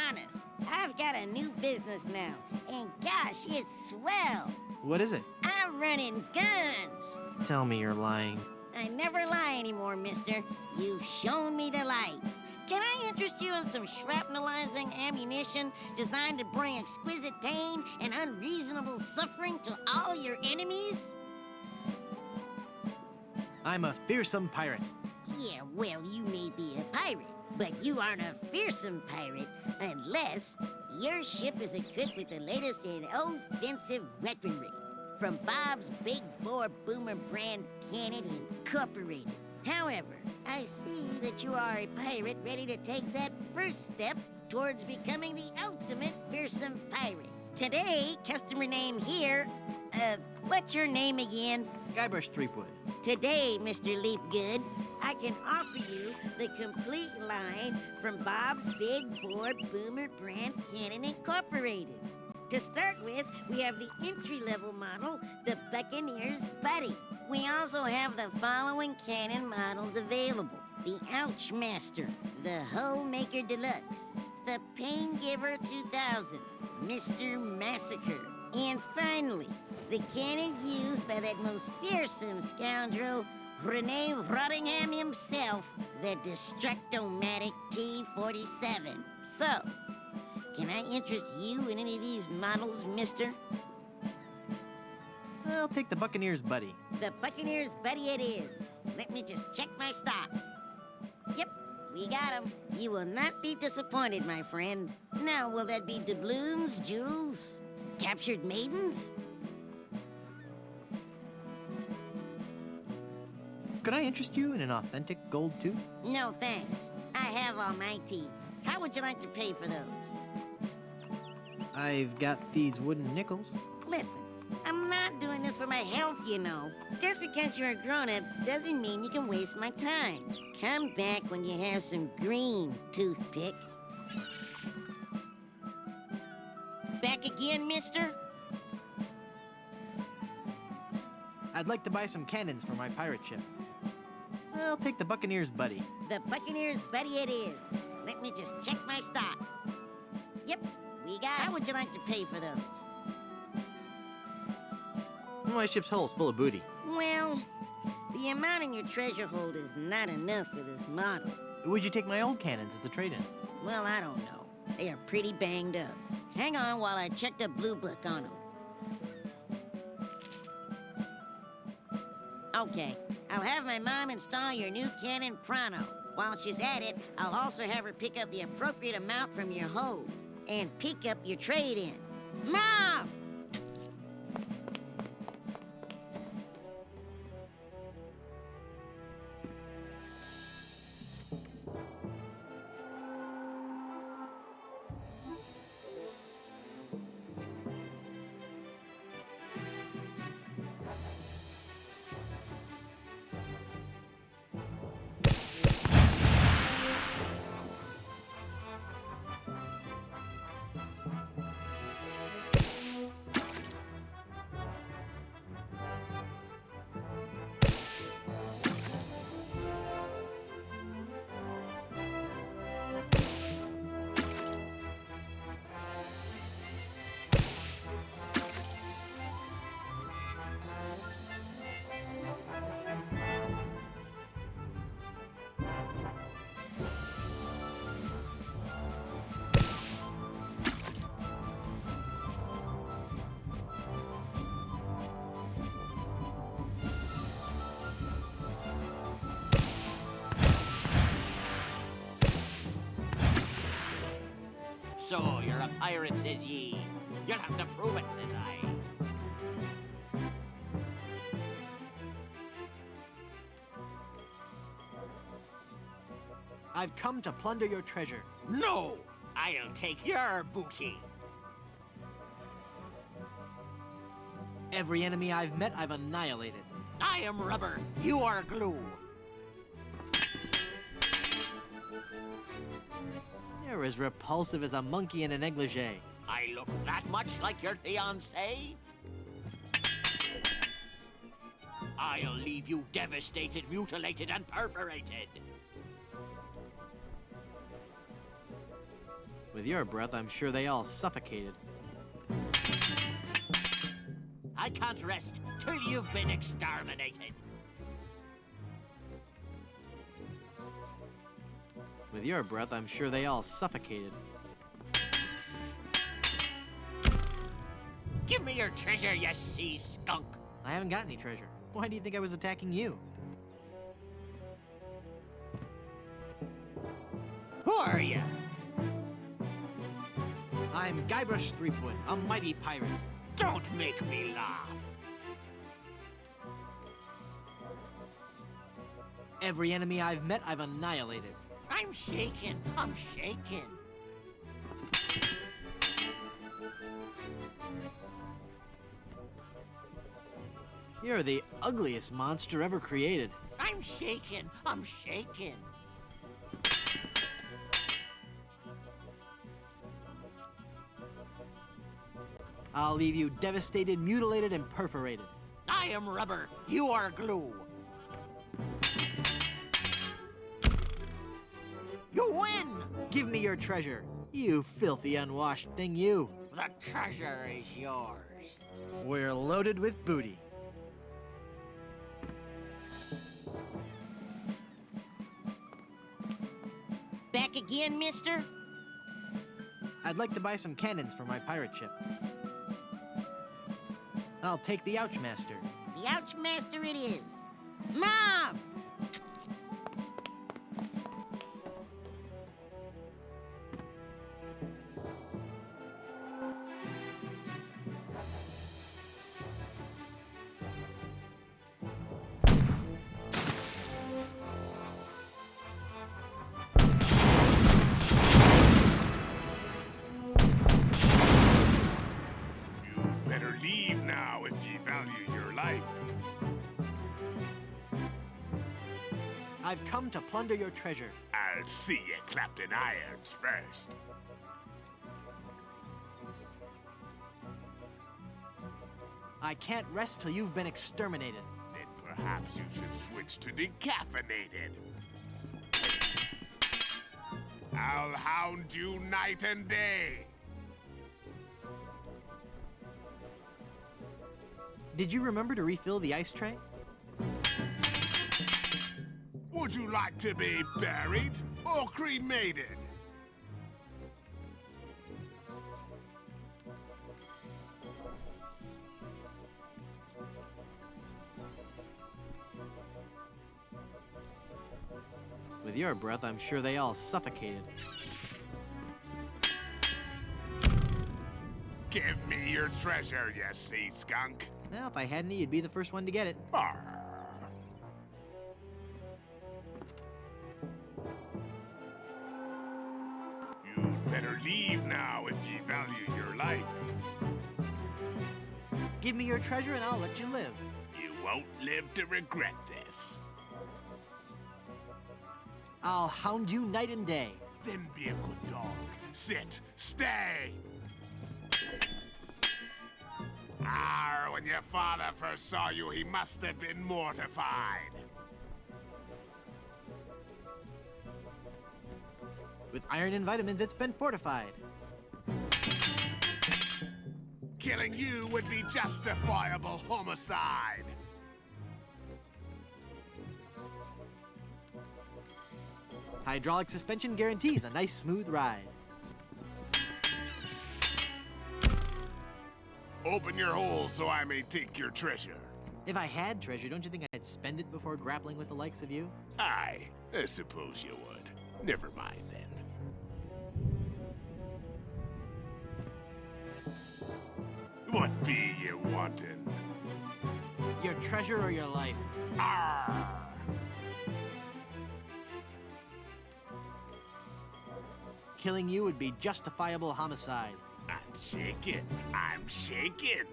Honest. I've got a new business now, and gosh, it's swell. What is it? I'm running guns. Tell me you're lying. I never lie anymore, mister. You've shown me the light. Can I interest you in some shrapnelizing ammunition designed to bring exquisite pain and unreasonable suffering to all your enemies? I'm a fearsome pirate. Yeah, well, you may be a pirate, but you aren't a fearsome pirate unless your ship is equipped with the latest in offensive weaponry from Bob's Big Bore Boomer brand cannon incorporated. However, I see that you are a pirate ready to take that first step towards becoming the ultimate fearsome pirate. Today, customer name here, what's your name again? Guybrush Threepwood. Today, Mr. Leapgood, I can offer you the complete line from Bob's Big Bore Boomer brand cannon incorporated. To start with, we have the entry-level model, the Buccaneer's Buddy. We also have the following cannon models available. The Ouchmaster, the Hullmaker Deluxe, the Paingiver 2000, Mr. Massacre, and finally, the cannon used by that most fearsome scoundrel, Renee Rottingham himself, the Destructomatic T-47. So, can I interest you in any of these models, mister? I'll take the Buccaneer's Buddy. The Buccaneer's Buddy it is. Let me just check my stock. Yep, we got him. You will not be disappointed, my friend. Now, will that be doubloons, jewels, captured maidens? Could I interest you in an authentic gold tooth? No, thanks. I have all my teeth. How would you like to pay for those? I've got these wooden nickels. Listen, I'm not doing this for my health, you know. Just because you're a grown-up doesn't mean you can waste my time. Come back when you have some green, toothpick. Back again, mister? I'd like to buy some cannons for my pirate ship. I'll take the Buccaneer's Buddy. The Buccaneer's Buddy it is. Let me just check my stock. Yep, we got. How would you like to pay for those? My ship's hull's full of booty. Well, the amount in your treasure hold is not enough for this model. Would you take my old cannons as a trade-in? Well, I don't know. They are pretty banged up. Hang on while I check the blue book on them. Okay, I'll have my mom install your new cannon pronto. While she's at it, I'll also have her pick up the appropriate amount from your hold and pick up your trade-in. Mom! So you're a pirate, says ye. You'll have to prove it, says I. I've come to plunder your treasure. No! I'll take your booty. Every enemy I've met, I've annihilated. I am rubber. You are glue. You're as repulsive as a monkey in a negligee. I look that much like your fiancé? I'll leave you devastated, mutilated, and perforated. With your breath, I'm sure they all suffocated. I can't rest till you've been exterminated. With your breath, I'm sure they all suffocated. Give me your treasure, you sea skunk. I haven't got any treasure. Why do you think I was attacking you? Who are you? I'm Guybrush Threepwood, a mighty pirate. Don't make me laugh. Every enemy I've met, I've annihilated. I'm shaking. I'm shaking. You're the ugliest monster ever created. I'm shaking. I'm shaking. I'll leave you devastated, mutilated, and perforated. I am rubber. You are glue. You win! Give me your treasure, you filthy, unwashed thing, you. The treasure is yours. We're loaded with booty. Back again, mister? I'd like to buy some cannons for my pirate ship. I'll take the Ouchmaster. The Ouchmaster it is. Mom! Better leave now if ye value your life. I've come to plunder your treasure. I'll see ye clapped in irons first. I can't rest till you've been exterminated. Then perhaps you should switch to decaffeinated. I'll hound you night and day. Did you remember to refill the ice tray? Would you like to be buried or cremated? With your breath, I'm sure they all suffocated. Give me your treasure, you sea skunk. Well, if I had any, you'd be the first one to get it. Arr. You'd better leave now if ye value your life. Give me your treasure and I'll let you live. You won't live to regret this. I'll hound you night and day. Then be a good dog. Sit. Stay. Arr, when your father first saw you, he must have been mortified. With iron and vitamins, it's been fortified. Killing you would be justifiable homicide. Hydraulic suspension guarantees a nice smooth ride. Open your hole so I may take your treasure. If I had treasure, don't you think I'd spend it before grappling with the likes of you? Aye, I suppose you would. Never mind then. be you wantin'? Your treasure or your life? Arr! Killing you would be justifiable homicide. I'm shaking. I'm shaking.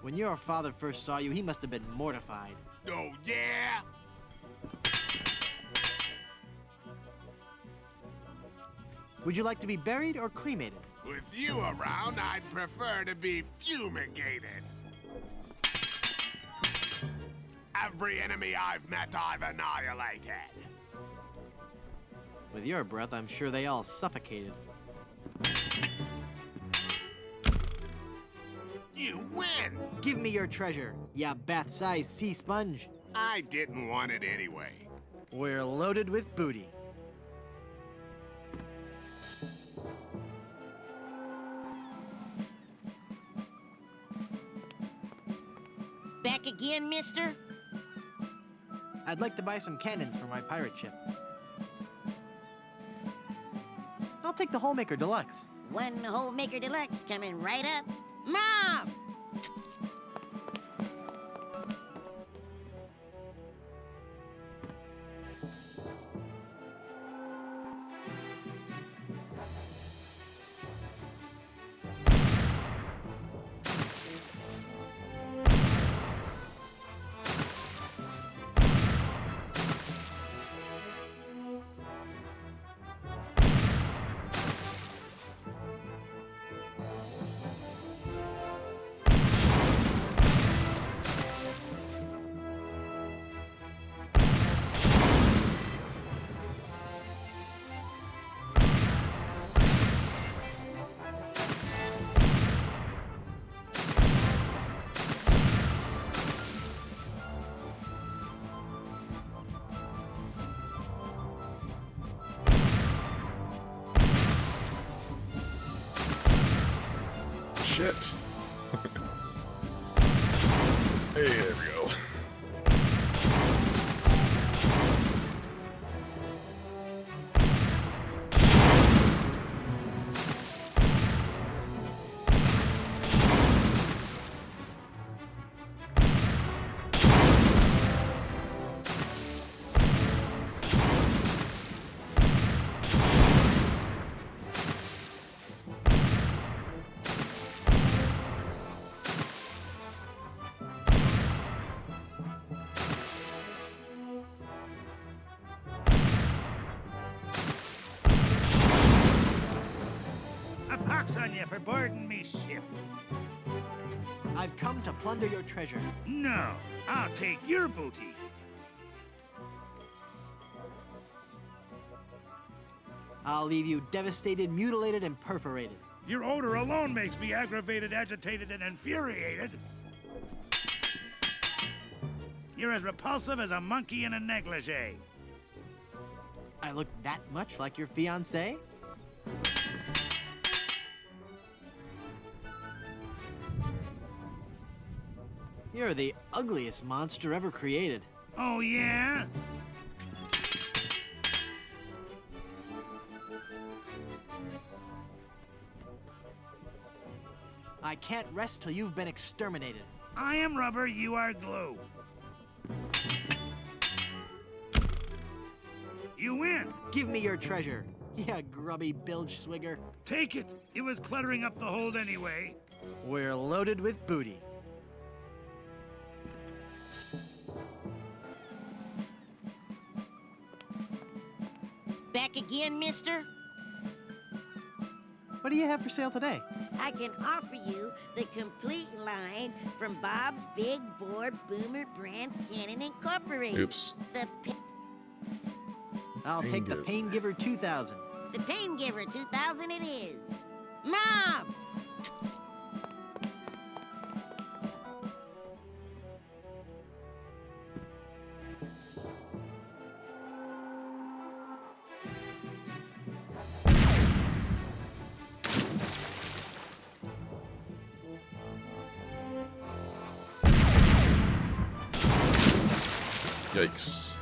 When your father first saw you, he must have been mortified. Oh, yeah? Would you like to be buried or cremated? With you around, I'd prefer to be fumigated. Every enemy I've met, I've annihilated. With your breath, I'm sure they all suffocated. You win! Give me your treasure, ya bath-sized sea sponge. I didn't want it anyway. We're loaded with booty. Back again, mister? I'd like to buy some cannons for my pirate ship. I'll take the Holemaker Deluxe. One Holemaker Deluxe coming right up. Mom! Shit. Hey, there we go. A pox on you for boarding me ship. I've come to plunder your treasure. No, I'll take your booty. I'll leave you devastated, mutilated, and perforated. Your odor alone makes me aggravated, agitated, and infuriated. You're as repulsive as a monkey in a negligee. I look that much like your fiancé? You're the ugliest monster ever created. Oh, yeah? I can't rest till you've been exterminated. I am rubber, you are glue. You win. Give me your treasure, ya grubby bilge swigger. Take it. It was cluttering up the hold anyway. We're loaded with booty. Back again, mister? What do you have for sale today? I can offer you the complete line from Bob's Big Bore Boomer Brand Cannon Incorporated. Oops. The I'll take the Pain Giver 2000. The Pain Giver 2000 it is. Mom! Yikes.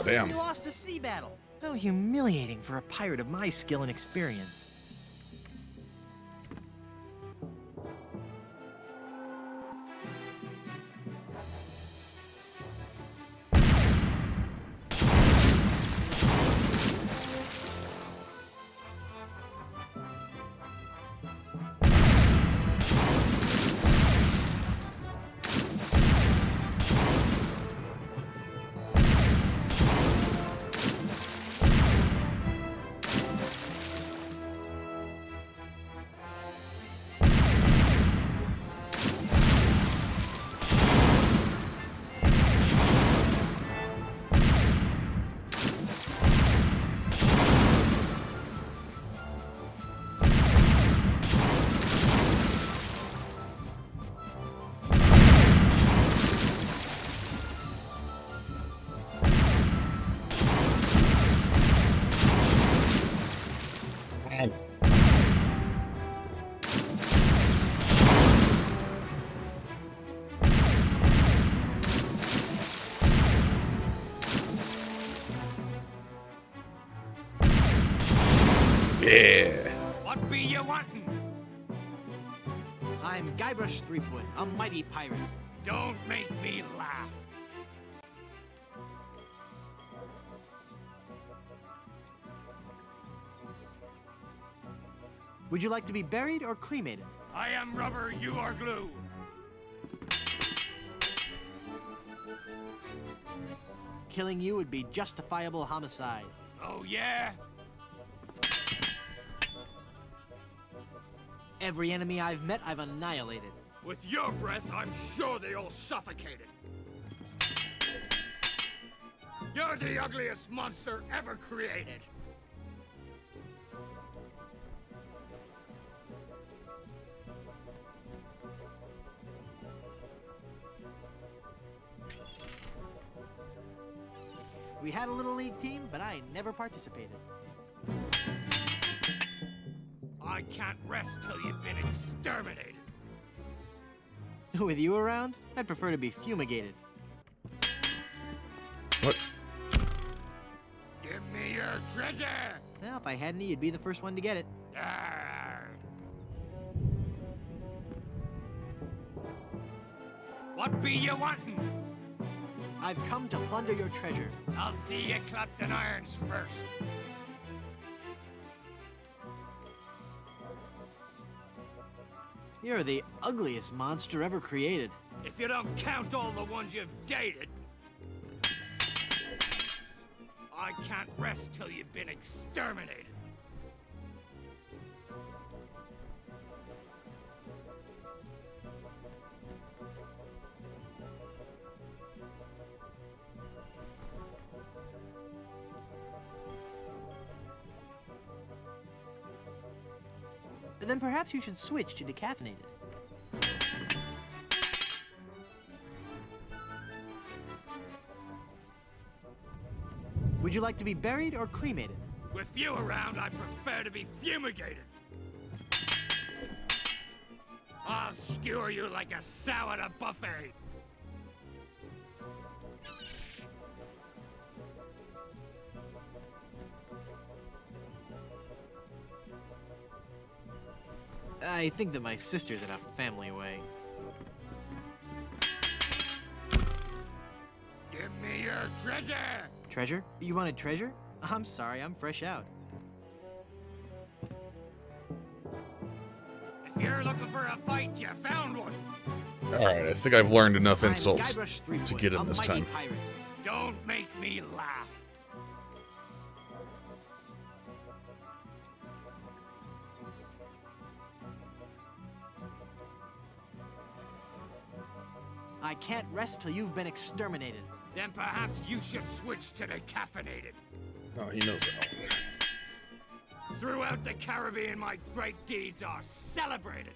Damn. We lost a sea battle. How humiliating for a pirate of my skill and experience. Yeah. What be you wanting? I'm Guybrush Threepwood, a mighty pirate. Don't make me laugh. Would you like to be buried or cremated? I am rubber, you are glue. Killing you would be justifiable homicide. Oh, yeah? Every enemy I've met, I've annihilated. With your breath, I'm sure they all suffocated. You're the ugliest monster ever created. We had a little league team, but I never participated. I can't rest till you've been exterminated. With you around, I'd prefer to be fumigated. What? Give me your treasure! Well, if I had any, you'd be the first one to get it. Arr. What be you wanting? I've come to plunder your treasure. I'll see you clapped in irons first. You're the ugliest monster ever created. If you don't count all the ones you've dated. I can't rest till you've been exterminated. Then perhaps you should switch to decaffeinated. Would you like to be buried or cremated? With you around, I prefer to be fumigated. I'll skewer you like a sow at a buffet. I think that my sister's in a family way. Give me your treasure! Treasure? You wanted treasure? I'm sorry, I'm fresh out. If you're looking for a fight, you found one. Alright, I think I've learned enough I'm insults Guybrush Threepwood, to get a him this mighty time. pirate. Don't make me laugh. I can't rest till you've been exterminated. Then perhaps you should switch to decaffeinated. Oh, he knows it. Throughout the Caribbean, my great deeds are celebrated.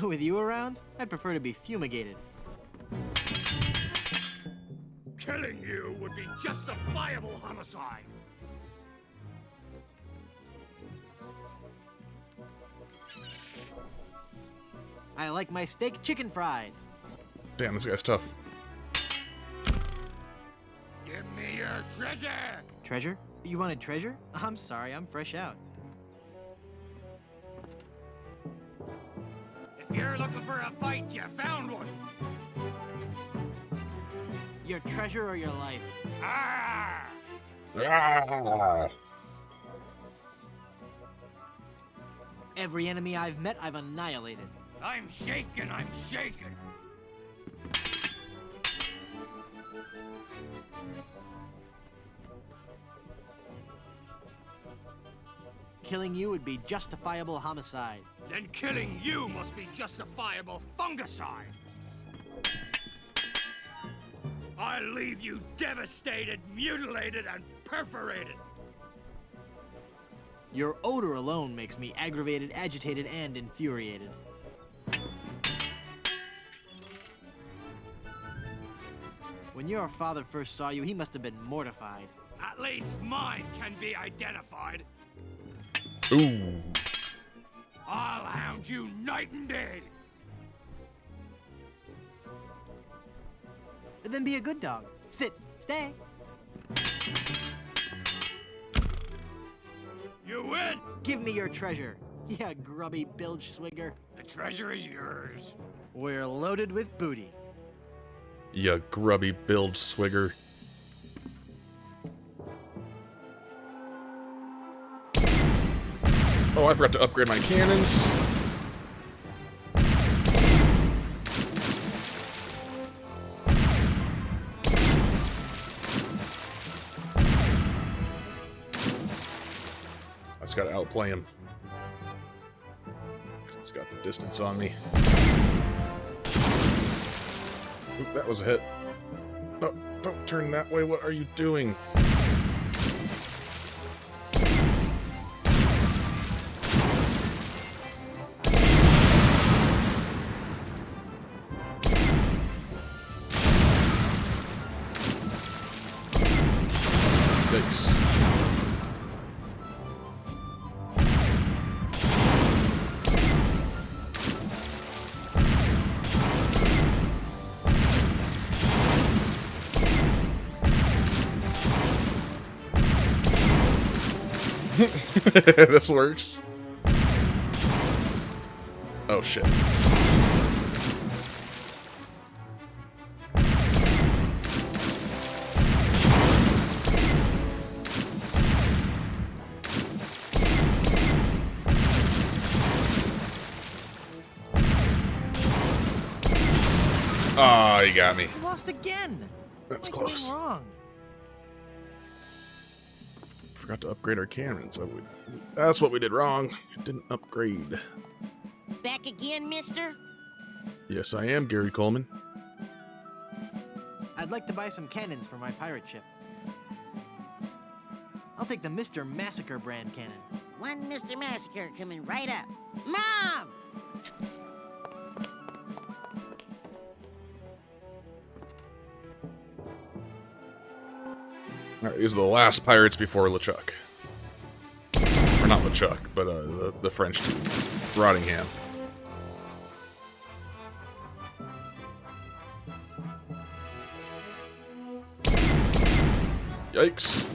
With you around, I'd prefer to be fumigated. Killing you would be justifiable homicide. I like my steak chicken fried. Damn, this guy's tough. Give me your treasure! Treasure? You wanted treasure? I'm sorry, I'm fresh out. If you're looking for a fight, you found one! Your treasure or your life? Ah! Ah! Every enemy I've met, I've annihilated. I'm shaking, I'm shaking! Killing you would be justifiable homicide. Then killing you must be justifiable fungicide! I leave you devastated, mutilated, and perforated! Your odor alone makes me aggravated, agitated, and infuriated. When your father first saw you, he must have been mortified. At least mine can be identified. Ooh. I'll hound you night and day! Then be a good dog. Sit, stay. You win! Give me your treasure, you grubby bilge swigger. The treasure is yours. We're loaded with booty. You grubby bilge swigger. Oh, I forgot to upgrade my cannons. I just gotta outplay him. He's got the distance on me. Oop, that was a hit. No, don't turn that way. What are you doing? Yikes. This works. Oh shit. Oh, you got me. You lost again. That's What am I close. doing wrong? Forgot to upgrade our cannons. That's what we did wrong. Didn't upgrade. Back again, mister? Yes, I am, Gary Coleman. I'd like to buy some cannons for my pirate ship. I'll take the Mr. Massacre brand cannon. One Mr. Massacre coming right up. Mom! Alright, these are the last pirates before LeChuck. Or not LeChuck, but the French dude. Rottingham. Yikes.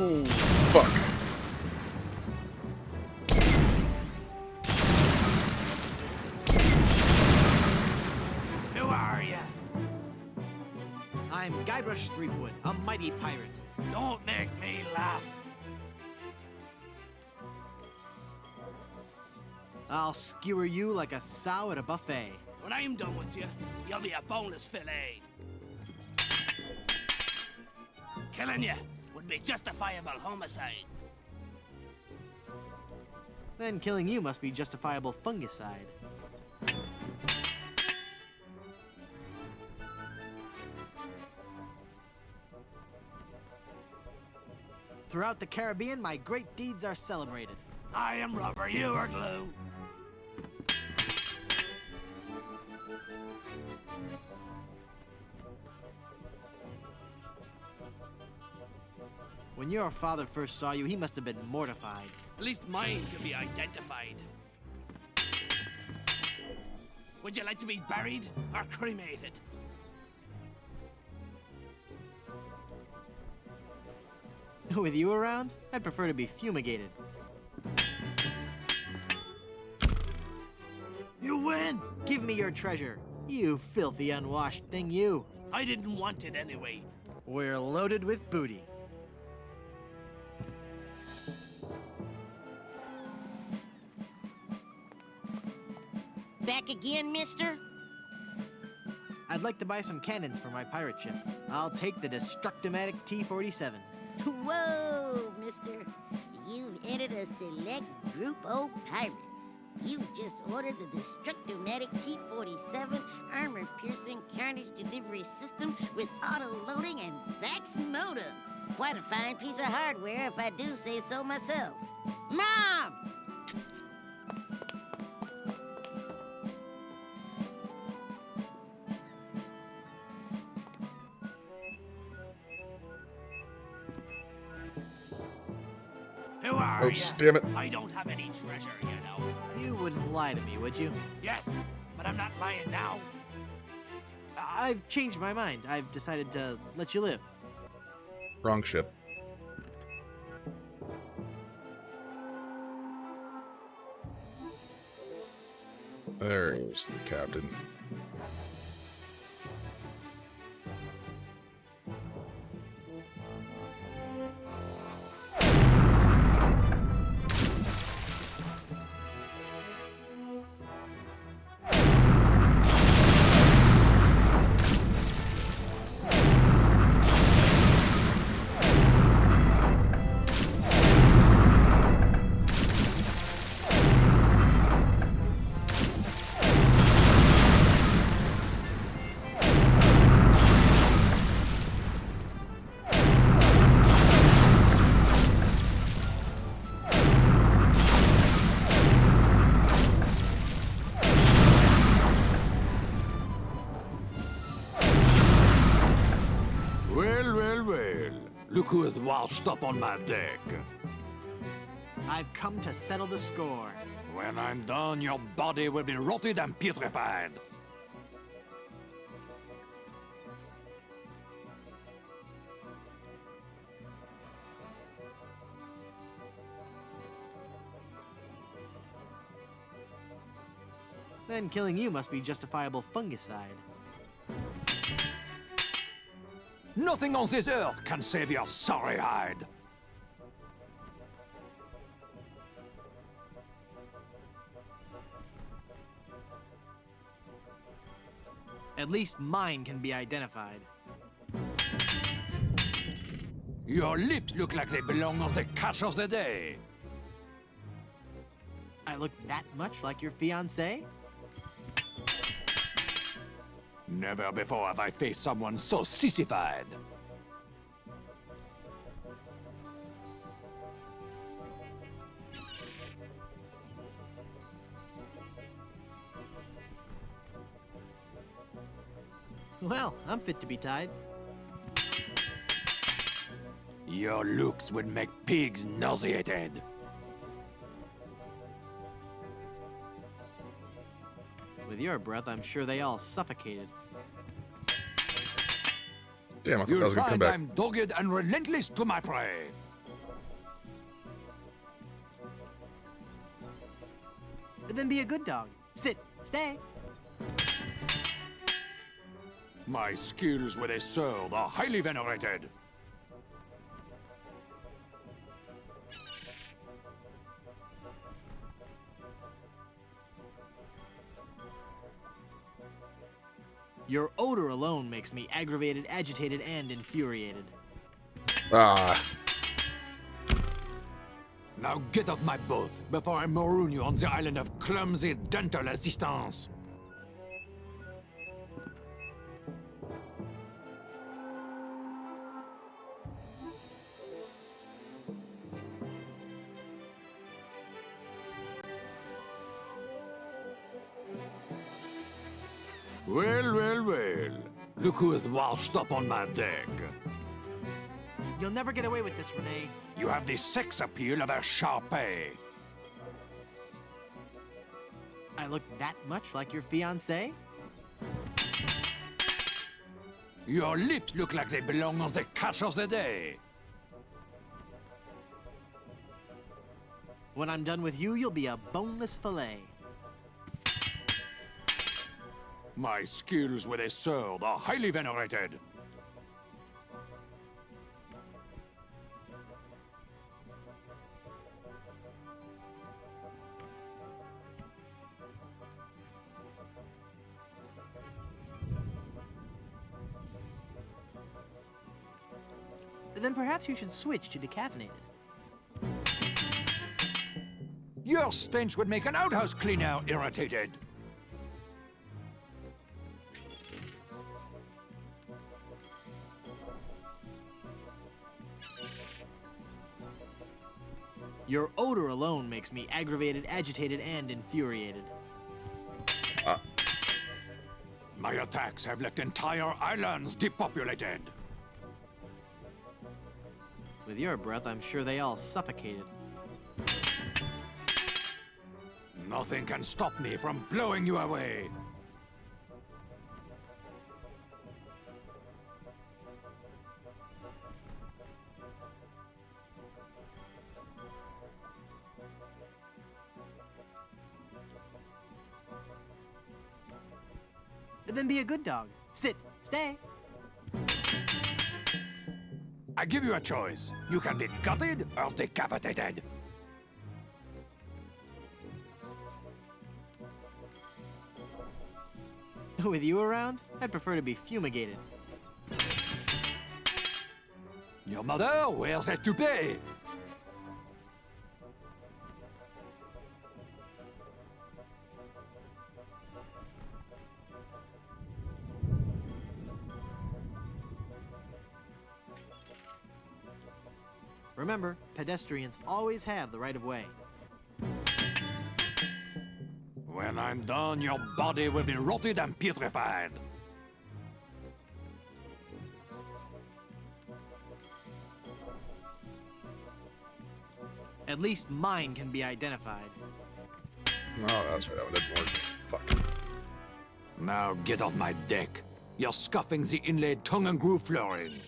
Oh, fuck. Who are you? I'm Guybrush Threepwood, a mighty pirate. Don't make me laugh. I'll skewer you like a sow at a buffet. When I'm done with you, you'll be a boneless fillet. Killing you would be justifiable homicide. Then killing you must be justifiable fungicide. Throughout the Caribbean, my great deeds are celebrated. I am rubber, you are glue. When your father first saw you, he must have been mortified. At least mine can be identified. Would you like to be buried or cremated? With you around, I'd prefer to be fumigated. You win! Give me your treasure, you filthy unwashed thing, you. I didn't want it anyway. We're loaded with booty. Back again, mister? I'd like to buy some cannons for my pirate ship. I'll take the Destructomatic T-47. Whoa, mister. You've entered a select group of pirates. You've just ordered the Destructomatic T-47 armor-piercing carnage delivery system with auto-loading and fax modem. Quite a fine piece of hardware, if I do say so myself. Mom! Who are Oh, you? damn it. I don't have any treasure, you know. You wouldn't lie to me, would you? Yes, but I'm not lying now. I've changed my mind. I've decided to let you live. Wrong ship. There's the captain. Look who is washed up on my deck. I've come to settle the score. When I'm done, your body will be rotted and putrefied. Then killing you must be justifiable fungicide. Nothing on this earth can save your sorry hide. At least mine can be identified. Your lips look like they belong on the catch of the day. I look that much like your fiancé? Never before have I faced someone so sissified. Well, I'm fit to be tied. Your looks would make pigs nauseated. With your breath, I'm sure they all suffocated. Damn, I thought that was gonna come find back. I'm dogged and relentless to my prey. Then be a good dog. Sit, stay. My skills with a sword are highly venerated. Your odor alone makes me aggravated, agitated, and infuriated. Ah. Now get off my boat before I maroon you on the island of clumsy dental assistance. Well, well, well. Look who is washed up on my deck. You'll never get away with this, Renee. You have the sex appeal of a Sharpei. I look that much like your fiancé? Your lips look like they belong on the catch of the day. When I'm done with you, you'll be a boneless fillet. My skills with a sword are highly venerated. Then perhaps you should switch to decaffeinated. Your stench would make an outhouse cleaner irritated. Your odor alone makes me aggravated, agitated, and infuriated. My attacks have left entire islands depopulated. With your breath, I'm sure they all suffocated. Nothing can stop me from blowing you away. Then be a good dog. Sit, stay. I give you a choice. You can be gutted or decapitated. With you around, I'd prefer to be fumigated. Your mother wears a toupee. Remember, pedestrians always have the right of way. When I'm done, your body will be rotted and putrefied. At least mine can be identified. Oh, that's right. That didn't work. Fuck. Now get off my deck. You're scuffing the inlaid tongue and groove flooring.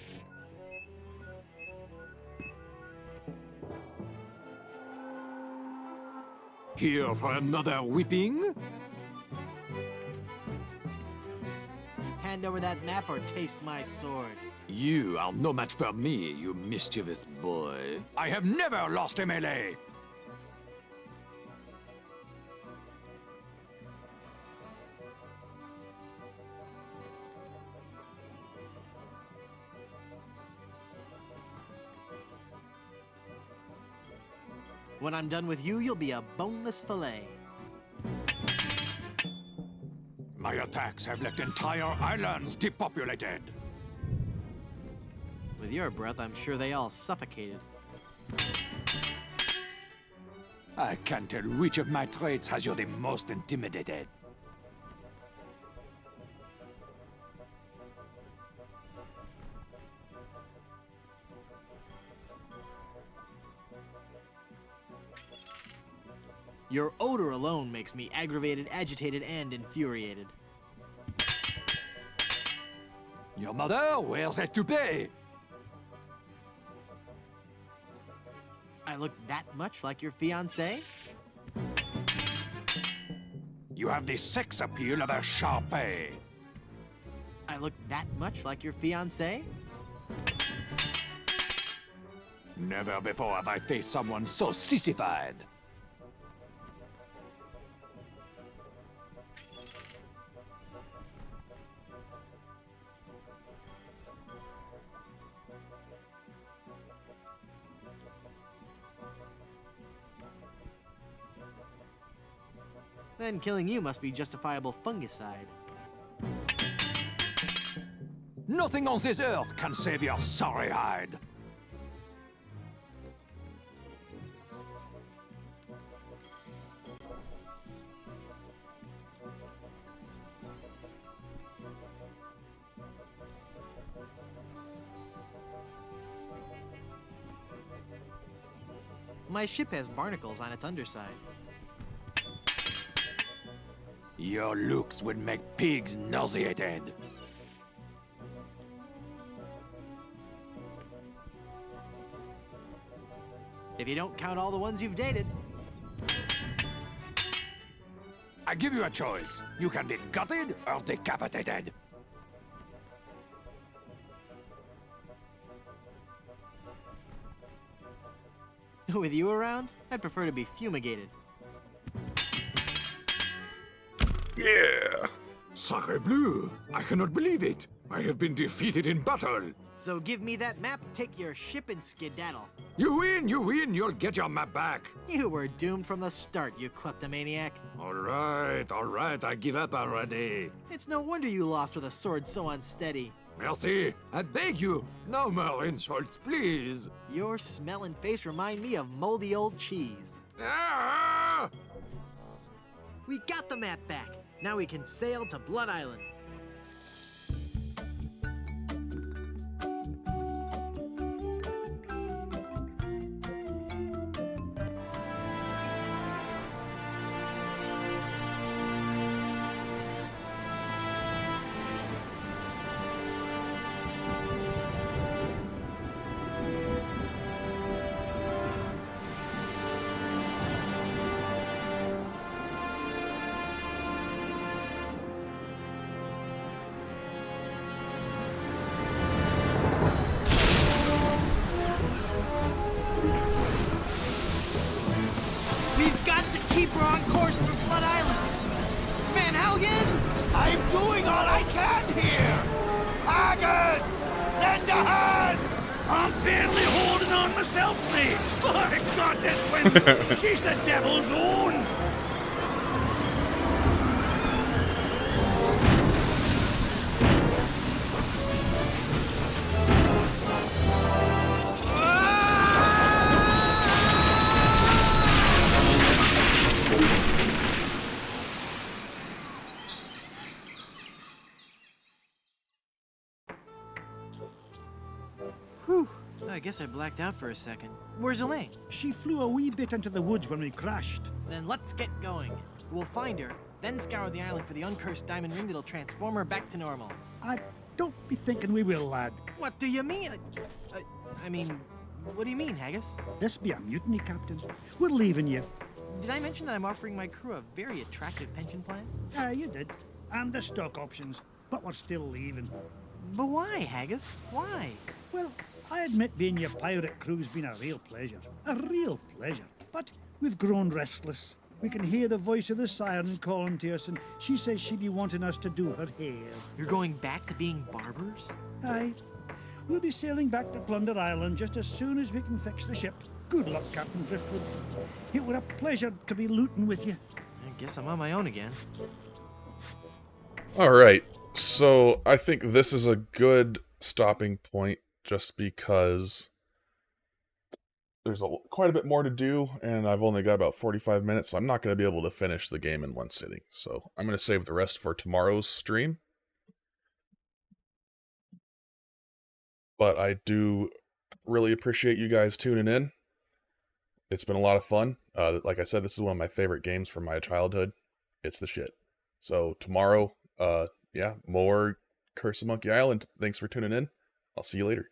Here for another whipping? Hand over that map or taste my sword. You are no match for me, you mischievous boy. I have never lost a melee! When I'm done with you, you'll be a boneless fillet. My attacks have left entire islands depopulated. With your breath, I'm sure they all suffocated. I can't tell which of my traits has you the most intimidated. Your odor alone makes me aggravated, agitated, and infuriated. Your mother wears a toupee! I look that much like your fiancé? You have the sex appeal of a Sharpay. I look that much like your fiancé? Never before have I faced someone so sissified. Then killing you must be justifiable fungicide. Nothing on this earth can save your sorry hide. My ship has barnacles on its underside. Your looks would make pigs nauseated. If you don't count all the ones you've dated. I give you a choice. You can be gutted or decapitated. With you around, I'd prefer to be fumigated. Yeah! Sacre bleu! I cannot believe it! I have been defeated in battle! So give me that map, take your ship and skedaddle. You win, you'll get your map back! You were doomed from the start, you kleptomaniac. Alright, I give up already. It's no wonder you lost with a sword so unsteady. Merci, I beg you, no more insults, please! Your smell and face remind me of moldy old cheese. Ah! We got the map back. Now we can sail to Blood Island. Keep her on course for Blood Island. Van Helgen! I'm doing all I can here! Haggis! Lend a hand! I'm barely holding on myself, mate. My God, this wind! She's the devil's own! Whew. I guess I blacked out for a second. Where's Elaine? She flew a wee bit into the woods when we crashed. Then let's get going. We'll find her, then scour the island for the uncursed diamond ring that'll transform her back to normal. I don't be thinking we will, lad. What do you mean? I mean, what do you mean, Haggis? This be a mutiny, Captain. We're leaving you. Did I mention that I'm offering my crew a very attractive pension plan? You did. And the stock options. But we're still leaving. But why, Haggis? Why? Well, I admit being your pirate crew's been a real pleasure. A real pleasure. But we've grown restless. We can hear the voice of the siren calling to us, and she says she'd be wanting us to do her hair. You're going back to being barbers? Aye. We'll be sailing back to Plunder Island just as soon as we can fix the ship. Good luck, Captain Driftwood. It were a pleasure to be looting with you. I guess I'm on my own again. Alright, so I think this is a good stopping point just because there's quite a bit more to do, and I've only got about 45 minutes, so I'm not going to be able to finish the game in one sitting. So I'm going to save the rest for tomorrow's stream. But I do really appreciate you guys tuning in. It's been a lot of fun. Like I said, this is one of my favorite games from my childhood. It's the shit. So tomorrow, yeah, more Curse of Monkey Island. Thanks for tuning in. I'll see you later.